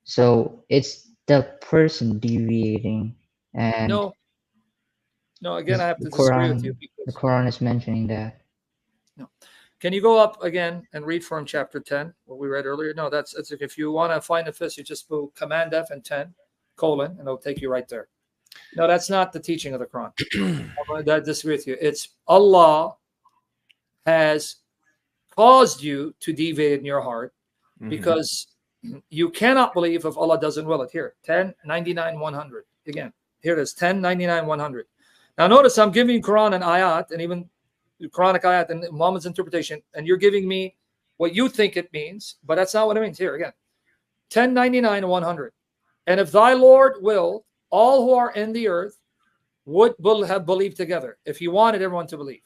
So it's the person deviating And No, again, I have to the disagree with you. The Quran is mentioning that. No. Can you go up again and read from chapter 10, what we read earlier? No, that's if you want to find the fist, you just put Command F and 10, colon, and it'll take you right there. No, that's not the teaching of the Quran. I disagree with you. It's Allah has caused you to deviate in your heart because you cannot believe if Allah doesn't will it. Here, 10, 99, 100. Again, here it is, 10, 99, 100. Now notice I'm giving Quran and ayat and even Quranic ayat and Muhammad's interpretation, and you're giving me what you think it means, but that's not what it means. Here again, 10, 99, and 100. And if thy Lord will, all who are in the earth would have believed together. If he wanted everyone to believe.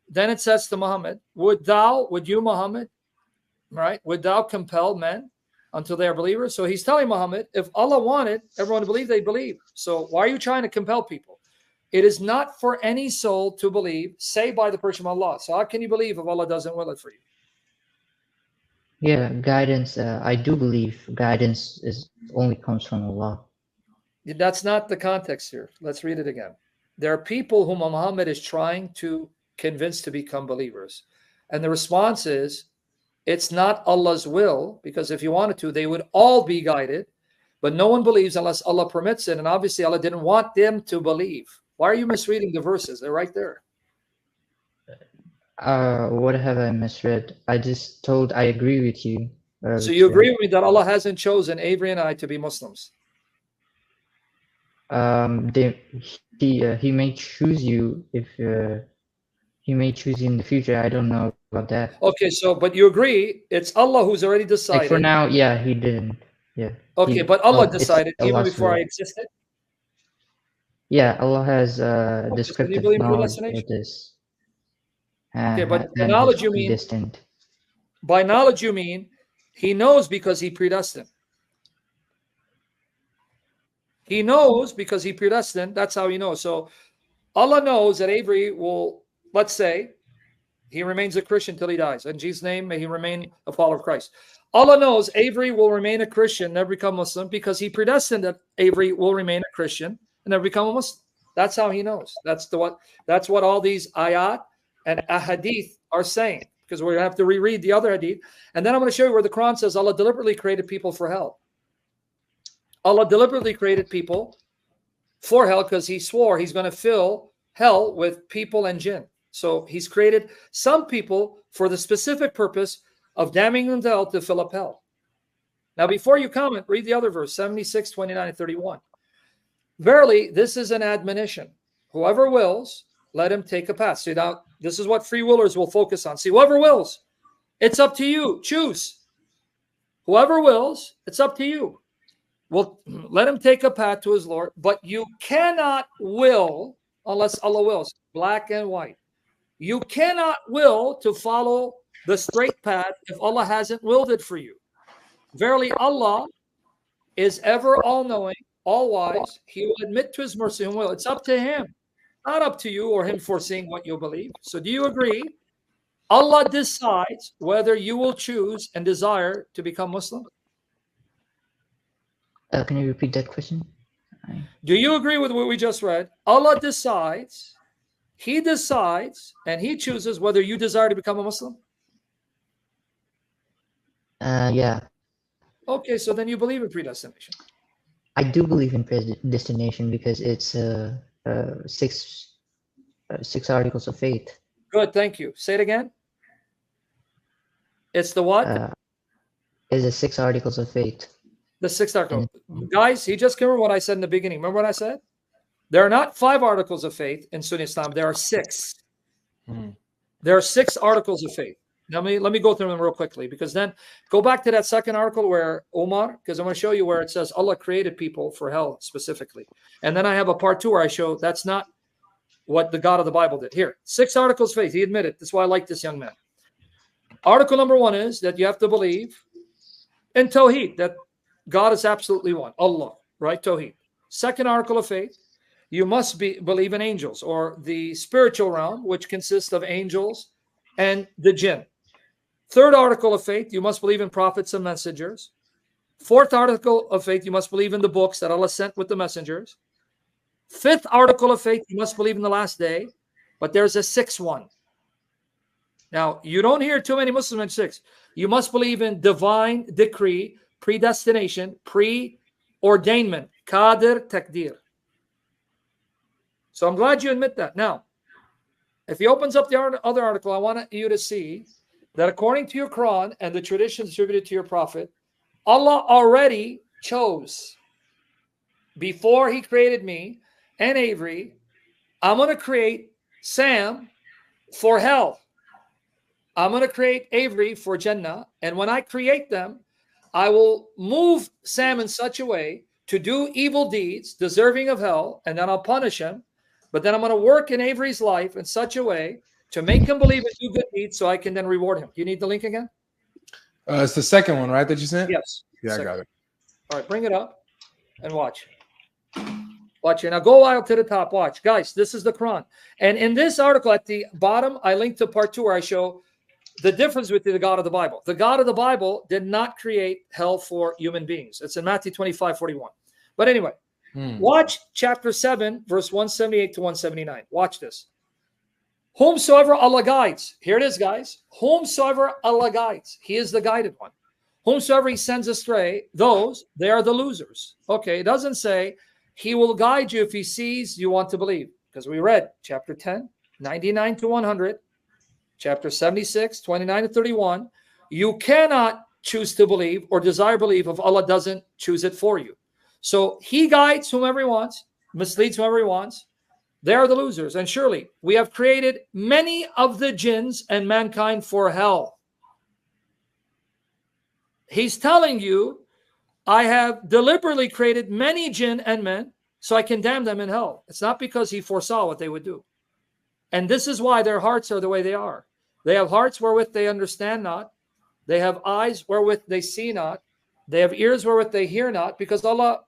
Then it says to Muhammad, would you, Muhammad, right? Would thou compel men until they are believers? So he's telling Muhammad, if Allah wanted everyone to believe, they believe. So why are you trying to compel people? It is not for any soul to believe, save by the permission of Allah. So how can you believe if Allah doesn't will it for you? Yeah, guidance. I do believe guidance only comes from Allah. That's not the context here. Let's read it again. There are people whom Muhammad is trying to convince to become believers. And the response is, it's not Allah's will, because if he wanted to, they would all be guided. But no one believes unless Allah permits it. And obviously Allah didn't want them to believe. Why are you misreading the verses? They're right there. What have I misread? I just told I agree with you. So you agree with me that Allah hasn't chosen Avery and I to be Muslims? He may choose you if he may choose you in the future. I don't know about that. Okay, so but you agree it's Allah who's already decided. Like for now, yeah, he didn't. Yeah. Okay, but Allah decided even before I existed. Yeah, Allah has descriptive knowledge of this. Okay, but by knowledge you mean predestined. By knowledge you mean he knows because he predestined. He knows because he predestined. That's how he knows. So Allah knows that Avery will, let's say, he remains a Christian till he dies. In Jesus' name, may he remain a follower of Christ. Allah knows Avery will remain a Christian, never become Muslim, because he predestined that Avery will remain a Christian and never become a Muslim. That's how he knows. That's what all these ayat and ahadith are saying, because we're going to have to reread the other hadith. And then I'm going to show you where the Quran says Allah deliberately created people for hell. Allah deliberately created people for hell because he swore he's going to fill hell with people and jinn. So he's created some people for the specific purpose of damning them to hell to fill up hell. Now, before you comment, read the other verse, 76, 29, and 31. Verily, this is an admonition. Whoever wills, let him take a path. See, now, this is what free willers will focus on. See, whoever wills, it's up to you. Choose. Whoever wills, it's up to you. Well, let him take a path to his Lord, but you cannot will unless Allah wills, black and white. You cannot will to follow the straight path if Allah hasn't willed it for you. Verily, Allah is ever all-knowing, all-wise. He will admit to his mercy and will. It's up to him, not up to you or him foreseeing what you believe. So do you agree? Allah decides whether you will choose and desire to become Muslim. Can you repeat that question? Do you agree with what we just read? Allah decides, he decides, and he chooses whether you desire to become a Muslim? Yeah. Okay, so then you believe in predestination. I do believe in predestination because it's six articles of faith. Good, thank you. Say it again. It's the what? It's the 6 articles of faith. The 6th article. Guys, he just came over what I said in the beginning. Remember what I said? There are not 5 articles of faith in Sunni Islam. There are 6. There are 6 articles of faith. Now, let me go through them real quickly, because then go back to that second article where Omar, because I'm going to show you where it says Allah created people for hell specifically. And then I have a part 2 where I show that's not what the God of the Bible did. Here, 6 articles of faith. He admitted. That's why I like this young man. Article number 1 is that you have to believe in Tawheed, that God is absolutely one, Allah, right? Tawheed. Second article of faith, you must believe in angels, or the spiritual realm, which consists of angels and the jinn. Third article of faith, you must believe in prophets and messengers. Fourth article of faith, you must believe in the books that Allah sent with the messengers. Fifth article of faith, you must believe in the last day, but there's a sixth one. Now, you don't hear too many Muslims mention six. You must believe in divine decree, predestination, preordainment, qadir, takdir. So I'm glad you admit that. Now, if he opens up the other article, I want you to see that according to your Quran and the traditions attributed to your prophet, Allah already chose before he created me and Avery, I'm going to create Sam for hell. I'm going to create Avery for Jannah. And when I create them, I will move Sam in such a way to do evil deeds deserving of hell, and then I'll punish him. But then I'm going to work in Avery's life in such a way to make him believe and do good deeds so I can then reward him. Do you need the link again? It's the second one, right, that you sent? Yes. Yeah, Second. I got it. All right, bring it up and watch. Watch it. Now go out to the top. Watch. Guys, this is the Quran. And in this article at the bottom, I linked to part 2 where I show the difference with the God of the Bible. The God of the Bible did not create hell for human beings. It's in Matthew 25:41. But anyway, watch chapter 7, verse 178 to 179. Watch this. Whomsoever Allah guides. Here it is, guys. Whomsoever Allah guides. He is the guided one. Whomsoever he sends astray, they are the losers. Okay, it doesn't say he will guide you if he sees you want to believe. Because we read chapter 10, 99 to 100. Chapter 76, 29 to 31. You cannot choose to believe or desire believe if Allah doesn't choose it for you. So he guides whomever he wants, misleads whomever he wants. They are the losers. And surely we have created many of the jinns and mankind for hell. He's telling you, I have deliberately created many jinn and men so I can damn them in hell. It's not because he foresaw what they would do. And this is why their hearts are the way they are. They have hearts wherewith they understand not. They have eyes wherewith they see not. They have ears wherewith they hear not, because Allah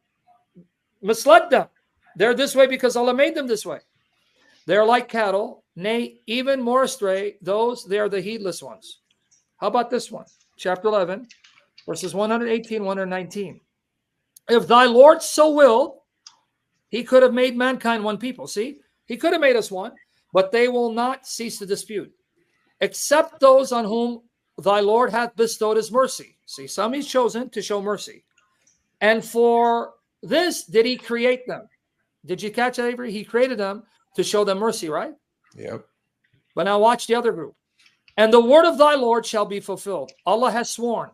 misled them. They're this way because Allah made them this way. They're like cattle, nay, even more astray. They are the heedless ones. How about this one? Chapter 11, verses 118, 119. If thy Lord so willed, he could have made mankind one people. See, he could have made us one, but they will not cease to dispute, except those on whom thy Lord hath bestowed his mercy. See, some he's chosen to show mercy. And for this did he create them. Did you catch that, Avery? He created them to show them mercy, right? Yep. But now watch the other group. And the word of thy Lord shall be fulfilled. Allah has sworn,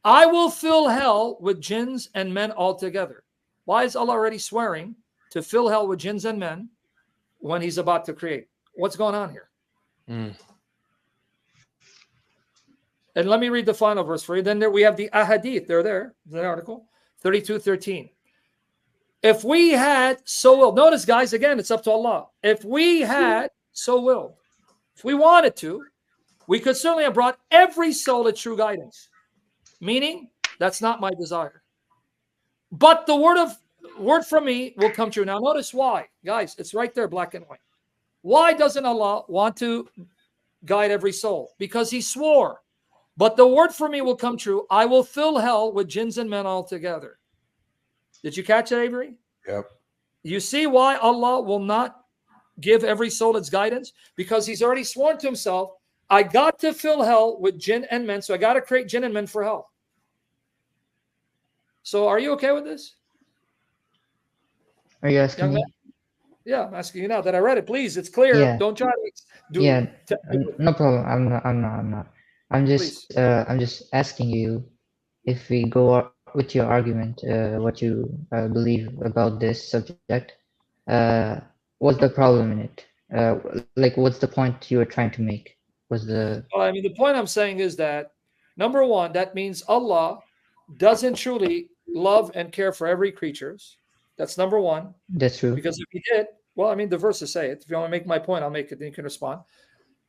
I will fill hell with jinns and men altogether. Why is Allah already swearing to fill hell with jinns and men when he's about to create? What's going on here? And let me read the final verse for you. Then we have the ahadith. They're there. The article 32:13. If we had so willed, notice, guys, again, it's up to Allah. If we had so willed, if we wanted to, we could certainly have brought every soul to true guidance. Meaning, that's not my desire. But the word from me will come true. Now, notice why, guys. It's right there, black and white. Why doesn't Allah want to guide every soul? Because he swore. But the word for me will come true. I will fill hell with jinns and men altogether. Did you catch it, Avery? Yep. You see why Allah will not give every soul its guidance? Because he's already sworn to himself, I got to fill hell with jinn and men, so I got to create jinn and men for hell. So are you okay with this? Are you asking me? Yeah, I'm asking you now that I read it. Please, it's clear. Yeah. Don't try to do Yeah, it. no problem. I'm not. I'm just asking you, if we go with your argument, what you believe about this subject, what's the problem in it? Like, what's the point you were trying to make? Well, I mean, the point I'm saying is that, number one, that means Allah doesn't truly love and care for every creature. That's number one. That's true. Because if he did, well, I mean, the verses say it. If you want to make my point, I'll make it, then you can respond.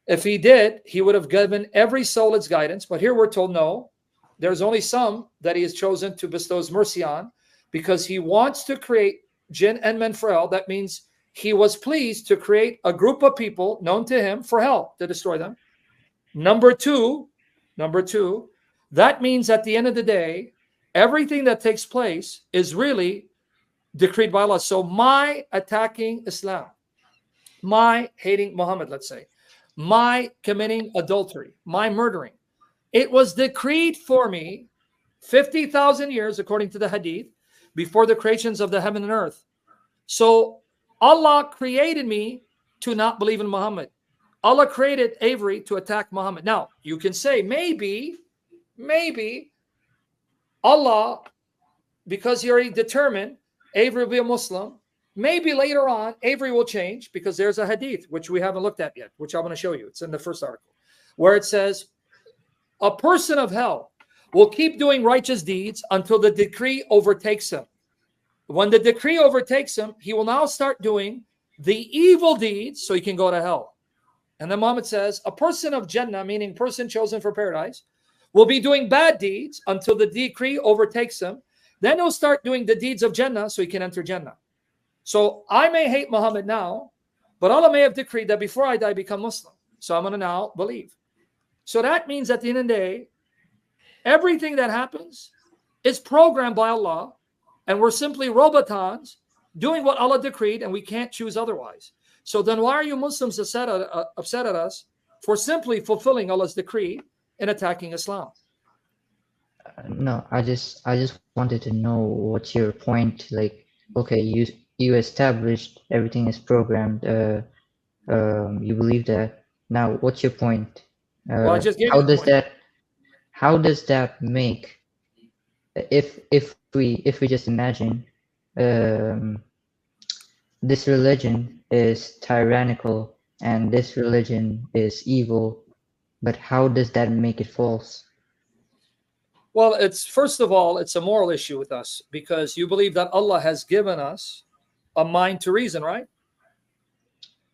If he did, he would have given every soul its guidance. But here we're told, no, there's only some that he has chosen to bestow his mercy on, because he wants to create jinn and men for hell. That means he was pleased to create a group of people known to him for hell, to destroy them. Number two, that means at the end of the day, everything that takes place is really decreed by Allah. So my attacking Islam, my hating Muhammad, let's say, my committing adultery, my murdering, it was decreed for me 50,000 years, according to the hadith, before the creations of the heaven and earth. So Allah created me to not believe in Muhammad. Allah created Avery to attack Muhammad. Now, you can say, maybe Allah, because he already determined Avery will be a Muslim, maybe later on Avery will change, because there's a hadith, which we haven't looked at yet, which I'm going to show you. It's in the first article, where it says, a person of hell will keep doing righteous deeds until the decree overtakes him. When the decree overtakes him, he will now start doing the evil deeds so he can go to hell. And then Muhammad says, a person of Jannah, meaning person chosen for paradise, will be doing bad deeds until the decree overtakes him. Then he'll start doing the deeds of Jannah so he can enter Jannah. So I may hate Muhammad now, but Allah may have decreed that before I die, I become Muslim. So I'm going to now believe. So that means at the end of the day, everything that happens is programmed by Allah, and we're simply robotons doing what Allah decreed, and we can't choose otherwise. So then why are you Muslims upset at us for simply fulfilling Allah's decree and attacking Islam? No, I just wanted to know what's your point. Like, okay, you established everything is programmed. You believe that. Now, what's your point? Well, I just gave how you the does point. that how does that make, if we just imagine this religion is tyrannical and this religion is evil, but how does that make it false? Well, it's first of all, it's a moral issue with us, because you believe that Allah has given us a mind to reason, right?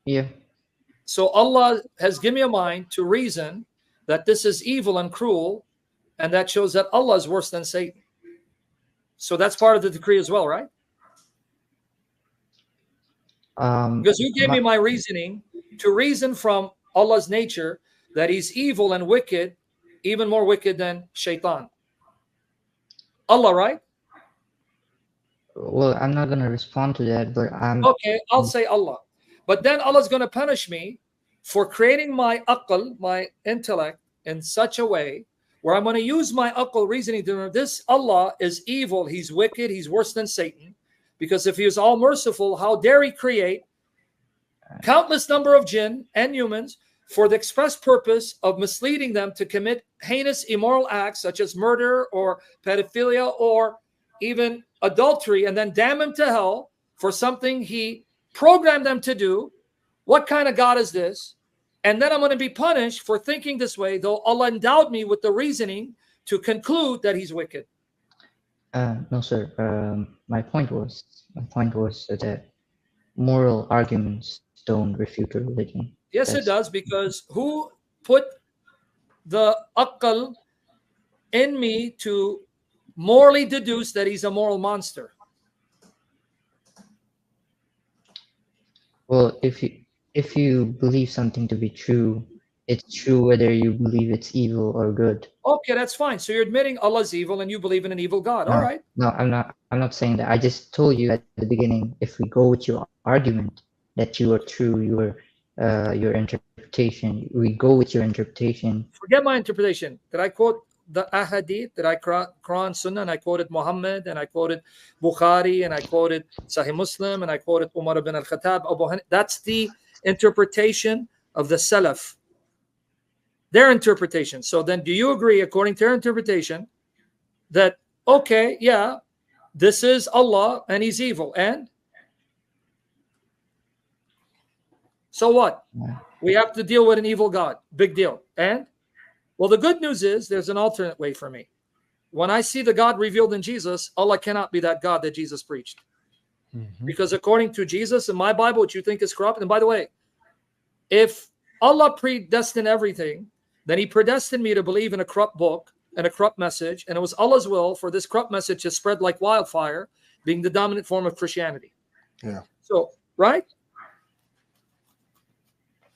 Yeah. So Allah has given me a mind to reason that this is evil and cruel, and that shows that Allah is worse than Satan. So that's part of the decree as well, right? Because you gave me my reasoning to reason from Allah's nature that he's evil and wicked, even more wicked than Shaitan. Allah, right? Well, I'm not going to respond to that, but Okay, I'll say Allah. But then Allah's going to punish me for creating my aql, my intellect, in such a way where I'm going to use my aql reasoning to know this Allah is evil, he's wicked, he's worse than Satan. Because if he was all merciful, how dare he create countless number of jinn and humans for the express purpose of misleading them to commit heinous immoral acts such as murder or pedophilia or even adultery, and then damn him to hell for something he programmed them to do. What kind of God is this? And then I'm going to be punished for thinking this way, though Allah endowed me with the reasoning to conclude that he's wicked. No, sir. My point was that moral arguments don't refute a religion. Yes, it does, because who put the aql in me to morally deduce that he's a moral monster? Well, if you believe something to be true, it's true whether you believe it's evil or good. Okay, that's fine. So you're admitting Allah's evil and you believe in an evil God. No, all right. No, I'm not saying that. I just told you at the beginning, if we go with your argument that you are true, your interpretation, we go with your interpretation. Forget my interpretation. Did I quote the ahadith? Did I Quran, Sunnah, and I quoted Muhammad, and I quoted Bukhari, and I quoted Sahih Muslim, and I quoted Umar ibn al-Khattab, Abu Hanifah? That's the interpretation of the Salaf. Their interpretation. So then do you agree, according to their interpretation, that, okay, yeah, this is Allah and he's evil, and so what? We have to deal with an evil God. Big deal. And well, the good news is there's an alternate way for me. When I see the God revealed in Jesus, Allah cannot be that God that Jesus preached. Because according to Jesus in my Bible, which you think is corrupt, and by the way, if Allah predestined everything, then he predestined me to believe in a corrupt book and a corrupt message, and it was Allah's will for this corrupt message to spread like wildfire, being the dominant form of Christianity. Yeah. So, right?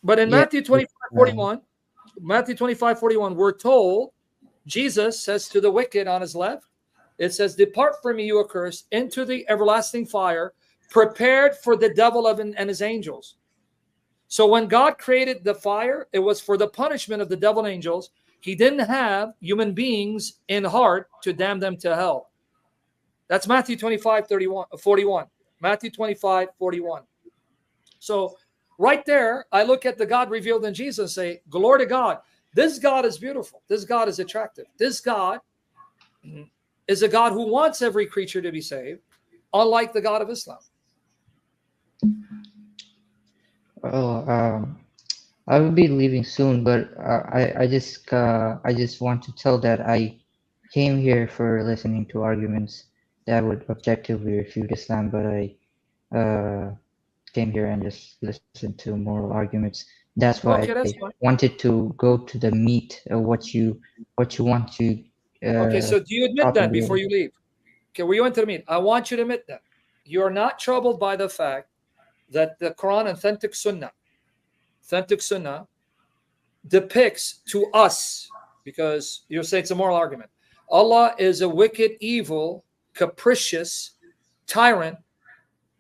But in Matthew 25:41, Matthew 25:41, we're told Jesus says to the wicked on his left, It says, depart from me, you accursed, into the everlasting fire, prepared for the devil and his angels. So when God created the fire, it was for the punishment of the devil and angels. He didn't have human beings in heart to damn them to hell. That's Matthew 25:41. Matthew 25:41. So right there, I look at the God revealed in Jesus and say, glory to God. This God is beautiful. This God is attractive. This God is a God who wants every creature to be saved, unlike the God of Islam. Well, I will be leaving soon, but I just want to tell that I came here for listening to arguments that would objectively refute Islam, but I came here and just listened to moral arguments. That's why Okay, that's I fine. wanted to go to the meat of what you want to. Okay, so do you admit that propagate. before you leave? Okay, we went to the meat. I want you to admit that. You are not troubled by the fact that the Quran, authentic Sunnah, depicts to us, because you're saying it's a moral argument, Allah is a wicked, evil, capricious tyrant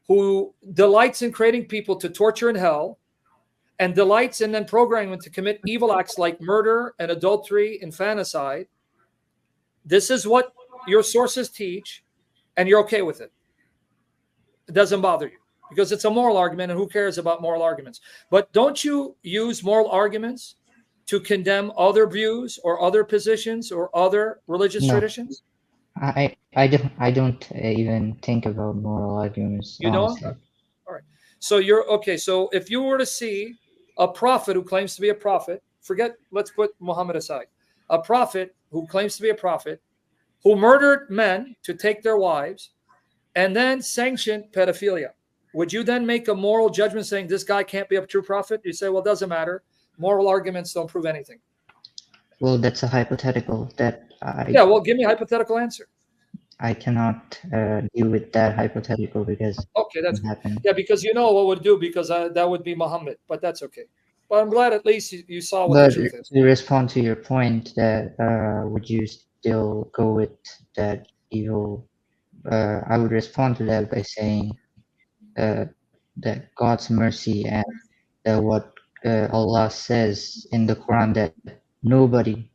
who delights in creating people to torture in hell and delights in then programming them to commit evil acts like murder and adultery, infanticide. This is what your sources teach, and you're okay with it. It doesn't bother you because it's a moral argument, and who cares about moral arguments? But don't you use moral arguments to condemn other views or other positions or other religious No. traditions? I don't even think about moral arguments, You don't? honestly. All right. So you're okay. So if you were to see a prophet who claims to be a prophet, let's put Muhammad aside. A prophet who claims to be a prophet, who murdered men to take their wives, and then sanctioned pedophilia, would you then make a moral judgment saying this guy can't be a true prophet? You say, well, it doesn't matter. Moral arguments don't prove anything. Well, that's a hypothetical that Yeah, well, give me a hypothetical answer. I cannot deal with that hypothetical because Okay, that's it happened. Yeah, because you know what would do, because that would be Muhammad, but that's okay. But I'm glad at least you saw what But the truth is. to respond to your point that would you still go with that evil? I would respond to that by saying that God's mercy and what Allah says in the Quran, that nobody,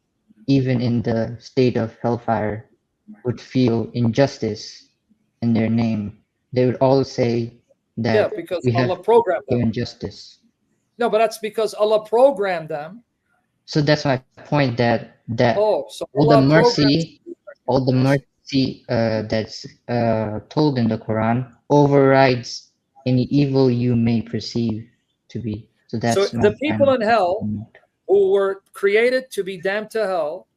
even in the state of hellfire, would feel injustice in their name. They would all say that Yeah, because we have Allah programmed them. given justice. No, but that's because Allah programmed them. So that's my point, that So all the Allah mercy that's told in the Quran overrides any evil you may perceive to be. So that's the people in hell who were created to be damned to hell,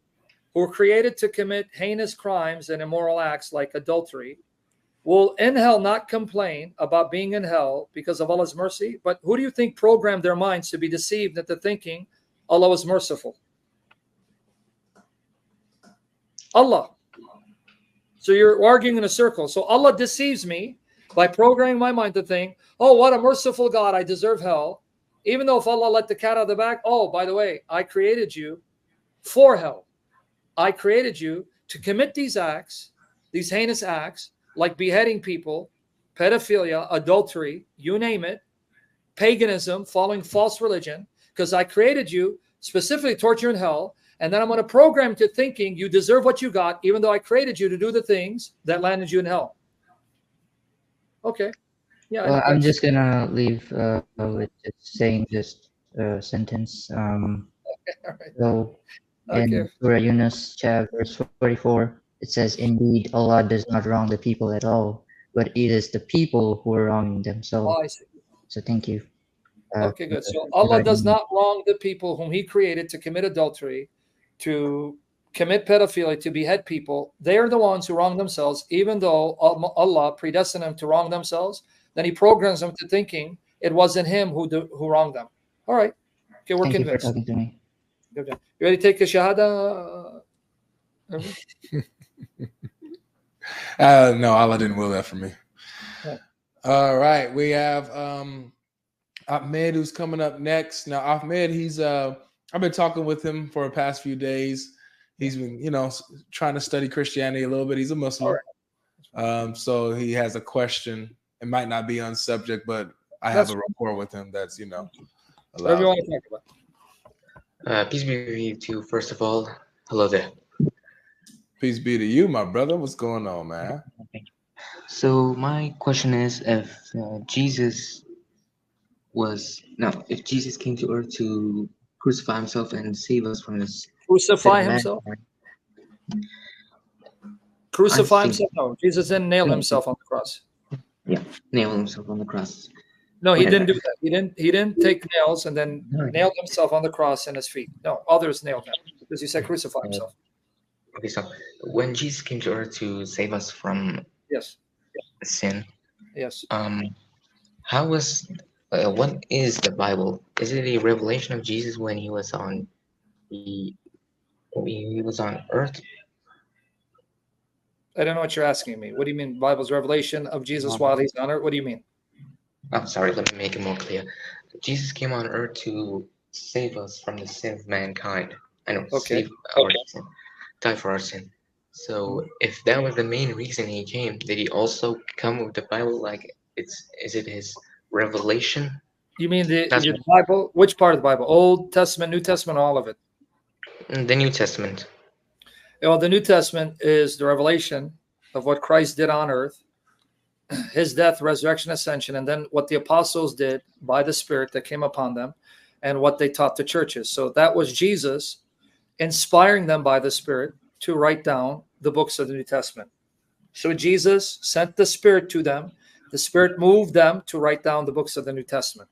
who were created to commit heinous crimes and immoral acts like adultery, will in hell not complain about being in hell because of Allah's mercy. But who do you think programmed their minds to be deceived into thinking Allah was merciful? Allah. So you're arguing in a circle. So Allah deceives me by programming my mind to think, oh, what a merciful God, I deserve hell. Even though if Allah let the cat out of the bag, oh, by the way, I created you for hell. I created you to commit these acts, these heinous acts, like beheading people, pedophilia, adultery, you name it, paganism, following false religion, because I created you specifically torture in hell, and then I'm going to program you to thinking you deserve what you got, even though I created you to do the things that landed you in hell. Okay. Yeah. Well, I'm just gonna leave with just saying this sentence. So in Surah Yunus, verse 44, it says, "Indeed, Allah does not wrong the people at all, but it is the people who are wronging themselves." I see. So thank you. Okay, good. So Allah does not wrong the people whom He created to commit adultery, to commit pedophilia, to behead people. They are the ones who wrong themselves, even though Allah predestined them to wrong themselves. Then He programs them to thinking it wasn't Him who wronged them. All right. Okay, we're convinced. Thank you for talking to me. You ready to take a shahada? No, Allah didn't will that for me. Yeah. All right, we have Ahmed, who's coming up next. Now, Ahmed, he's I've been talking with him for the past few days, He's been, trying to study Christianity a little bit. He's a Muslim. So he has a question. It might not be on subject, but I have a rapport with him that's, Whatever allowed. you want to talk about. Peace be with you too. First of all, hello there. Peace be to you, my brother. What's going on, man? So my question is, if Jesus came to earth to crucify himself and save us from this Crucify himself? Crucify himself? No, Jesus didn't nail himself on the cross. Yeah, nail himself on the cross. No, he didn't do that. He didn't take nails and then nailed himself on the cross and his feet. No, others nailed him because he said crucify himself. Okay, so when Jesus came to earth to save us from sin, how was what is the Bible? Is it a revelation of Jesus when he was on earth? I don't know what you're asking me. What do you mean, Bible's revelation of Jesus while he's on earth? What do you mean? I'm sorry, let me make it more clear. Jesus came on earth to save us from the sin of mankind. Save our sin, die for our sin. So if that was the main reason he came, did he also come with the Bible? Like, is it his revelation? You mean the Bible? Which part of the Bible? Old Testament, New Testament, all of it? The New Testament. Well, the New Testament is the revelation of what Christ did on earth, his death, resurrection, ascension, and then what the apostles did by the Spirit that came upon them and what they taught the churches. So that was Jesus inspiring them by the Spirit to write down the books of the New Testament. So Jesus sent the Spirit to them. The Spirit moved them to write down the books of the New Testament.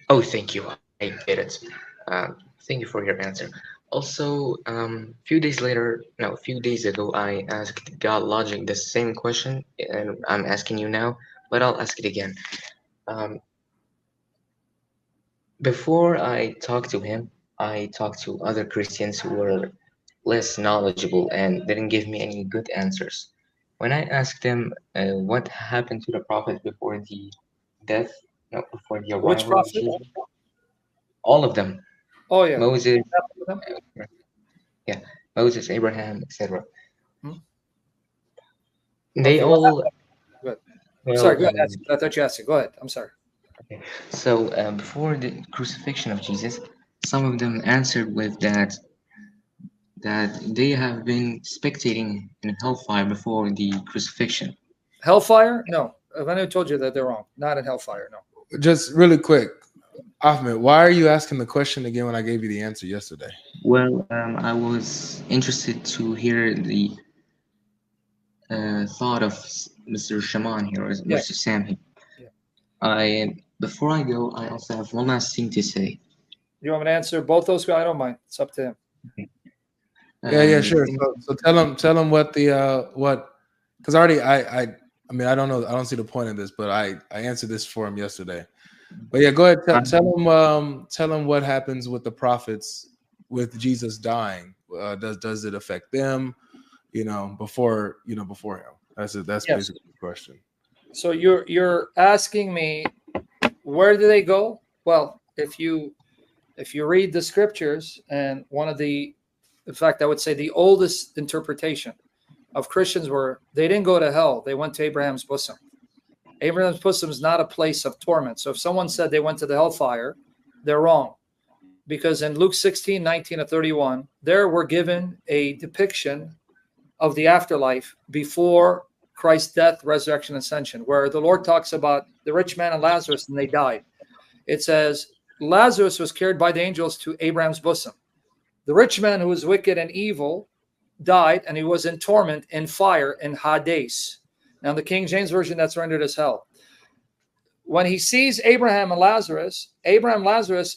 Oh, thank you. I get it. Thank you for your answer. Also, a few days ago, I asked GodLogic the same question, and I'm asking you now, but I'll ask it again. Before I talked to him, I talked to other Christians who were less knowledgeable and didn't give me any good answers. When I asked them what happened to the prophet before the before the arrival Which prophet? of Jesus, all of them. Oh, yeah. Moses, Moses, Abraham, etc. They all. Good. Sorry, go ahead. I thought you asked it. Go ahead. I'm sorry. Okay. So before the crucifixion of Jesus, some of them answered with that they have been spectating in hellfire before the crucifixion. Hellfire? No. I told you that they're wrong. Not in hellfire. No. Just really quick, Ahmed, why are you asking the question again when I gave you the answer yesterday? Well, I was interested to hear the thought of Mr. Shamoun here, or Mr. Sam here. Before I go, I also have one last thing to say. You want me to answer both those? I don't mind. It's up to him. Yeah, sure. So tell him what because already I mean I don't know, I don't see the point of this, but I answered this for him yesterday. But yeah, go ahead. Tell him what happens with the prophets with Jesus dying. Does it affect them? Before him. That's basically the question. So you're asking me, where do they go? Well, if you read the scriptures, and in fact, I would say the oldest interpretation of Christians they didn't go to hell. They went to Abraham's bosom. Abraham's bosom is not a place of torment. So if someone said they went to the hellfire, they're wrong. Because in Luke 16, 19 to 31, there we're given a depiction of the afterlife before Christ's death, resurrection, ascension, where the Lord talks about the rich man and Lazarus, and they died. It says, Lazarus was carried by the angels to Abraham's bosom. The rich man who was wicked and evil died, and he was in torment in fire in Hades. Now, in the King James Version, that's rendered as hell. When he sees Abraham and Lazarus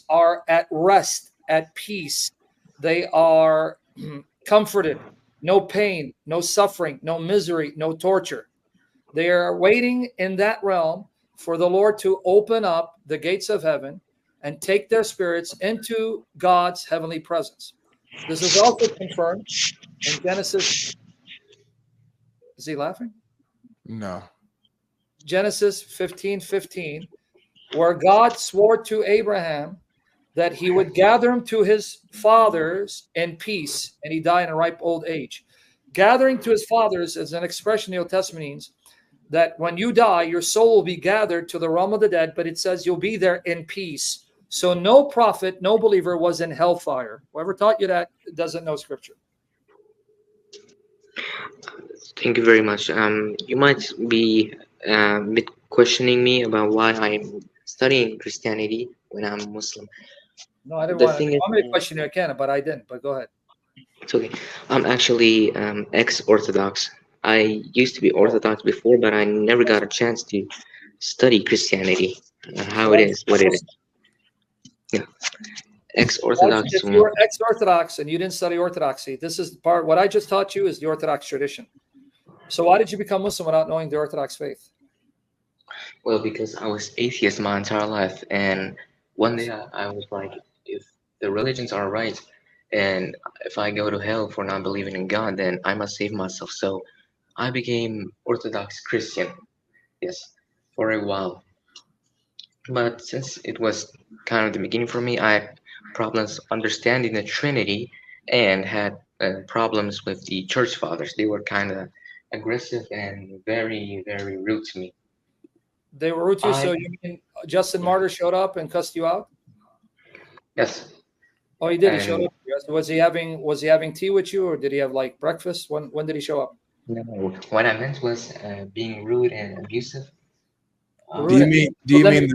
are at rest, at peace. They are comforted. No pain, no suffering, no misery, no torture. They are waiting in that realm for the Lord to open up the gates of heaven and take their spirits into God's heavenly presence. This is also confirmed in Genesis. Is he laughing? No. Genesis 15:15, where God swore to Abraham that he would gather him to his fathers in peace, and he died in a ripe old age. Gathering to his fathers is an expression in the Old Testament means that when you die, your soul will be gathered to the realm of the dead, but it says you'll be there in peace. So no prophet, no believer was in hellfire. Whoever taught you that doesn't know scripture. Thank you very much. You might be a bit questioning me about why I'm studying Christianity when I'm Muslim. No, I didn't The want thing to. is, I'm going to question you again, but I didn't. But go ahead. it's okay. I'm actually ex-Orthodox. I used to be Orthodox before, but I never got a chance to study Christianity and how it is, what it is. Yeah, ex-Orthodox. If you were ex-Orthodox and you didn't study Orthodoxy, this is the part. What I just taught you is the Orthodox tradition. So why did you become Muslim without knowing the Orthodox faith? Well, because I was atheist my entire life, and one day I was like, if the religions are right, and if I go to hell for not believing in God, then I must save myself. So I became Orthodox Christian, yes, for a while. But since it was kind of the beginning for me, I had problems understanding the Trinity and had problems with the church fathers. They were kind of aggressive and very, very rude to me. They were rude to you, so you mean Justin Martyr showed up and cussed you out? Yes. Oh, he did. He showed up. Was he having tea with you, or did he have like breakfast? When did he show up? No, what I meant was being rude and abusive. Do you mean?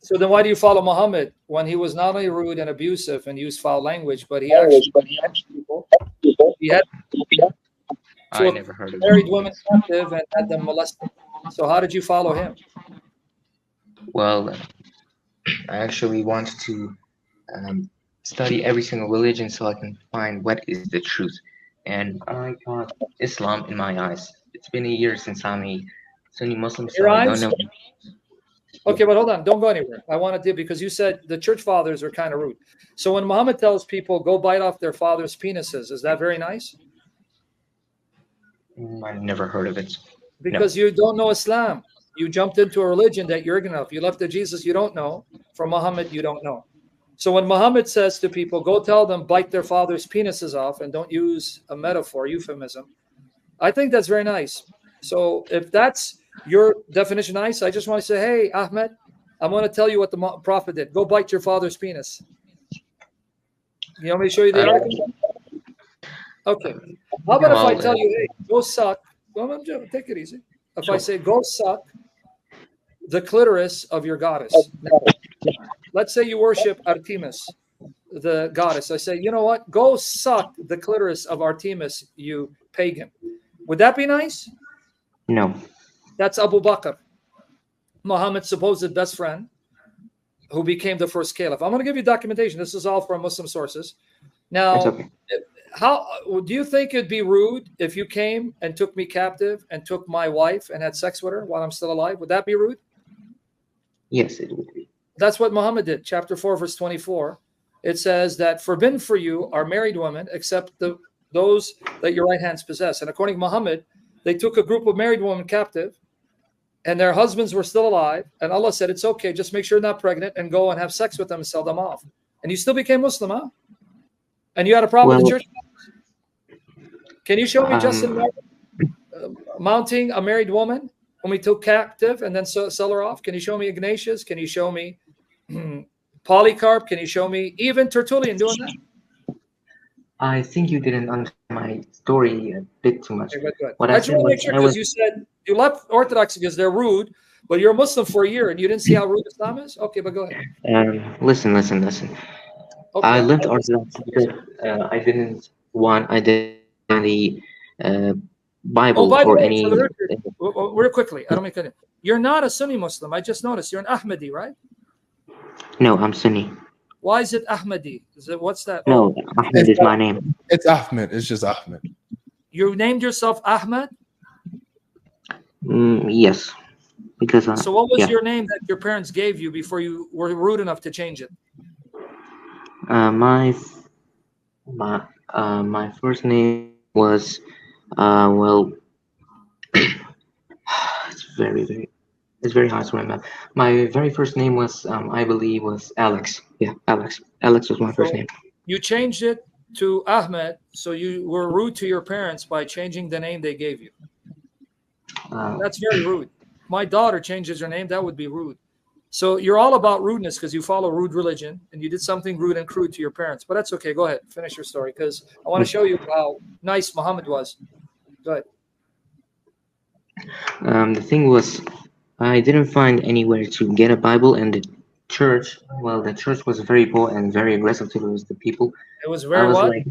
So then, why do you follow Muhammad when he was not only rude and abusive and used foul language, but he actually people. He had I never heard of married women captive and had them molested. So how did you follow him? Well, I actually wanted to study every single religion so I can find what is the truth. And I got Islam in my eyes. It's been a year since I'm a Sunni Muslim, so I don't know. Okay, but hold on. Don't go anywhere. I want to do, because you said the church fathers are kind of rude. So when Muhammad tells people, go bite off their father's penises, is that very nice? I've never heard of it. Because you don't know Islam. You jumped into a religion that you're ignorant of. You left the Jesus you don't know. From Muhammad, you don't know. So when Muhammad says to people, go tell them, bite their father's penises off, and don't use a metaphor, euphemism, I think that's very nice. So if that's your definition nice, I just want to say, hey, Ahmed, I'm going to tell you what the Prophet did. Go bite your father's penis. You want me to show you the article? Okay. How about if I tell you, hey, go suck. Well, take it easy. If I say, go suck the clitoris of your goddess. Now, let's say you worship Artemis, the goddess. I say, you know what? Go suck the clitoris of Artemis, you pagan. Would that be nice? No. That's Abu Bakr, Muhammad's supposed best friend, who became the first caliph. I'm going to give you documentation. This is all from Muslim sources. Now, how do you think it'd be rude if you came and took me captive and took my wife and had sex with her while I'm still alive? Would that be rude? Yes, it would be. That's what Muhammad did. Chapter 4, verse 24. It says that forbidden for you are married women except those that your right hands possess. And according to Muhammad, they took a group of married women captive and their husbands were still alive. And Allah said, it's okay. Just make sure you're not pregnant and go and have sex with them and sell them off. And you still became Muslim, huh? And you had a problem with the church? Can you show me Justin mounting a married woman when we took captive and then sell her off? Can you show me Ignatius? Can you show me Polycarp? Can you show me even Tertullian doing that? I think you didn't understand my story a bit too much. Okay, what I just want to make sure, because you said you left Orthodox because they're rude, but you're a Muslim for a year and you didn't see how rude Islam is? Okay, but go ahead. Listen. Okay. I left Orthodox because I didn't want the Bible or any. Real quickly, I don't make it. You're not a Sunni Muslim. I just noticed you're an Ahmadi, right? No, I'm Sunni. Why is it Ahmadi? What's that? No, Ahmed is my name. It's Ahmed. It's just Ahmed. You named yourself Ahmed? Yes. Because so what was your name that your parents gave you before you were rude enough to change it? My first name was well, it's very It's very hard to remember. My very first name was, I believe, was Alex. Yeah, Alex. Alex was my first name. You changed it to Ahmed, so you were rude to your parents by changing the name they gave you. That's very rude. My daughter changes her name. That would be rude. So you're all about rudeness because you follow rude religion and you did something rude and crude to your parents. But that's okay. Go ahead. Finish your story because I want to show you how nice Muhammad was. Go ahead. The thing was, I didn't find anywhere to get a Bible, and the church, well, the church was very poor and very aggressive towards the people. It was very what? Like,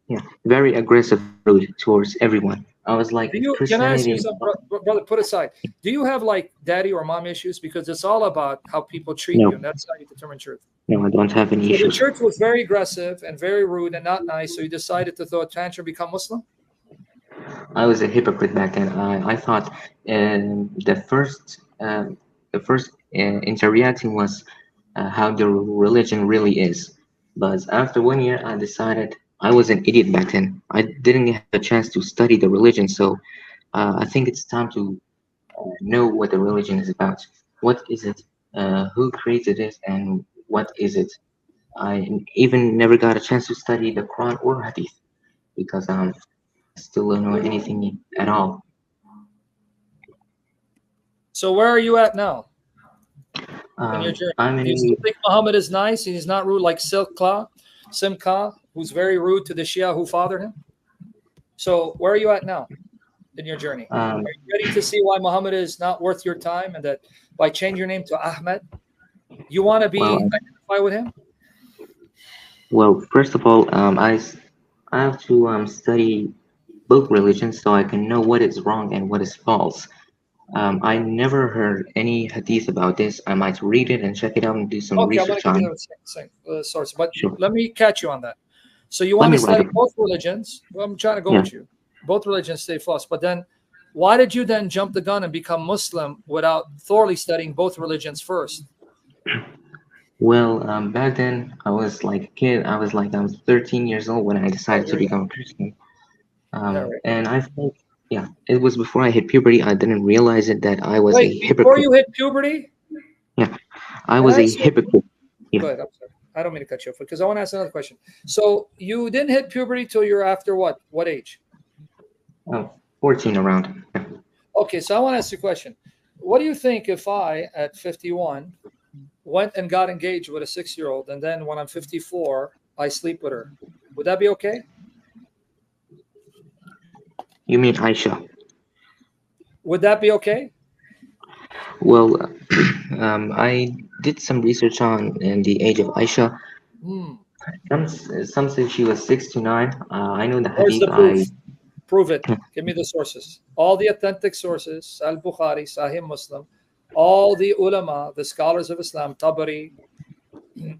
yeah, very aggressive, rude towards everyone. I was like, can I ask you something, brother? Put aside. Do you have like daddy or mom issues? Because it's all about how people treat you, and that's how you determine truth. No, I don't have any issues. The church was very aggressive and very rude and not nice, so you decided to throw a tantrum, become Muslim. I was a hypocrite back then. I thought the first interaction was how the religion really is. But after 1 year, I decided I was an idiot back then. I didn't have a chance to study the religion, so I think it's time to know what the religion is about. What is it? Who created it? And what is it? I even never got a chance to study the Quran or Hadith because I still don't know anything at all. So where are you at now in your journey? Do you still think Muhammad is nice and he's not rude like Simka, who's very rude to the Shia who fathered him? So where are you at now in your journey? Are you ready to see why Muhammad is not worth your time and that by changing your name to Ahmed, you want to be identified with him? Well, first of all, I have to study both religions so I can know what is wrong and what is false. I never heard any hadith about this. I might read it and check it out and do some research on it. Source, but let me catch you on that. So you want to study both religions? Well, I'm trying to go with you. Both religions stay false. But then why did you then jump the gun and become Muslim without thoroughly studying both religions first? Well, back then I was like a kid. I was 13 years old when I decided to become a Christian. And I think, yeah, it was before I hit puberty. I didn't realize it that I was a hypocrite. Before you hit puberty? Yeah, I was a hypocrite. Yeah. Go ahead, I'm sorry. I don't mean to cut you off because I want to ask another question. So you didn't hit puberty till you're after what? What age? 14 around. Yeah. Okay, so I want to ask you a question. What do you think if I, at 51, went and got engaged with a 6-year-old, and then when I'm 54, I sleep with her? Would that be okay? You mean Aisha? Would that be okay? Well, I did some research on the age of Aisha. Some say she was 6 to 9. I know the hadith. Where's the proof? Prove it. Give me the sources. All the authentic sources, Al-Bukhari, Sahih Muslim, all the ulama, the scholars of Islam, Tabari,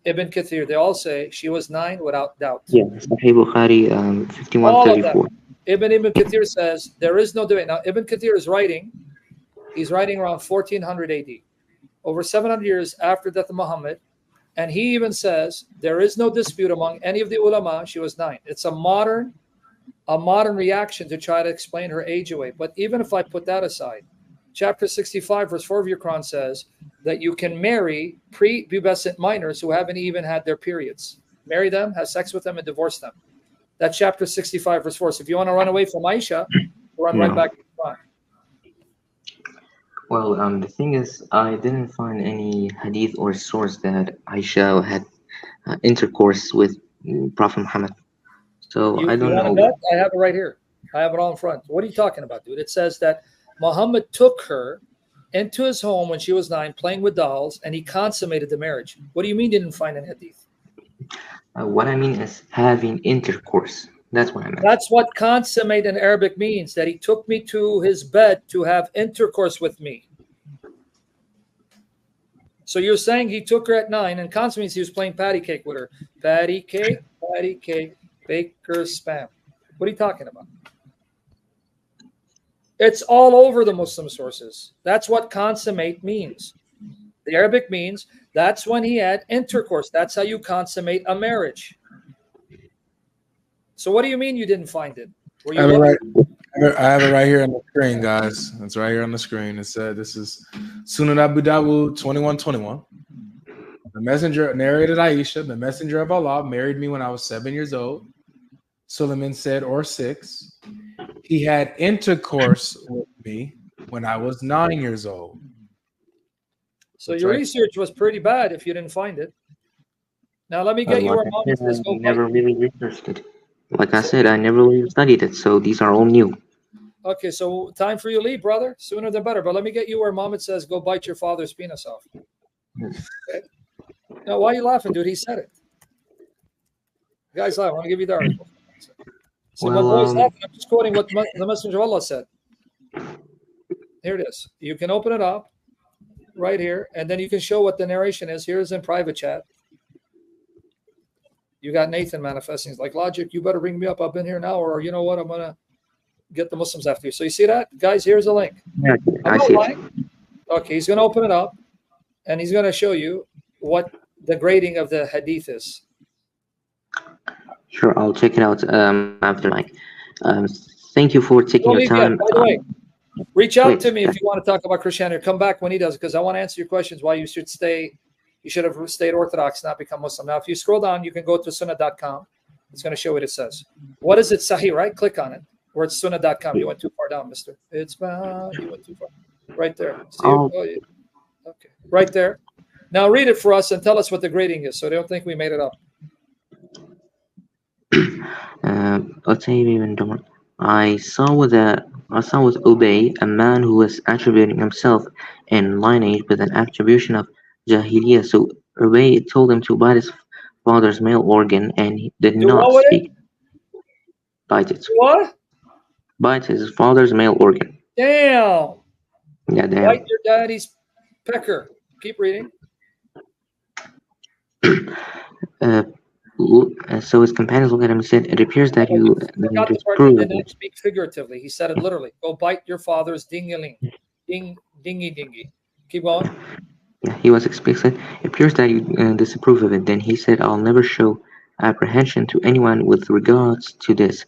Ibn Kathir, they all say she was 9 without doubt. Yeah, Sahih Bukhari 5134. Ibn Kathir says there is no debate. Now, Ibn Kathir is writing. He's writing around 1400 AD, over 700 years after the death of Muhammad. And he even says there is no dispute among any of the ulama. She was 9. It's a modern reaction to try to explain her age away. But even if I put that aside, chapter 65, verse 4 of your Quran says that you can marry pre-pubescent minors who haven't even had their periods. Marry them, have sex with them, and divorce them. That's chapter 65, verse 4. So if you want to run away from Aisha, run right back to the Quran. Well, the thing is, I didn't find any hadith or source that Aisha had intercourse with Prophet Muhammad. So I don't know. Bet? I have it right here. I have it all in front. What are you talking about, dude? It says that Muhammad took her into his home when she was 9, playing with dolls, and he consummated the marriage. What do you mean you didn't find an hadith? What I mean is having intercourse. That's what I meant. That's what consummate in Arabic means, that he took me to his bed to have intercourse with me. So you're saying he took her at 9 and consummates he was playing patty cake with her. Patty cake, baker's spam. What are you talking about? It's all over the Muslim sources. That's what consummate means. The Arabic means that's when he had intercourse. That's how you consummate a marriage. So what do you mean you didn't find it? Were you I have it right here on the screen, guys. It's right here on the screen. It said this is Sunan Abu Dawud 21:21. The messenger narrated Aisha, the messenger of Allah married me when I was 7 years old. Suleiman said, or 6. He had intercourse with me when I was 9 years old. So your research was pretty bad if you didn't find it. Now let me get you where mom says go. Never really researched it. Like I said, I never really studied it, so these are all new. Okay, so time for you to leave, brother. Sooner than better. But let me get you where Muhammad says, go bite your father's penis off. Okay. Now, why are you laughing, dude? He said it. Guys, I want to give you the article. So my boy's laughing. I'm just quoting what the Messenger of Allah said. Here it is. You can open it up right here, and then you can show what the narration is. Here's in private chat. You got Nathan manifesting. He's like, Logic, you better bring me up. I've been here now, or you know what? I'm going to get the Muslims after you. So you see that? Guys, here's a link. Yeah, I see it. Okay, he's going to open it up, and he's going to show you what the grading of the hadith is. Sure, I'll check it out after Mike. Thank you for taking your time. By the way, reach out to me if you want to talk about Christianity. Come back when he does, because I want to answer your questions why you should stay. You should have stayed Orthodox, not become Muslim. Now, if you scroll down, you can go to sunnah.com. It's going to show what it says. What is it, Sahih, right? Click on it. Where it's sunnah.com. You went too far down, mister. You went too far. Right there. See okay. Right there. Now read it for us and tell us what the grading is, so they don't think we made it up. I saw with Ubay a man who was attributing himself in lineage with an attribution of Jahiliyyah. So Ubay told him to bite his father's male organ, and he did not speak. Bite it. What? Bite his father's male organ. Damn. Yeah, damn. Bite your daddy's pecker. Keep reading. So his companions looked at him and said, "It appears that you disprove." He didn't speak figuratively. He said it literally. Go bite your father's dingy. Keep going. Yeah, he was explicit. It appears that you disapprove of it. Then he said, "I'll never show apprehension to anyone with regards to this.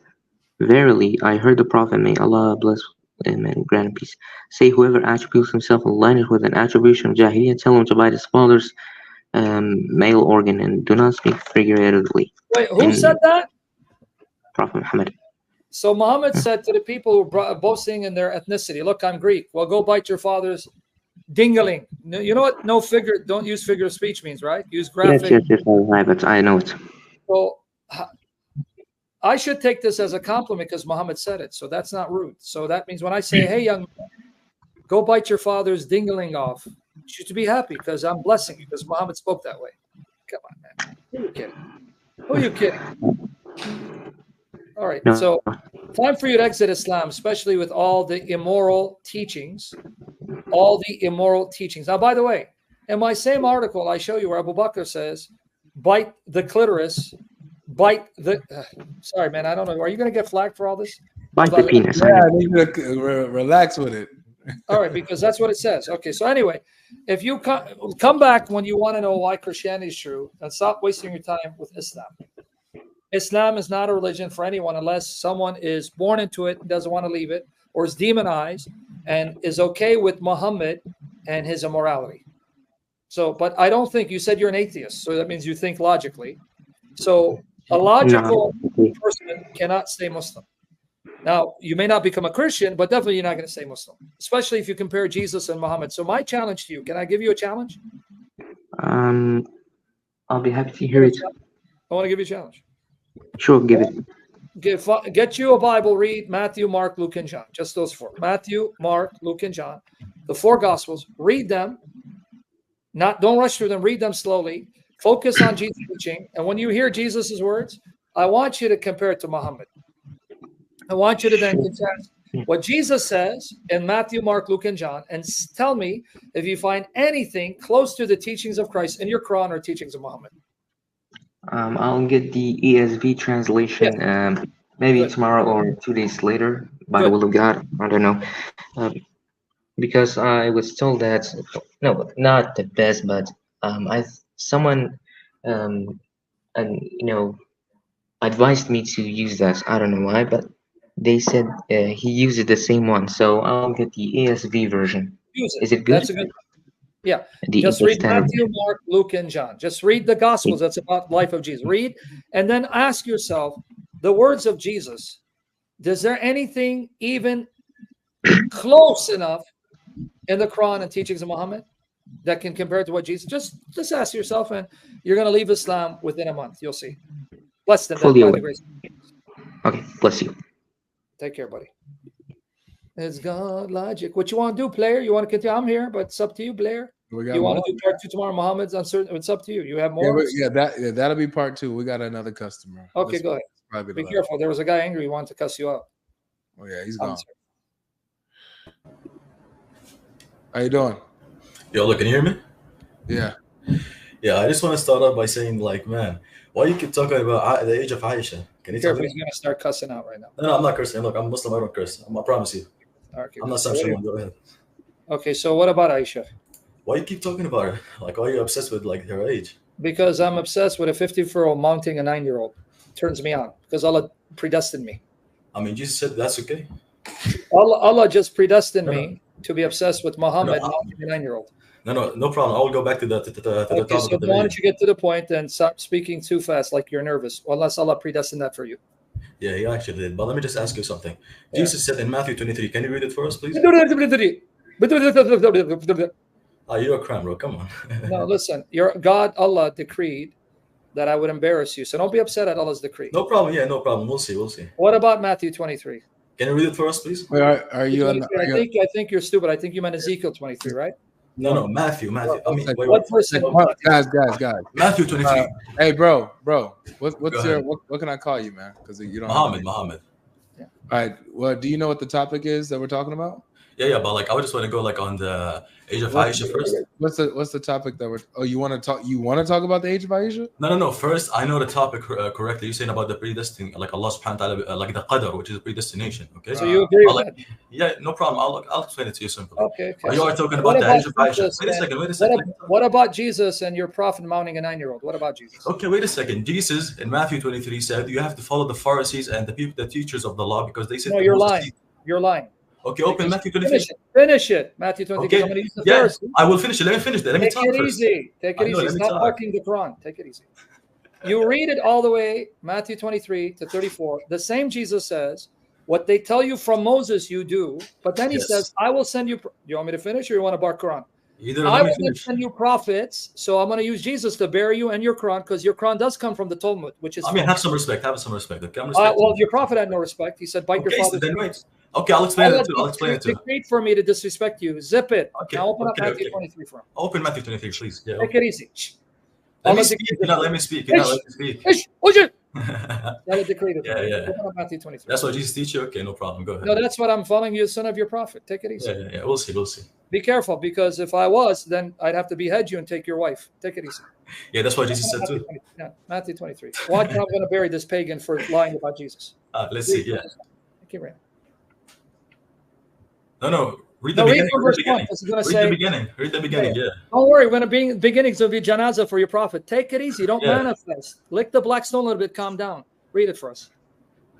Verily, I heard the Prophet, may Allah bless him and grant him peace, say, whoever attributes himself in lineage with an attribution of Jahiliyyah, tell him to bite his father's male organ and do not speak figuratively." Wait, who said that? Prophet Muhammad. So Muhammad said to the people who were boasting in their ethnicity, look, I'm Greek. Well, go bite your father's dingaling. You know what? Don't use figure of speech means, right? Use graphic. Yes, I know it. So I should take this as a compliment because Muhammad said it. So that's not rude. So that means when I say, hey, young man, go bite your father's dingaling off, you should be happy because I'm blessing you because Muhammad spoke that way. Come on, man. Who are you kidding? Who are you kidding? All right. So time for you to exit Islam, especially with all the immoral teachings. All the immoral teachings. Now, by the way, in my same article, I show you where Abu Bakr says, bite the clitoris, bite the... sorry, man, I don't know. Are you going to get flagged for all this? Bite the penis. Yeah, I need to relax with it. All right, because that's what it says. Okay, so anyway, if you come back when you want to know why Christianity is true, and stop wasting your time with Islam. Islam is not a religion for anyone unless someone is born into it, doesn't want to leave it, or is demonized, and is okay with Muhammad and his immorality. So, but I don't think, you said you're an atheist, so that means you think logically. So a logical person cannot stay Muslim. Now, you may not become a Christian, but definitely you're not going to stay Muslim, especially if you compare Jesus and Muhammad. So my challenge to you, can I give you a challenge? I'll be happy to hear it. I want to give you a challenge. Sure, give it. Get you a Bible, read Matthew, Mark, Luke, and John. Just those four. Matthew, Mark, Luke, and John. The four Gospels. Read them. Don't rush through them. Read them slowly. Focus on Jesus' teaching. And when you hear Jesus' words, I want you to compare it to Muhammad. I want you to then contrast what Jesus says in Matthew, Mark, Luke, and John, and tell me if you find anything close to the teachings of Christ in your Quran or teachings of Muhammad. I'll get the ESV translation maybe tomorrow or 2 days later by the will of God. I don't know. Because I was told that, no, not the best, but someone advised me to use that. I don't know why, but they said he uses the same one, so I'll get the ASV version. Use it. Is it good? That's a good. Yeah. The Just English read Standard. Matthew, Mark, Luke, and John. Just read the Gospels. That's about life of Jesus. Read and then ask yourself the words of Jesus. Is there anything even close enough in the Quran and teachings of Muhammad that can compare to what Jesus? Just ask yourself, and you're going to leave Islam within a month. You'll see. Less than Fully that, by aware. the grace. Okay, bless you. Take care, buddy. It's GodLogic. What you want to do, player? You want to continue? I'm here, but it's up to you, Blair. You want to do part 2 tomorrow? Muhammad's uncertain. It's up to you. You have more? That'll be part 2. We got another customer. Okay, go ahead. Be careful. There was a guy angry. He wanted to cuss you out. Oh yeah, he's gone. How you doing? Yo, look, can you hear me? Yeah. Yeah, I just want to start off by saying, like, man, why you keep talking about the age of Aisha? Can you tell me? He's going to start cussing out right now. No, I'm not cursing. Look, I'm Muslim. I don't curse. I promise you. Okay, I'm not Sam Shamoun. Go ahead. Okay, so what about Aisha? Why you keep talking about her? Like, why are you obsessed with, like, her age? Because I'm obsessed with a 54-year-old mounting a 9-year-old. Turns me on because Allah predestined me. I mean, Jesus said that's okay. Allah just predestined me to be obsessed with Muhammad, mounting a 9-year-old. No problem. I will go back to the topic so of the why don't you get to the point and stop speaking too fast like you're nervous, unless Allah predestined that for you. Yeah, he actually did. But let me just ask you something. Yeah. Jesus said in Matthew 23, can you read it for us, please? You're a cram, bro. Come on. No, listen. Allah decreed that I would embarrass you. So don't be upset at Allah's decree. No problem. Yeah, no problem. We'll see. What about Matthew 23? Can you read it for us, please? Wait, are you? I think you're stupid. I think you meant Ezekiel 23, right? No, Matthew. I mean, what verse? Guys. Matthew 23. Hey, bro. What can I call you, man? Because you don't. Muhammad. Yeah. All right. Well, do you know what the topic is that we're talking about? Yeah, but like I would just want to go like on the age of Aisha first. What's the topic that we're? Oh, you want to talk about the age of Aisha? No. First, I know the topic correctly. You're saying about the predestination, like Allah Subhanahu wa Taala, like the qadr, which is predestination. Okay. So you agree with that? Yeah, no problem. I'll explain it to you simply. Okay. You are talking about the age of Aisha. Wait a second. What about Jesus and your prophet mounting a 9-year-old? What about Jesus? Okay, wait a second. Jesus in Matthew 23 said you have to follow the Pharisees and the teachers of the law because they said. No, you're lying. You're lying. Okay, open Matthew 23. Finish it. Matthew 23. Okay. Yeah, I will finish it. Let me finish that. Let me talk first. Take it easy. Stop marking the Quran. Take it easy. You read it all the way, Matthew 23 to 34. The same Jesus says, what they tell you from Moses, you do. But then he says, I will send you. You want me to finish or you want to bark Quran? I will send you prophets. So I'm going to use Jesus to bury you and your Quran because your Quran does come from the Talmud, which is. I mean, have some respect. Okay, well, your prophet had no respect. He said, bite your father's right. Okay, I'll explain it too. It's great for me to disrespect you. Zip it. Okay. Now open up Matthew 23 for him. Open Matthew 23, please. Yeah, Take it easy. Let me speak. Yeah. Open up Matthew 23. That's what Jesus teach you? Okay, no problem. Go ahead. No, that's what I'm following you, son of your prophet. Take it easy. Yeah. We'll see. Be careful, because if I was, then I'd have to behead you and take your wife. Take it easy. Yeah, that's what Jesus said too. Yeah, Matthew 23. Watch how I'm going to bury this pagan for lying about Jesus. Let's see. Yeah. Keep reading. No. Read the beginning. Read the beginning. Yeah. Don't worry. We're going to be beginnings of your janazah for your prophet. Take it easy. Don't manifest. Lick the black stone a little bit. Calm down. Read it for us.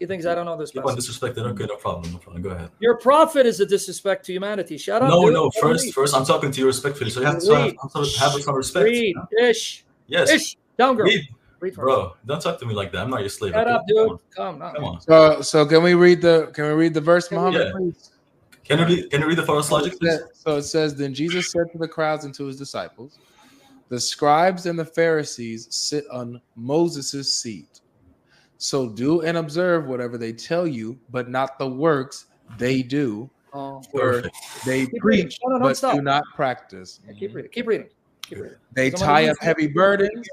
He thinks I don't know this. Keep on disrespecting. Okay, no problem. Go ahead. Your prophet is a disrespect to humanity. Shut up. No. First, I'm talking to you respectfully. So you have to have some respect. Read. Ish. Yes. Ish. Down, girl. Read, bro. Don't talk to me like that. I'm not your slave. Shut up, dude. Come on. So can we read the verse, Muhammad, please? Can you read the first logic, please? So it says, then Jesus said to the crowds and to his disciples, the scribes and the Pharisees sit on Moses' seat. So do and observe whatever they tell you, but not the works they do. For they preach, but do not practice. Keep reading. They tie up heavy burdens.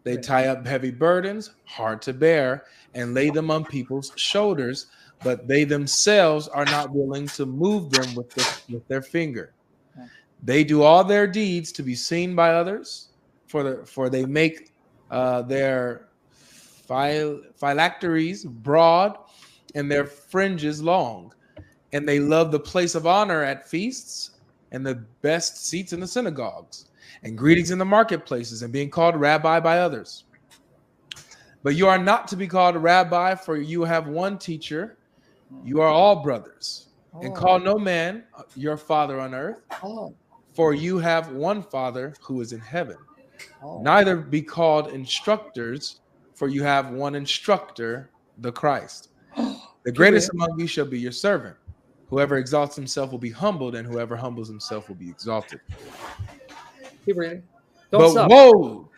They tie up heavy burdens, hard to bear, and lay them on people's shoulders, but they themselves are not willing to move them with their finger. They do all their deeds to be seen by others, for they make their phylacteries broad and their fringes long, and they love the place of honor at feasts and the best seats in the synagogues and greetings in the marketplaces and being called rabbi by others. But you are not to be called a rabbi, for you have one teacher, You are all brothers. And Oh. call no man your father on earth, Oh. for you have one Father who is in heaven. Oh. Neither be called instructors, for you have one instructor, the Christ. The greatest among you shall be your servant. Whoever exalts himself will be humbled, and whoever humbles himself will be exalted. Keep reading. Don't But stop. woe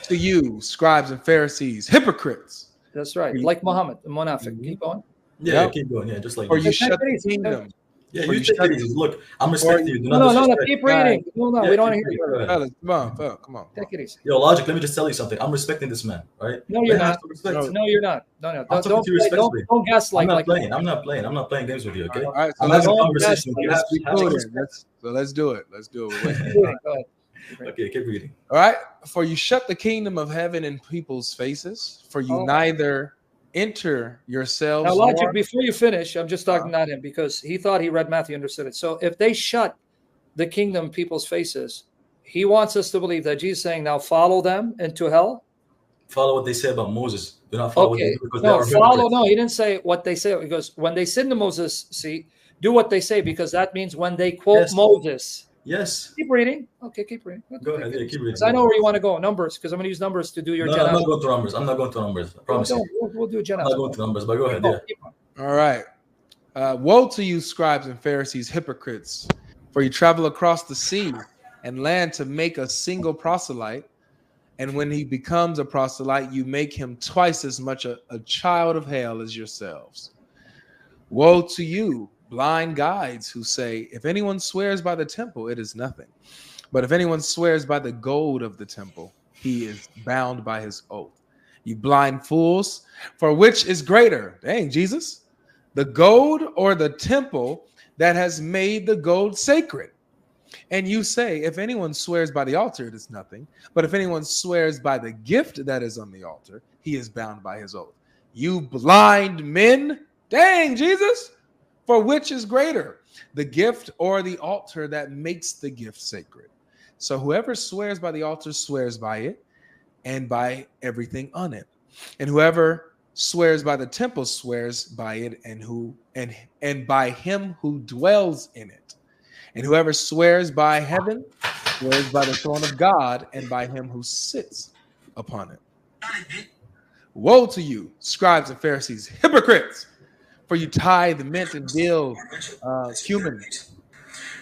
to you, scribes and Pharisees, hypocrites! That's right. Like Muhammad, the Munafiq. Keep going. Yeah, keep going. Yeah, just like or you Just shut take it the easy. kingdom. yeah, or you you take shut it easy. Look, I'm respecting you. Do not No, disrespect. keep reading. No, Yeah, we don't want to keep hear reading. you. Go ahead. Fellas, come on. Take it easy. Yo, Logic, let me just tell you something. I'm respecting this man, right? No, you're Man has not. to respect. No, you're not. No. I'm Don't talking to you respectfully. don't gaslight I'm not like playing. I'm not playing. I'm not playing games with you, okay? All right, so I'm let's having a don't conversation with you. let's be Have cool some then. respect. Let's do it. Let's do it. Go ahead. Okay, keep reading. All right. For you shut the kingdom of heaven in people's faces, for you neither enter yourselves. Now, Logic, before you finish, I'm just talking about him because he thought he read Matthew, understood it. So if they shut the kingdom in people's faces, he wants us to believe that Jesus is saying, now follow them into hell. Follow what they say about Moses. Do not follow what they do because they No, are follow. hypocrites. No, he didn't say what they say. He goes, when they sin to Moses, see, do what they say, because that means when they quote Moses. Yes. Keep reading. Okay, keep reading. Go ahead. Yeah, keep reading. I know where you want to go. Numbers, because I'm going to use numbers to do your No, I'm not going to numbers. I'm not going to numbers. I promise you. We'll do a I'm not going to numbers, but go ahead. Yeah. All right. Woe to you, scribes and Pharisees, hypocrites, for you travel across the sea and land to make a single proselyte. And when he becomes a proselyte, you make him twice as much a child of hell as yourselves. Woe to you, blind guides, who say, if anyone swears by the temple, it is nothing. But if anyone swears by the gold of the temple, he is bound by his oath. You blind fools, for which is greater? Dang, Jesus, the gold or the temple that has made the gold sacred? And you say, if anyone swears by the altar, it is nothing. But if anyone swears by the gift that is on the altar, he is bound by his oath. You blind men, dang, Jesus, for which is greater, the gift or the altar that makes the gift sacred? So whoever swears by the altar swears by it and by everything on it. And whoever swears by the temple swears by it and by him who dwells in it. And whoever swears by heaven swears by the throne of God and by him who sits upon it. Woe to you, scribes and Pharisees, hypocrites! For you tithe, mint, and dill, cumin,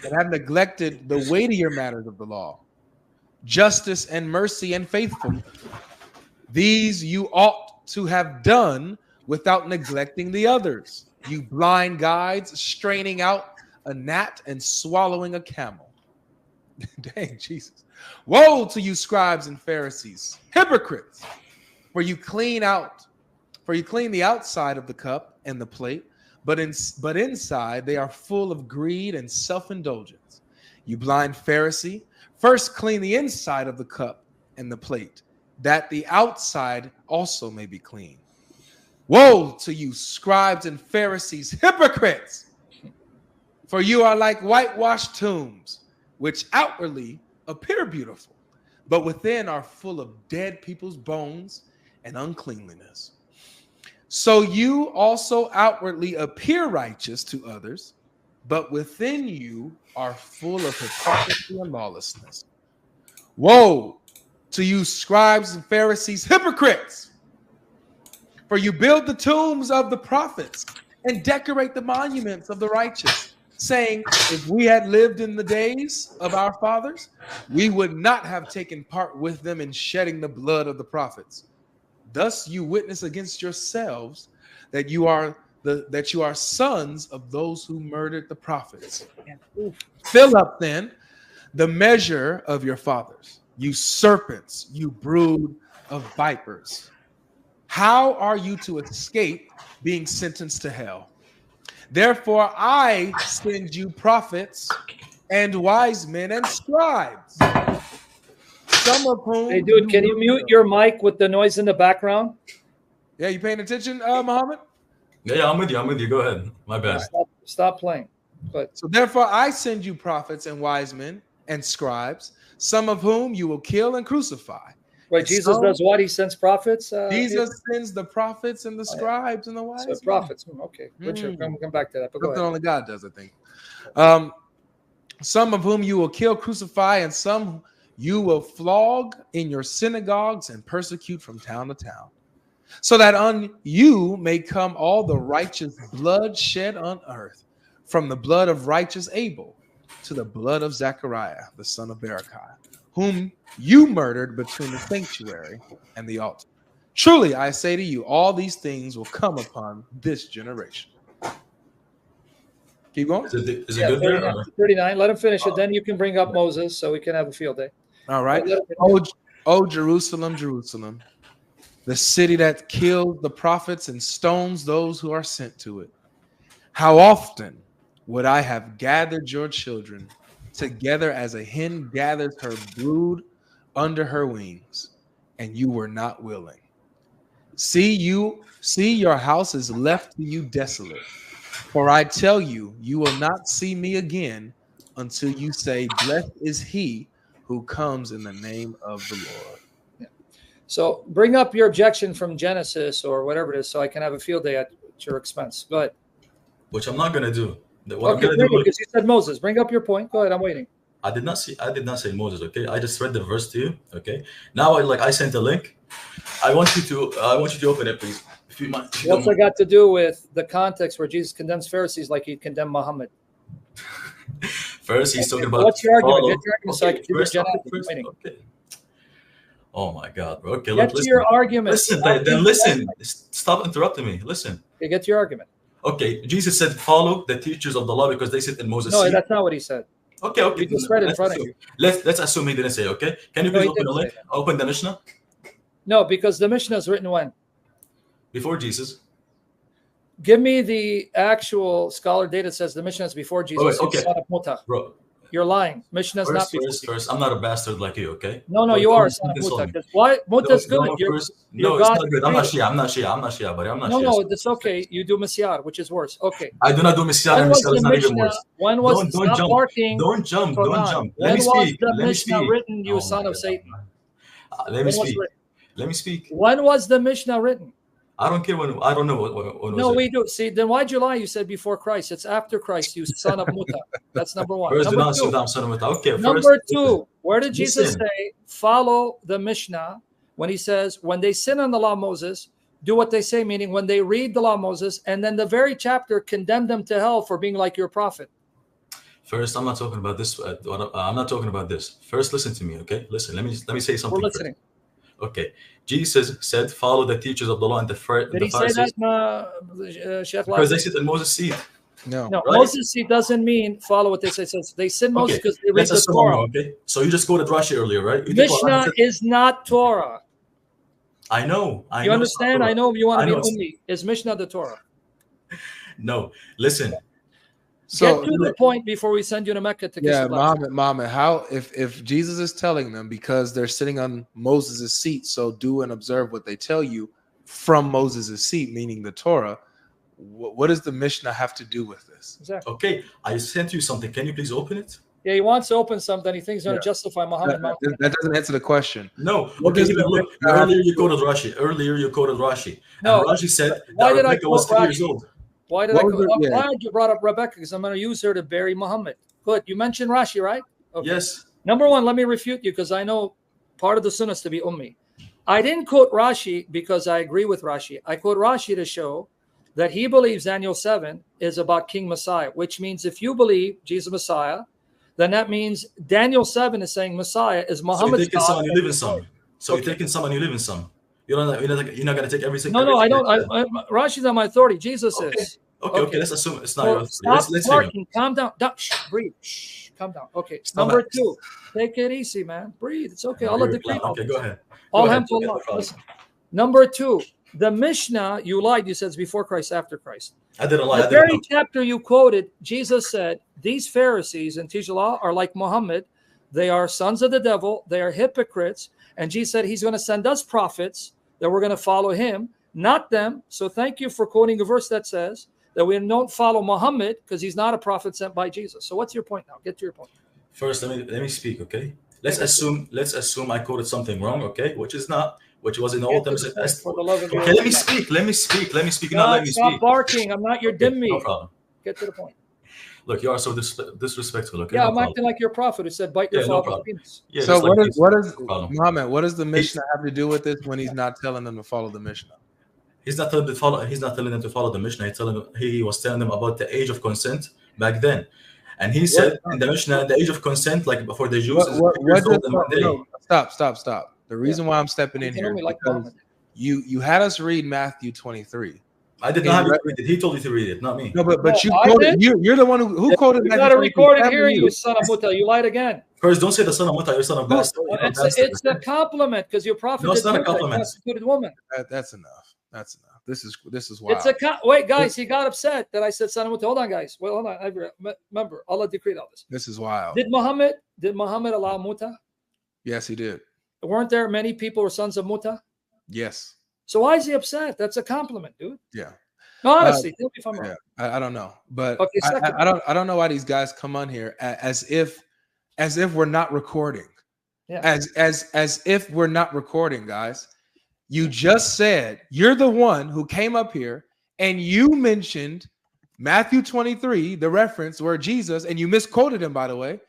and have neglected the weightier matters of the law, justice and mercy and faithfulness. These you ought to have done without neglecting the others. You blind guides, straining out a gnat and swallowing a camel. Dang, Jesus. Woe to you, scribes and Pharisees, hypocrites! For you clean the outside of the cup and the plate, but inside they are full of greed and self-indulgence. You blind Pharisee, first clean the inside of the cup and the plate, that the outside also may be clean. Woe to you, scribes and Pharisees, hypocrites! For you are like whitewashed tombs, which outwardly appear beautiful, but within are full of dead people's bones and uncleanliness. So you also outwardly appear righteous to others, but within you are full of hypocrisy and lawlessness. Woe to you, scribes and Pharisees, hypocrites! For you build the tombs of the prophets and decorate the monuments of the righteous, saying, if we had lived in the days of our fathers, we would not have taken part with them in shedding the blood of the prophets. Thus you witness against yourselves that you are sons of those who murdered the prophets. Fill up then the measure of your fathers, you serpents, you brood of vipers. How are you to escape being sentenced to hell? Therefore I send you prophets and wise men and scribes, some of whom... Hey, dude, can you mute your mic with the noise in the background? Yeah, you paying attention, Muhammad? Yeah, I'm with you. Go ahead. My bad. Stop playing. But so therefore I send you prophets and wise men and scribes, some of whom you will kill and crucify, Wait, Jesus does what? He sends prophets? Jesus sends the prophets and the scribes and the wise men. So prophets. Okay. Richard, come back to that. But go Something ahead. only God does, I think. Some of whom you will kill, crucify, and some you will flog in your synagogues and persecute from town to town, so that on you may come all the righteous blood shed on earth, from the blood of righteous Abel to the blood of Zechariah, the son of Berechiah, whom you murdered between the sanctuary and the altar. Truly, I say to you, all these things will come upon this generation. Keep going. Is it good 39, there? 39. Let him finish it. Then you can bring up Moses so we can have a field day. All right. Oh, Jerusalem, Jerusalem, the city that kills the prophets and stones those who are sent to it. How often would I have gathered your children together as a hen gathers her brood under her wings, and you were not willing. See, your house is left to you desolate. For I tell you, you will not see me again until you say, blessed is he who comes in the name of the Lord. Yeah. So bring up your objection from Genesis or whatever it is so I can have a field day at your expense. Go ahead. Which I'm not going to do. Okay, because you said Moses. Bring up your point. Go ahead. I'm waiting. I did not say Moses. Okay, I just read the verse to you. Okay, now I sent a link. I want you to open it, please. If you mind. What's that got to do with the context where Jesus condemns Pharisees like he condemned Muhammad? First, he's talking about. What's your argument? Get your argument okay, so I can do first, the okay. Oh my God, bro. Okay, get to your argument. Listen, then listen. Stop interrupting me. Listen. Okay, get to your argument. Okay, Jesus said, "Follow the teachers of the law because they sit in Moses." No, seat. that's not what he said. Okay. You just read it in front of you. Let's assume he didn't say. Okay, can you please open the link? Open the Mishnah. No, because the Mishnah is written when? Before Jesus. Give me the actual scholar data that says the Mishnah is before Jesus. Oh, wait, okay. Bro. You're lying. Mishnah is not before. First, I'm not a bastard like you, okay? No, you are a son of Muta. Why? Muta is good. No, it's not good. I'm not Shia, buddy. I'm not Shia. No, that's okay. You do Misyar, which is worse. Okay. I do not do Misyar, and Misyar is not even worse. When was don't jump. Don't jump. Let me speak. When was the Mishnah written, you son of Satan? Let me speak. When was the Mishnah written? I don't care when. I don't know when no, we do. See, then why'd you lie? You said before Christ. It's after Christ, you son of Muta. That's number one. First, number two, son of Muta. Okay. Number two, where did Jesus say, follow the Mishnah when he says, when they sin on the law of Moses, do what they say, meaning when they read the law of Moses, and then the very chapter condemned them to hell for being like your prophet. First, I'm not talking about this. I'm not talking about this. First, listen to me, okay? Listen, let me say something. We're listening. First. Okay, Jesus said, "Follow the teachers of the law and the Pharisees." Did he say that, Sheikh? Because they sit in Moses' seat. No, right? Moses' seat doesn't mean follow what they say. So they sit Moses because they read the Torah. Okay, so you just quoted Rashi earlier, right? Mishnah is not Torah. I know. You understand? I know you want to be Ummi. Is Mishnah the Torah? No, listen. So, get to the point before we send you to Mecca to get Muhammad, how if Jesus is telling them because they're sitting on Moses' seat, so do and observe what they tell you from Moses' seat, meaning the Torah, what does the Mishnah have to do with this? Exactly. Okay, I sent you something. Can you please open it? Yeah, he wants to open something. He thinks he's going to justify Muhammad. That doesn't answer the question. No. Okay, look. Earlier you quoted Rashi. No. And Rashi said why that did Rebecca was 3 years old. Why did I'm glad you brought up Rebecca because I'm going to use her to bury Muhammad. Good. You mentioned Rashi, right? Okay. Yes. Number one, let me refute you because I know part of the sunnah is to be Ummi. I didn't quote Rashi because I agree with Rashi. I quote Rashi to show that he believes Daniel 7 is about King Messiah, which means if you believe Jesus Messiah, then that means Daniel 7 is saying Messiah is Muhammad's God. So you take in some and you live in some. So you take in some and you live in some. You're not going to take every single. No, I don't. Rashi's on my authority. Jesus is. Okay. Let's assume it's not your authority. Stop barking. Calm down. Breathe. Calm down. Okay. Number two. Take it easy, man. Breathe. It's okay. Allah decree. Okay, go ahead. Listen. Number two. The Mishnah, you lied. You said it's before Christ, after Christ. I didn't lie. The very chapter you quoted, Jesus said, these Pharisees and teach law are like Muhammad. They are sons of the devil. They are hypocrites. And Jesus said he's going to send us prophets that we're going to follow him, not them. So thank you for quoting a verse that says that we don't follow Muhammad because he's not a prophet sent by Jesus. So what's your point now? Get to your point. First, let me speak, okay? let's assume I quoted something wrong, okay, which is not, which was in the Old Get to the Testament. point, for the love of Okay, your let me speak. Let me speak. Let me speak. Now God, let me stop speak. barking. I'm not your Okay, dimmy. no problem. Get to the point. Look, you are so disrespectful. Okay, Yeah, no I'm problem. acting like your prophet who said, "Bite your Yeah, no father's problem. penis." Yeah, So just like this. what is No problem. Muhammad? What does the Mishnah have to do with this when he's not telling them to follow the Mishnah? He's not telling them to follow. He's not telling them to follow the Mishnah. He was telling them about the age of consent back then, and he said in the Mishnah, the age of consent, like before the Jews, is 2 years old and 1 day. No, stop. The reason why I'm stepping in here is because you had us read Matthew 23. I did not have you read it. He told you to read it, not me. No, but you quoted. You're the one who quoted. You got to record it here, you son of Muta. You lied again. First, don't say the son of Muta. You're son of bastard. It's a compliment because your prophet. No, it's not a compliment. Prostituted woman. That's enough. That's enough. This is wild. It's wait, guys. He got upset that I said son of Muta. Hold on, guys. Well, hold on. Remember, Allah decreed all this. This is wild. Did Muhammad allow Muta? Yes, he did. Weren't there many people who were sons of Muta? Yes. So why is he upset? That's a compliment, dude. Yeah. No, honestly, tell me if I'm wrong. Yeah, I don't know, but okay, I don't know why these guys come on here as if we're not recording. Yeah. As if we're not recording, guys. You just said you're the one who came up here and you mentioned Matthew 23, the reference where Jesus, and you misquoted him, by the way,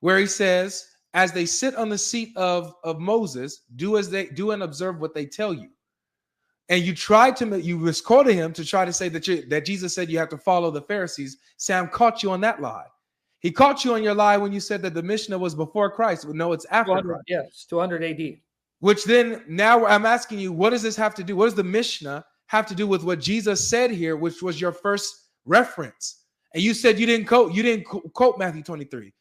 where he says, as they sit on the seat of Moses, do as they do and observe what they tell you. And you misquoted him to try to say that Jesus said you have to follow the Pharisees. Sam caught you on that lie. He caught you on your lie when you said that the Mishnah was before Christ. No, it's after Christ. Yeah, it's 200 AD. Which then, now I'm asking you, what does this have to do? What does the Mishnah have to do with what Jesus said here, which was your first reference? And you said you didn't quote Matthew 23.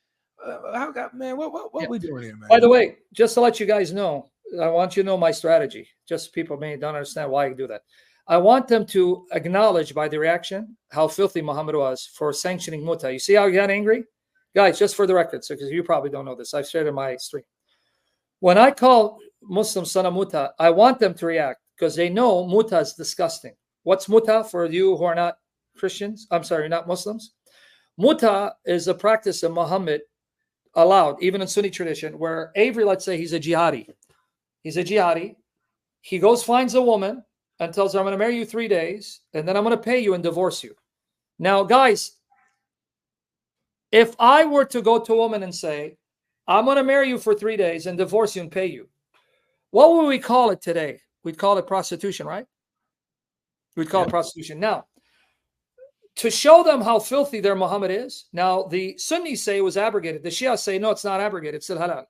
Man, what we doing here, man? By the way, just to let you guys know, I want you to know my strategy. Just people may don't understand why I do that. I want them to acknowledge by the reaction how filthy Muhammad was for sanctioning Muta. You see how he got angry? Guys, just for the record, because you probably don't know this. I've shared in my stream. When I call Muslims son of Muta, I want them to react because they know Muta is disgusting. What's Muta for you who are not Christians? I'm sorry, not Muslims. Muta is a practice that Muhammad allowed, even in Sunni tradition, where Avery, let's say he's a jihadi. He's a jihadi. He goes, finds a woman and tells her, I'm going to marry you 3 days, and then I'm going to pay you and divorce you. Now, guys, if I were to go to a woman and say, I'm going to marry you for 3 days and divorce you and pay you, what would we call it today? We'd call it prostitution, right? We'd call it prostitution. Now, to show them how filthy their Muhammad is, now the Sunnis say it was abrogated. The Shia say, no, it's not abrogated. It's still halal.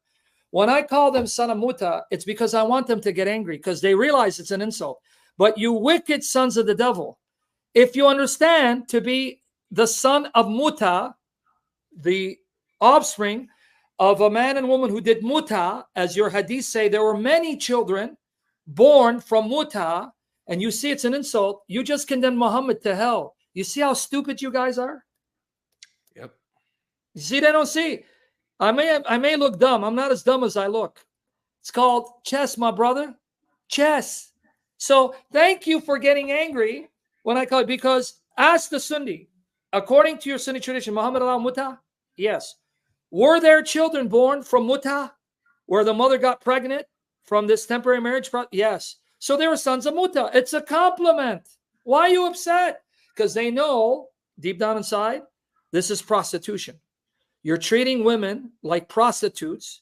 When I call them son of Muta, it's because I want them to get angry because they realize it's an insult. But you wicked sons of the devil, if you understand to be the son of Muta, the offspring of a man and woman who did Muta, as your hadith say, there were many children born from Muta, and you see it's an insult, you just condemn Muhammad to hell. You see how stupid you guys are? Yep. You see, they don't see. I may look dumb. I'm not as dumb as I look. It's called chess, my brother. Chess. So thank you for getting angry when I call it, because ask the Sunni. According to your Sunni tradition, Muhammad allowed Muta? Yes. Were there children born from Muta where the mother got pregnant from this temporary marriage? Yes. So they were sons of Muta. It's a compliment. Why are you upset? Because they know deep down inside, this is prostitution. You're treating women like prostitutes.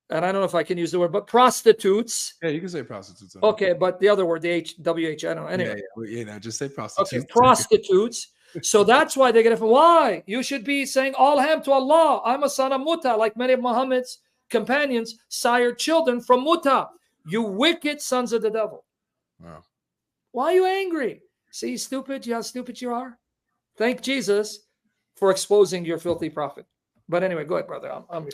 And I don't know if I can use the word, but prostitutes. Yeah, you can say prostitutes. Okay, but the other word, the WH, I don't know. Anyway. Yeah, just say prostitutes. Okay, prostitutes. So that's why they get it. Why? You should be saying, all ham to Allah. I'm a son of Muta, like many of Muhammad's companions sired children from Muta. You wicked sons of the devil. Wow. Why are you angry? See, stupid, how stupid you are? Thank Jesus for exposing your filthy prophet. But anyway, go ahead, brother. I'm here.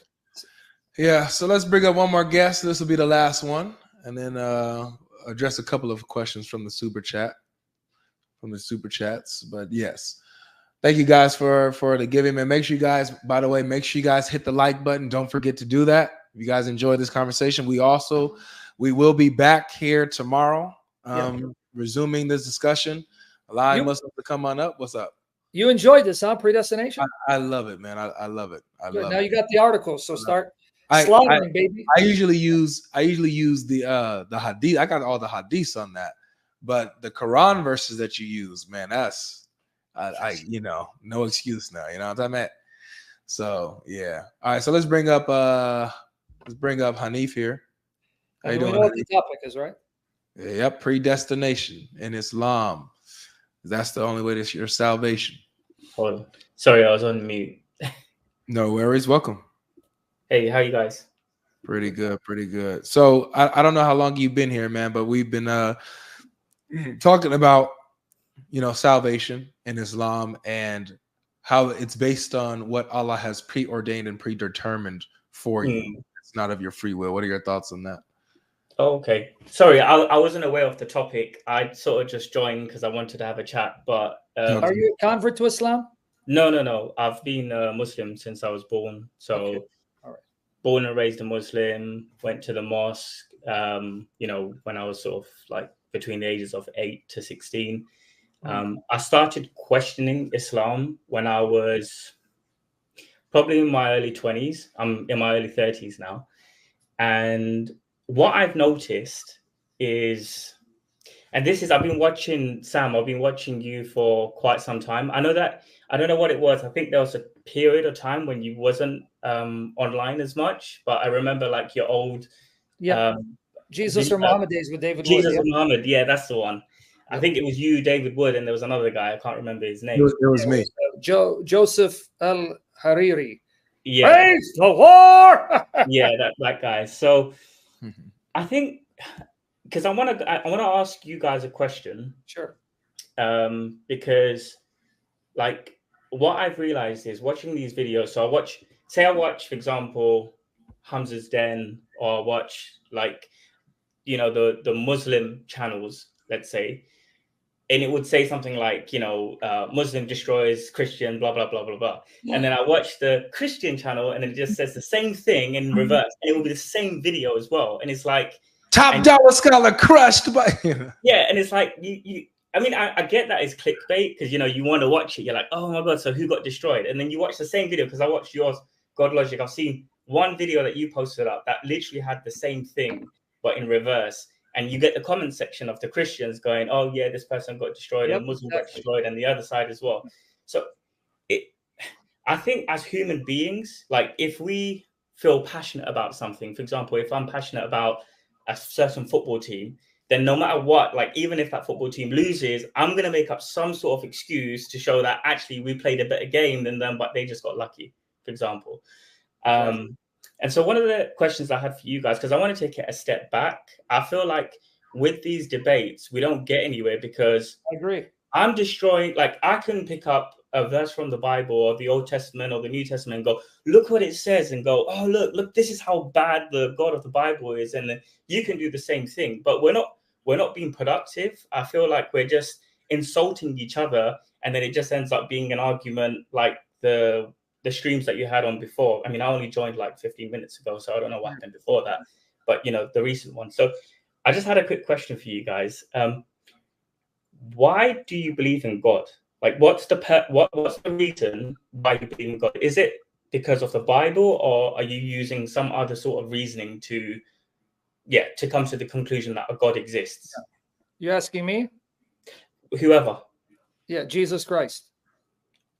Yeah, so let's bring up one more guest. This will be the last one, and then address a couple of questions from the super chats. But yes, thank you guys for the giving, and make sure you guys, by the way, make sure you guys hit the like button. Don't forget to do that. If you guys enjoyed this conversation, we will be back here tomorrow, resuming this discussion. Allowing Muslims to come on up. What's up? You enjoyed this, huh? Predestination? I love it, man. I love it. Now you got the article, so start. Slaughtering, baby. I usually use the hadith. I got all the hadiths on that, but the Quran verses that you use, man, that's you know, no excuse now. You know what I'm talking about? So yeah. All right. So let's bring up Hanif here. How you We doing? know what the topic is, right? Yep. Predestination in Islam. That's the only way to your salvation. Hold on. Sorry, I was on mute. No worries. Welcome. Hey, how you guys? Pretty good. Pretty good. So I don't know how long you've been here, man, but we've been talking about, you know, salvation in Islam and how it's based on what Allah has preordained and predetermined for you. It's not of your free will. What are your thoughts on that? Oh, okay. Sorry, I wasn't aware of the topic. I sort of just joined because I wanted to have a chat. But are you a convert to Islam? No. I've been a Muslim since I was born. So, okay. All right. Born and raised a Muslim. Went to the mosque. You know, when I was sort of like between the ages of 8 to 16. I started questioning Islam when I was probably in my early 20s. I'm in my early 30s now. And what I've noticed is, and this is, I've been watching you for quite some time. I don't know what it was. I think there was a period of time when you wasn't online as much, but I remember like your old Jesus or Muhammad days with David Wood. Jesus or Muhammad, yeah, that's the one. I think it was you, David Wood, and there was another guy. I can't remember his name. It was me. Joseph Al-Hariri. Yeah. Praise the Lord! Yeah, that guy. So I think, because I want to ask you guys a question. Sure. Because like what I've realized is watching these videos. So I watch, for example, Hamza's Den, or watch like, you know, the Muslim channels, let's say, and it would say something like, you know, Muslim destroys Christian, blah, blah, blah, blah, blah. And then I watch the Christian channel and it just says the same thing in reverse. And it will be the same video as well. And it's like, top dollar scholar crushed by yeah. And it's like, I mean, I get that it's clickbait because, you know, you want to watch it. You're like, oh my God, so who got destroyed? And then you watch the same video, because I watched yours, GodLogic. I've seen one video that you posted up that literally had the same thing, but in reverse. And you get the comment section of the Christians going, oh, yeah, this person got destroyed, and Muslim got destroyed, and the other side as well. So I think as human beings, like if we feel passionate about something, for example, if I'm passionate about a certain football team, then no matter what, like even if that football team loses, I'm going to make up some sort of excuse to show that actually we played a better game than them, but they just got lucky, for example. And so one of the questions I had for you guys, because I want to take it a step back, I feel like with these debates, we don't get anywhere, because I agree. I'm destroying, like I can pick up a verse from the Bible or the Old Testament or the New Testament and go, look what it says, and go, oh, look, this is how bad the God of the Bible is. And then you can do the same thing, but we're not being productive. I feel like we're just insulting each other. And then it just ends up being an argument like the streams that you had on before. I mean, I only joined like 15 minutes ago, so I don't know what happened before that, but you know, the recent one. So I just had a quick question for you guys. Why do you believe in God? Like, what's the reason why you believe in God? Is it because of the Bible, or are you using some other sort of reasoning to come to the conclusion that a God exists? You asking me? Whoever. Yeah, Jesus Christ.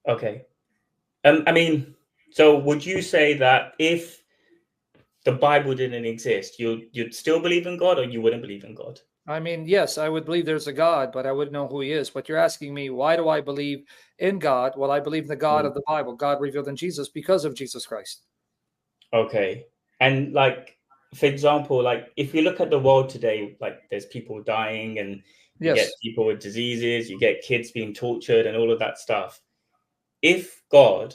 Okay. I mean, so would you say that if the Bible didn't exist, you'd still believe in God, or you wouldn't believe in God? I mean, yes, I would believe there's a God, but I wouldn't know who he is. But you're asking me, why do I believe in God? Well, I believe in the God of the Bible, God revealed in Jesus, because of Jesus Christ. Okay. And like, for example, like if you look at the world today, like there's people dying, and you get people with diseases, you get kids being tortured and all of that stuff. If God,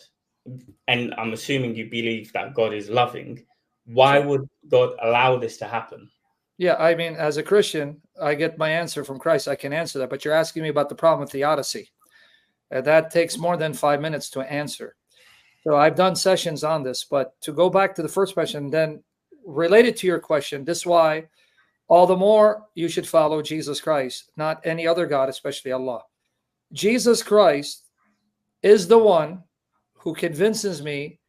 and I'm assuming you believe that God is loving, why would God allow this to happen? Yeah, I mean, as a Christian, I get my answer from Christ. I can answer that. But you're asking me about the problem with theodicy. That takes more than 5 minutes to answer. So I've done sessions on this. But to go back to the first question, then related to your question, this is why all the more you should follow Jesus Christ, not any other God, especially Allah. Jesus Christ is the one who convinces me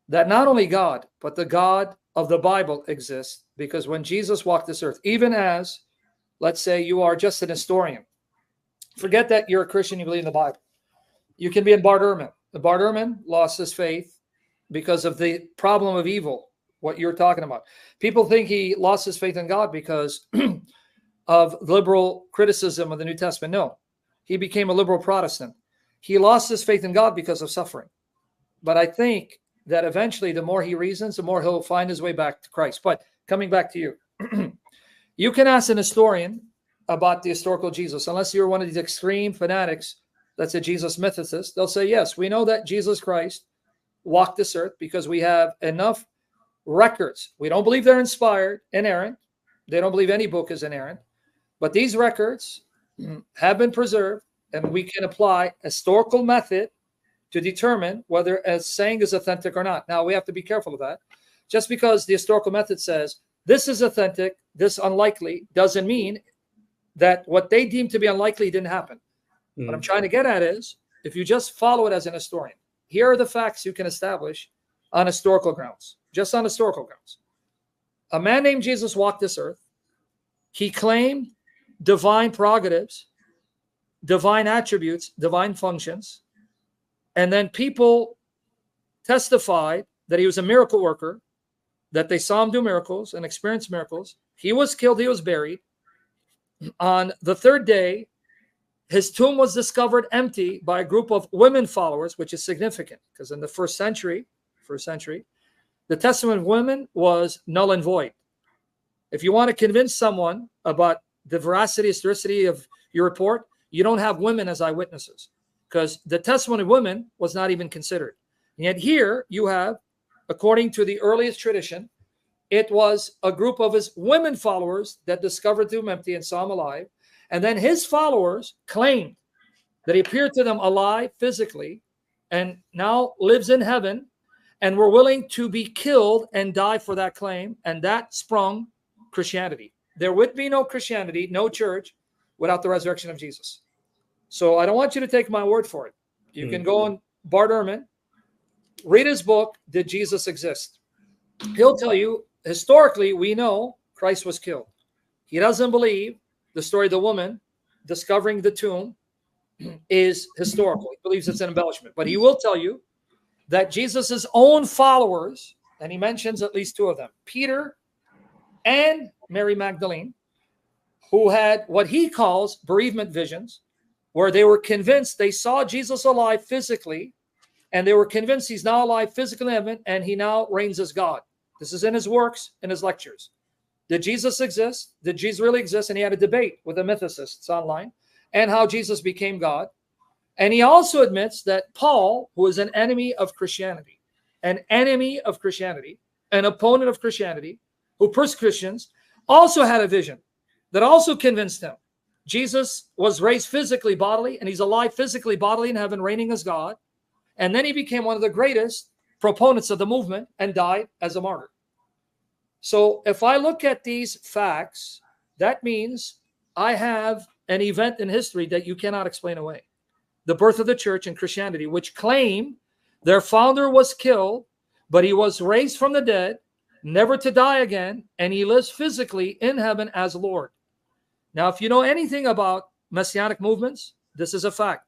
that not only God, but the God of the Bible exists, because when Jesus walked this earth, even as, let's say, you are just an historian, forget that you're a Christian, you believe in the Bible. You can be in Bart Ehrman. The Bart Ehrman lost his faith because of the problem of evil, what you're talking about. People think he lost his faith in God because of liberal criticism of the New Testament. No, he became a liberal Protestant. He lost his faith in God because of suffering. But I think that eventually, the more he reasons, the more he'll find his way back to Christ. But coming back to you, you can ask an historian about the historical Jesus, unless you're one of these extreme fanatics that's a Jesus mythicist. They'll say, yes, we know that Jesus Christ walked this earth because we have enough records. We don't believe they're inspired, inerrant. They don't believe any book is inerrant. But these records have been preserved, and we can apply a historical method to determine whether a saying is authentic or not. Now, we have to be careful of that. Just because the historical method says this is authentic, this unlikely, doesn't mean that what they deem to be unlikely didn't happen. What I'm trying to get at is, if you just follow it as an historian, here are the facts you can establish on historical grounds, just on historical grounds. A man named Jesus walked this earth. He claimed divine prerogatives, divine attributes, divine functions. And then people testified that he was a miracle worker, that they saw him do miracles and experience miracles. He was killed. He was buried. On the third day, his tomb was discovered empty by a group of women followers, which is significant because in the first century, the testimony of women was null and void. If you want to convince someone about the veracity, historicity of your report, you don't have women as eyewitnesses, because the testimony of women was not even considered. And yet here you have, according to the earliest tradition, it was a group of his women followers that discovered the tomb empty and saw him alive. And then his followers claimed that he appeared to them alive physically and now lives in heaven, and were willing to be killed and die for that claim. And that sprung Christianity. There would be no Christianity, no church, without the resurrection of Jesus. So I don't want you to take my word for it. You can go on Bart Ehrman, read his book, Did Jesus Exist? He'll tell you, historically, we know Christ was killed. He doesn't believe the story of the woman discovering the tomb is historical. He believes it's an embellishment. But he will tell you that Jesus's own followers, and he mentions at least two of them, Peter and Mary Magdalene, who had what he calls bereavement visions, where they were convinced they saw Jesus alive physically, and they were convinced he's now alive physically in heaven, and he now reigns as God. This is in his works, in his lectures. Did Jesus exist? Did Jesus really exist? And he had a debate with the mythicists online, and how Jesus became God. And he also admits that Paul, who is an enemy of Christianity, an opponent of Christianity, who persecuted Christians, also had a vision that also convinced him Jesus was raised physically, bodily, and he's alive physically, bodily in heaven, reigning as God. And then he became one of the greatest proponents of the movement and died as a martyr. So if I look at these facts, that means I have an event in history that you cannot explain away. The birth of the church and Christianity, which claim their founder was killed, but he was raised from the dead, never to die again, and he lives physically in heaven as Lord. Now, if you know anything about messianic movements, this is a fact.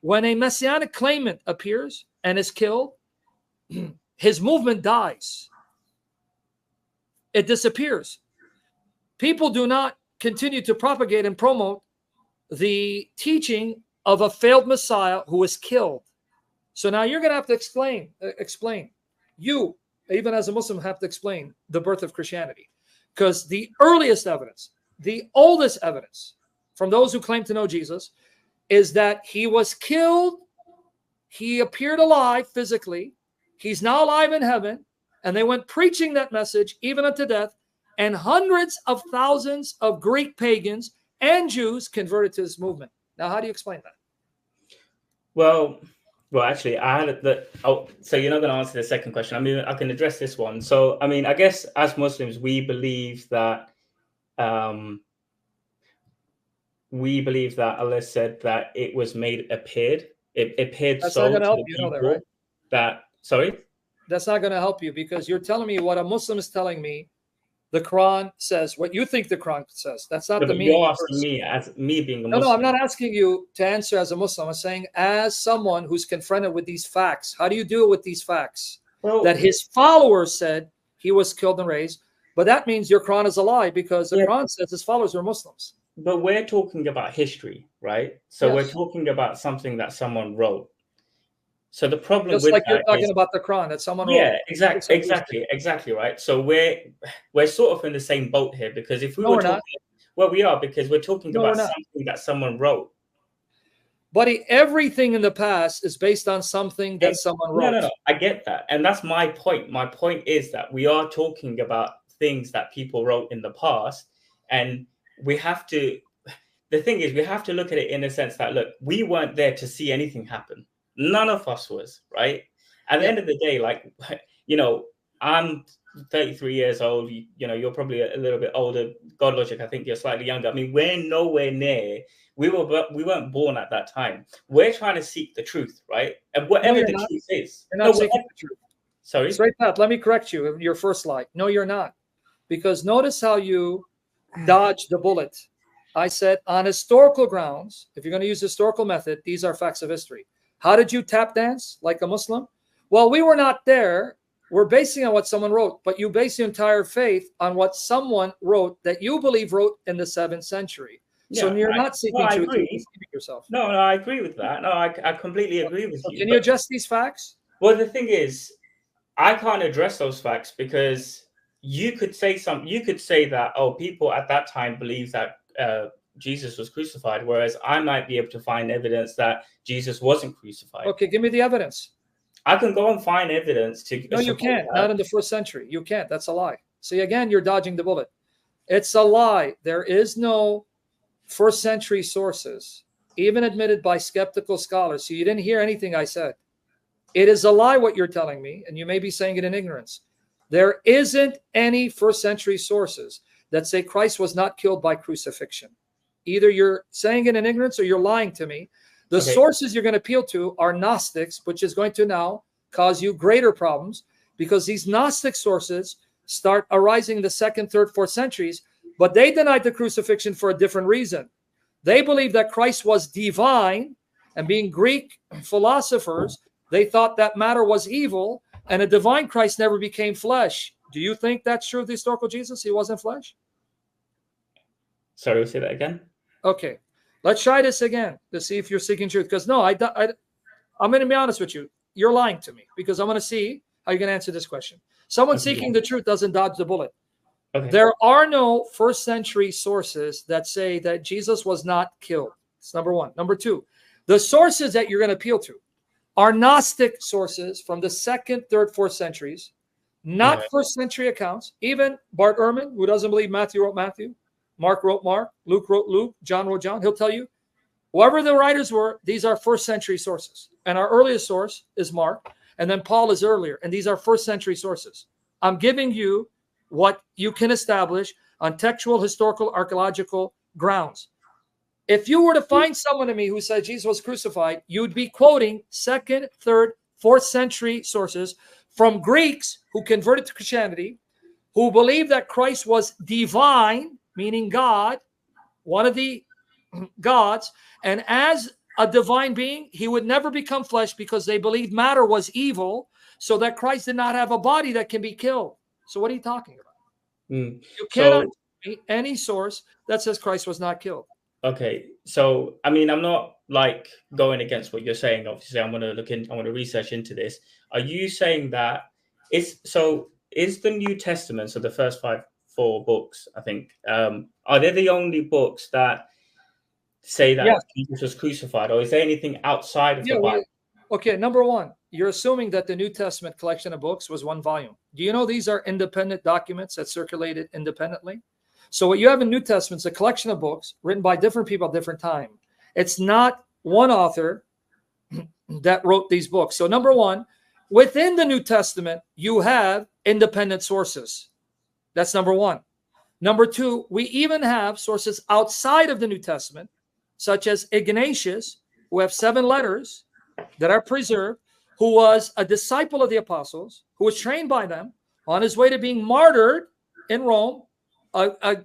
When a messianic claimant appears and is killed, his movement dies. It disappears. People do not continue to propagate and promote the teaching of a failed Messiah who was killed. So now you're going to have to explain. You, even as a Muslim, have to explain the birth of Christianity. Because the earliest evidence, the oldest evidence from those who claim to know Jesus is that he was killed, he appeared alive physically, he's now alive in heaven, and they went preaching that message even unto death, and hundreds of thousands of Greek pagans and Jews converted to this movement. Now, how do you explain that? Well, actually, I had the. Oh, so you're not going to answer the second question. I mean, I can address this one. So, I mean, I guess as Muslims, we believe that Allah said that it was made appeared. It appeared. That's so not going to help to you the know that, people right? That sorry. That's not going to help you, because you're telling me what a Muslim is telling me. The Quran says what you think the Quran says. That's not the meaning. You're asking me as me being a Muslim. No, I'm not asking you to answer as a Muslim. I'm saying as someone who's confronted with these facts. How do you deal with these facts? Well, that his followers said he was killed and raised, but that means your Quran is a lie, because the Quran says his followers were Muslims. But we're talking about history, right? So Yes. we're talking about something that someone wrote. So the problem Just with like you're that talking is, about the Quran that someone wrote. yeah, exactly, right. So we're sort of in the same boat here, because if we were talking, well, we are, because we're talking about something that someone wrote. Buddy, everything in the past is based on something that someone wrote. No, I get that, and that's my point. My point is that we are talking about things that people wrote in the past, and we have to. The thing is, we have to look at it in a sense that, look, we weren't there to see anything happen. None of us was, right? At the end of the day, like, you know, I'm 33 years old. You know, you're probably a little bit older. GodLogic, I think you're slightly younger. I mean, we're nowhere near. We weren't born at that time. We're trying to seek the truth, right? And whatever the truth is, you're not seeking the truth. Sorry, straight up. Let me correct you. Your first lie. No, you're not, because notice how you dodged the bullet. I said on historical grounds, if you're going to use historical method, these are facts of history. How did you tap dance like a Muslim? Well, we were not there. We're basing on what someone wrote, but you base your entire faith on what someone wrote that you believe wrote in the 7th century. Yeah, so you're not seeking truth. You're deceiving yourself. No, I agree with that. No, I completely agree with you. Can you address these facts? Well, the thing is, I can't address those facts, because you could say you could say that, oh, people at that time believed that Jesus was crucified, whereas I might be able to find evidence that Jesus wasn't crucified. Okay, give me the evidence. I can go and find evidence to. No, you can't. Not in the 1st century. You can't. That's a lie. See, again, you're dodging the bullet. It's a lie. There is no 1st century sources, even admitted by skeptical scholars. So you didn't hear anything I said. It is a lie what you're telling me, and you may be saying it in ignorance. There isn't any 1st century sources that say Christ was not killed by crucifixion. Either you're saying it in ignorance or you're lying to me. The sources you're going to appeal to are Gnostics, which is going to now cause you greater problems, because these Gnostic sources start arising in the 2nd, 3rd, 4th centuries, but they denied the crucifixion for a different reason. They believed that Christ was divine, and being Greek philosophers, they thought that matter was evil, and a divine Christ never became flesh. Do you think that's true of the historical Jesus? He wasn't flesh? Sorry, say that again. Okay, let's try this again to see if you're seeking truth. Because no, I'm going to be honest with you. You're lying to me, because I'm going to see how you're going to answer this question. Someone seeking the truth doesn't dodge the bullet. Okay. There are no 1st century sources that say that Jesus was not killed. That's number one. Number two, the sources that you're going to appeal to are Gnostic sources from the 2nd, 3rd, 4th centuries, not 1st century accounts. Even Bart Ehrman, who doesn't believe Matthew wrote Matthew, Mark wrote Mark, Luke wrote Luke, John wrote John, he'll tell you, whoever the writers were, these are 1st century sources. And our earliest source is Mark, and then Paul is earlier, and these are 1st century sources. I'm giving you what you can establish on textual, historical, archaeological grounds. If you were to find someone to me who said Jesus was crucified, you'd be quoting 2nd, 3rd, 4th century sources from Greeks who converted to Christianity, who believed that Christ was divine, meaning God, one of the gods, and as a divine being, he would never become flesh, because they believed matter was evil, so that Christ did not have a body that can be killed. So what are you talking about? You cannot give me any source that says Christ was not killed. Okay, so I mean, I'm not like going against what you're saying. Obviously, I'm going to research into this. Are you saying that is the New Testament, so the first four books, I think, are they the only books that say that Jesus was crucified, or is there anything outside of the Bible? Okay, number one, you're assuming that the New Testament collection of books was one volume. Do you know these are independent documents that circulated independently? So what you have in New Testament is a collection of books written by different people at different time. It's not one author that wrote these books. So number one, within the New Testament, you have independent sources. That's number one. Number two, we even have sources outside of the New Testament, such as Ignatius, who have 7 letters that are preserved, who was a disciple of the apostles, who was trained by them, on his way to being martyred in Rome, a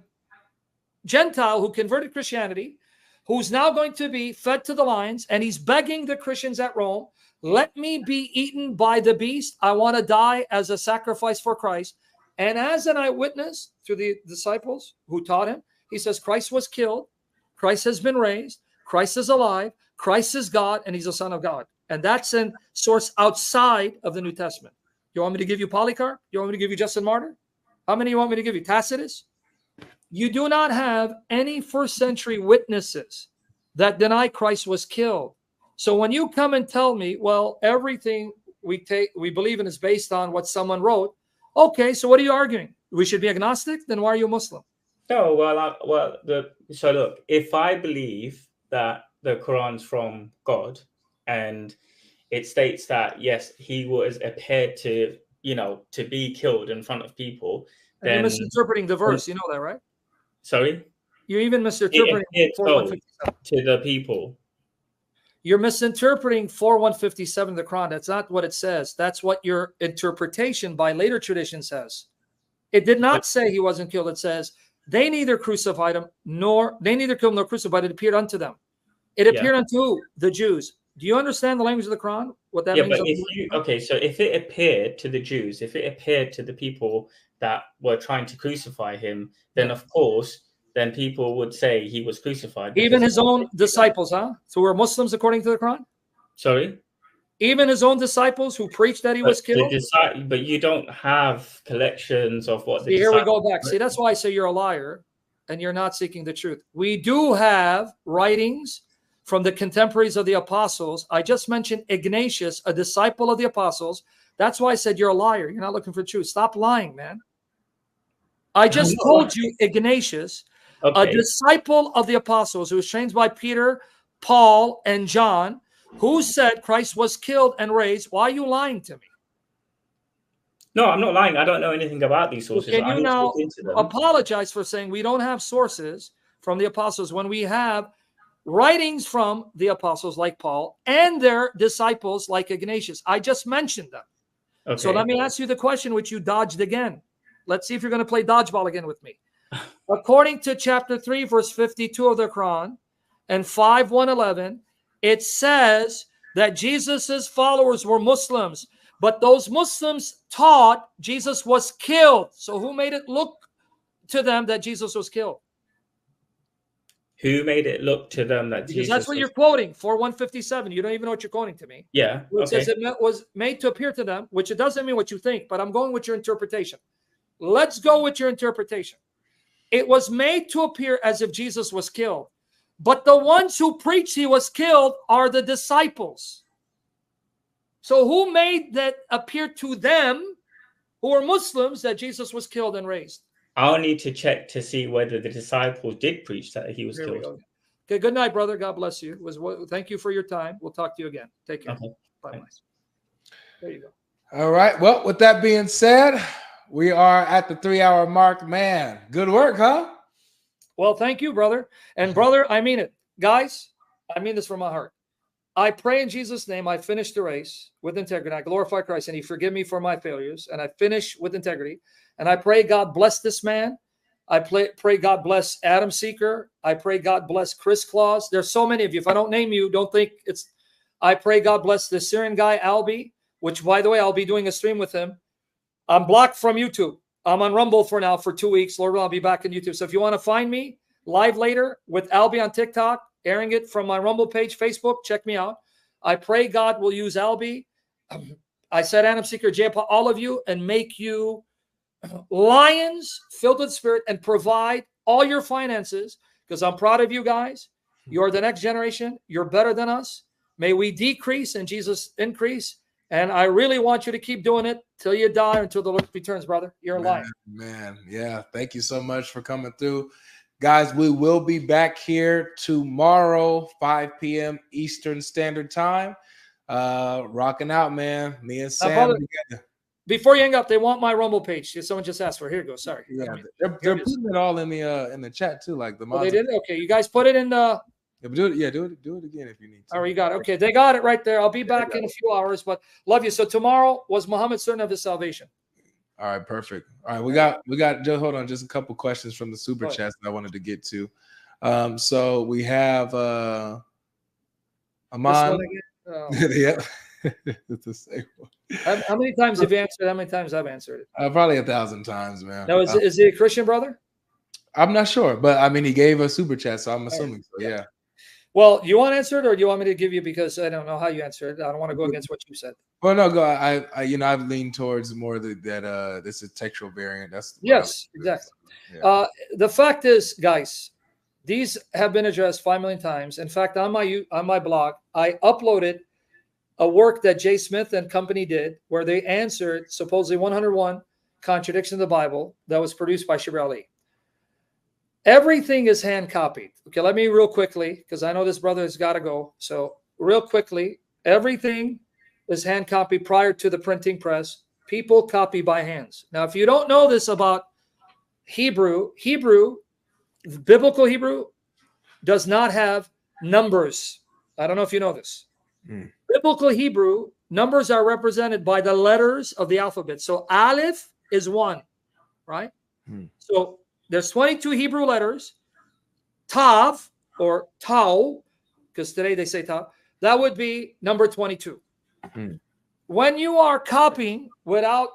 Gentile who converted Christianity, who's now going to be fed to the lions, and he's begging the Christians at Rome, let me be eaten by the beast. I want to die as a sacrifice for Christ. And as an eyewitness through the disciples who taught him, he says, Christ was killed, Christ has been raised, Christ is alive, Christ is God, and he's a son of God. And that's a source outside of the New Testament. You want me to give you Polycarp? You want me to give you Justin Martyr? How many you want me to give you? Tacitus? You do not have any first century witnesses that deny Christ was killed. So when you come and tell me, well, everything we believe in is based on what someone wrote. Okay, so what are you arguing? We should be agnostic? Then why are you a Muslim? No, so look, if I believe that the Quran's from God and it states that, yes, he was appeared to, to be killed in front of people, then you're misinterpreting the verse. You know that, right? Sorry? You're even misinterpreting to the people. You're misinterpreting 4:157 of the Quran. That's not what it says. That's what your interpretation by later tradition says. It did not say he wasn't killed. It says they neither crucified him, nor they neither killed him nor crucified. It appeared unto them. It appeared unto who? The Jews. Do you understand the language of the Quran? What that means? But so if it appeared to the Jews, if it appeared to the people that were trying to crucify him, then of course, then people would say he was crucified. Even his own disciples, So we're Muslims according to the Quran? Sorry? Even his own disciples who preached that he was killed? But you don't have collections of what Here we go back. See, that's why I say you're a liar and you're not seeking the truth. We do have writings from the contemporaries of the apostles. I just mentioned Ignatius, a disciple of the apostles. That's why I said you're a liar. You're not looking for truth. Stop lying, man. I just told you Ignatius, a disciple of the apostles who was trained by Peter, Paul, and John, who said Christ was killed and raised. Why are you lying to me? No, I'm not lying. I don't know anything about these sources. Can you now apologize for saying we don't have sources from the apostles when we have writings from the apostles like Paul and their disciples like Ignatius? I just mentioned them. Okay. So let me ask you the question which you dodged again. Let's see if you're going to play dodgeball again with me. According to chapter 3, verse 52 of the Quran and 5:111, it says that Jesus's followers were Muslims, but those Muslims taught Jesus was killed. So who made it look to them that Jesus was killed? Who made it look to them that Jesus? That's what you're quoting, 4:157. You don't even know what you're quoting to me. Yeah. It says it was made to appear to them, which it doesn't mean what you think, but I'm going with your interpretation. Let's go with your interpretation. It was made to appear as if Jesus was killed, but the ones who preach he was killed are the disciples. So who made that appear to them, who are Muslims, that Jesus was killed and raised? I'll need to check to see whether the disciples did preach that he was killed. Okay, good night, brother. God bless you. Thank you for your time. We'll talk to you again. Take care. Okay. Bye. There you go. All right. Well, with that being said, we are at the 3-hour mark. Man, good work, huh? Well, thank you, brother. And brother, I mean it. Guys, I mean this from my heart. I pray in Jesus' name I finish the race with integrity. I glorify Christ and he forgive me for my failures. And I finish with integrity. And I pray God bless this man. I pray God bless Adam Seeker. I pray God bless Chris Claus. There's so many of you. If I don't name you, don't think it's... I pray God bless the Syrian guy, Albie, which, by the way, I'll be doing a stream with him. I'm blocked from YouTube. I'm on Rumble for now for 2 weeks. Lord will, I'll be back on YouTube. So if you want to find me live later with Albie on TikTok, airing it from my Rumble page, Facebook, check me out. I pray God will use Albie. I said Adam Seeker, J.Paul, all of you, and make you lions filled with spirit and provide all your finances, because I'm proud of you guys. You're the next generation. You're better than us. May we decrease and Jesus increase. And I really want you to keep doing it till you die, until the Lord returns, brother. You're alive. Man, yeah. Thank you so much for coming through. Guys, we will be back here tomorrow, 5 p.m. Eastern Standard Time. Rocking out, man. Me and Sam together. Before you hang up, they want my Rumble page. Someone just asked for it. Here it goes. Sorry. Yeah, they're putting it all in the chat too, like the mods. Oh, they did? Okay, you guys put it in the Yeah, but do it again if you need to. All right, you got it. Okay, they got it right there. I'll be back in a few hours, but love you. So tomorrow, was Muhammad certain of his salvation? All right, perfect. All right, we got just hold on, just a couple questions from the super chats that I wanted to get to. So we have Aman. Oh. Yeah. It's the same one. How many times have you answered? How many times I've answered it? Probably 1,000 times, man. Now, is he a Christian brother? I'm not sure, but I mean, he gave a super chat, so I'm assuming so. Yeah. Well, you want to answer it, or do you want me to give you, because I don't know how you answer it. I don't want to go against what you said. Well, no, go. I've leaned towards more that this is textual variant. That's yes, exactly. Yeah. The fact is, guys, these have been addressed 5 million times. In fact, on my blog, I uploaded a work that Jay Smith and company did where they answered supposedly 101 contradictions in the Bible that was produced by Shibra Ali. Everything is hand copied. Okay, let me real quickly, because I know this brother has got to go. So real quickly, everything is hand copied prior to the printing press. People copy by hands. Now, if you don't know this about Hebrew, biblical Hebrew does not have numbers. I don't know if you know this. Biblical Hebrew, numbers are represented by the letters of the alphabet. So Aleph is 1, right? So there's 22 Hebrew letters. Tav, or Tau, because today they say Tau, that would be number 22. When you are copying without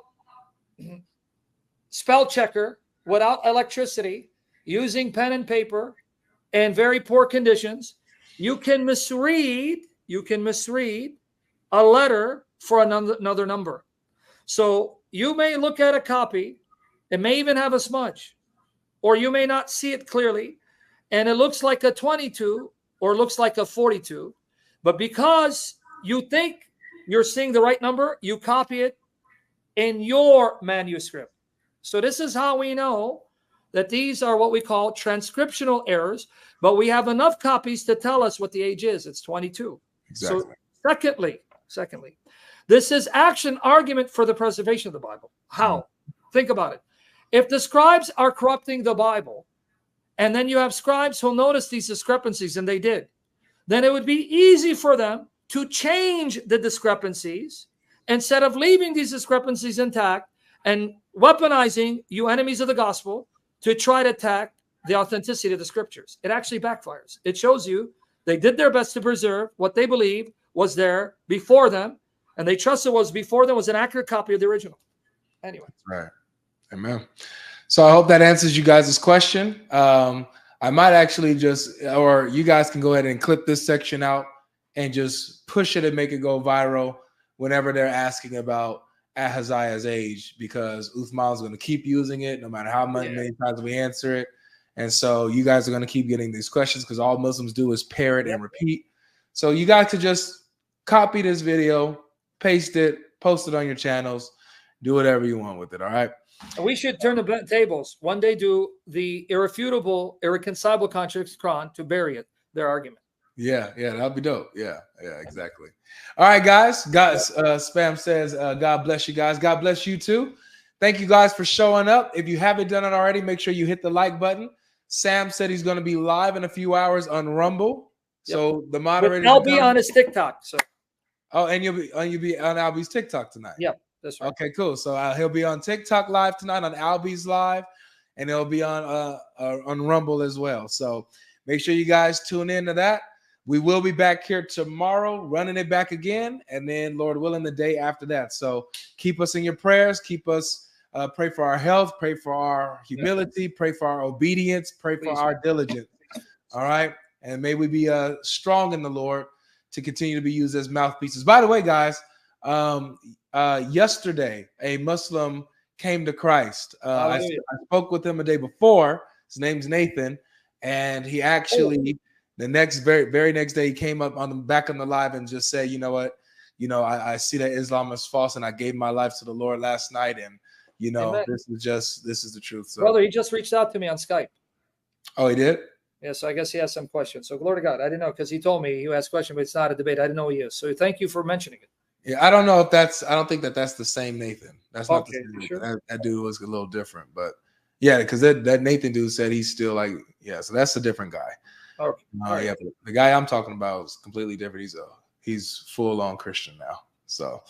spell checker, without electricity, using pen and paper, and very poor conditions, you can misread a letter for another number. So you may look at a copy, it may even have a smudge, or you may not see it clearly, and it looks like a 22 or looks like a 42, but because you think you're seeing the right number, you copy it in your manuscript. So this is how we know that these are what we call transcriptional errors, but we have enough copies to tell us what the age is. It's 22. Exactly. So secondly, this is actually an argument for the preservation of the Bible. How? Think about it. If the scribes are corrupting the Bible, and then you have scribes who'll notice these discrepancies, and they did, then it would be easy for them to change the discrepancies instead of leaving these discrepancies intact and weaponizing you enemies of the gospel to try to attack the authenticity of the scriptures. It actually backfires. It shows you they did their best to preserve what they believed was there before them, and they trusted what was before them was an accurate copy of the original. Anyway. Right. Amen. So I hope that answers you guys' question. I might actually or you guys can go ahead and clip this section out and just push it and make it go viral whenever they're asking about Ahaziah's age, because Uthman's going to keep using it no matter how many times we answer it. And so you guys are going to keep getting these questions because all Muslims do is parrot and repeat. So you guys could just copy this video, paste it, post it on your channels, do whatever you want with it. All right. We should turn the tables. One day do the irrefutable, irreconcilable contradictions of the Quran to bury it, their argument. Yeah, that'd be dope. Yeah, exactly. All right, guys. Spam says, God bless you guys. God bless you too. Thank you guys for showing up. If you haven't done it already, make sure you hit the like button. Sam said he's going to be live in a few hours on Rumble. So the moderator. I'll be on his TikTok. So. Oh, and you'll be on Albie's TikTok tonight. Yeah, that's right. Okay, cool. So he'll be on TikTok live tonight, on Albie's live, and he'll be on Rumble as well. So make sure you guys tune in to that. We will be back here tomorrow, running it back again, and then, Lord willing, the day after that. So keep us in your prayers. Keep us, pray for our health, pray for our humility, pray for our obedience, pray for our diligence. All right? And may we be strong in the Lord to continue to be used as mouthpieces. By the way, guys, yesterday, a Muslim came to Christ. I spoke with him a day before. His name's Nathan, and he actually... The very next day, he came up back on the live and just said, you know what, I see that Islam is false, and I gave my life to the Lord last night, and Amen. This is the truth. So, brother, he just reached out to me on Skype. Oh, he did? Yeah, so I guess he has some questions. So glory to God. I didn't know, because he told me he has questions, but it's not a debate. I didn't know he is. So thank you for mentioning it. Yeah, I don't know if I don't think that's the same Nathan. That's not the same Nathan. Sure. That dude was a little different, but yeah, because that Nathan dude said he's still so that's a different guy. Okay. Yeah, but the guy I'm talking about is completely different. He's full on Christian now. So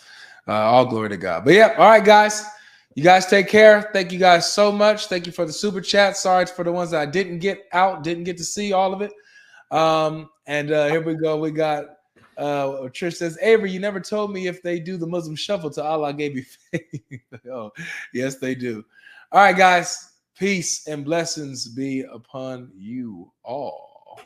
all glory to God. But yeah, all right, guys. You guys take care. Thank you guys so much. Thank you for the super chat. Sorry for the ones that I didn't get to see all of it. And here we go. We got Trish says, Avery, you never told me if they do the Muslim shuffle to Allah gave you faith. Oh, yes, they do. All right, guys. Peace and blessings be upon you all.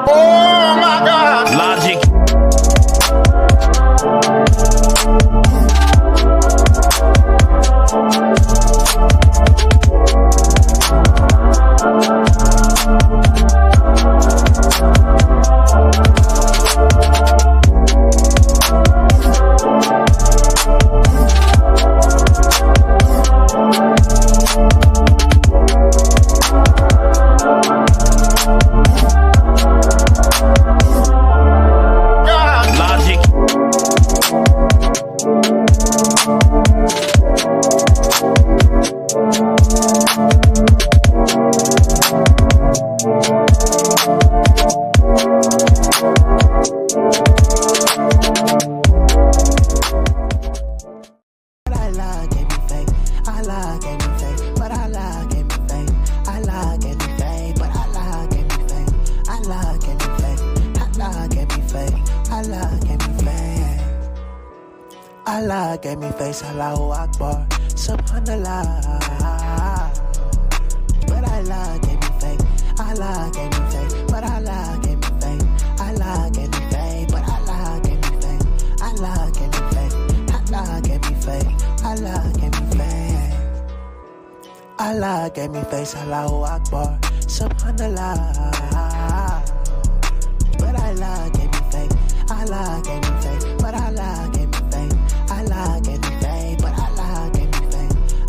Oh my God. Logic. Allah gave me face, Allahu Akbar, Subhanallah. But Allah gave me faith, Allah gave me faith, but Allah gave me faith, Allah gave me faith, but Allah gave me faith, Allah gave me faith, Allah gave me faith, Allah gave me faith. Allah gave me face, Allahu Akbar, Subhanallah. But Allah gave me faith, Allah gave me faith.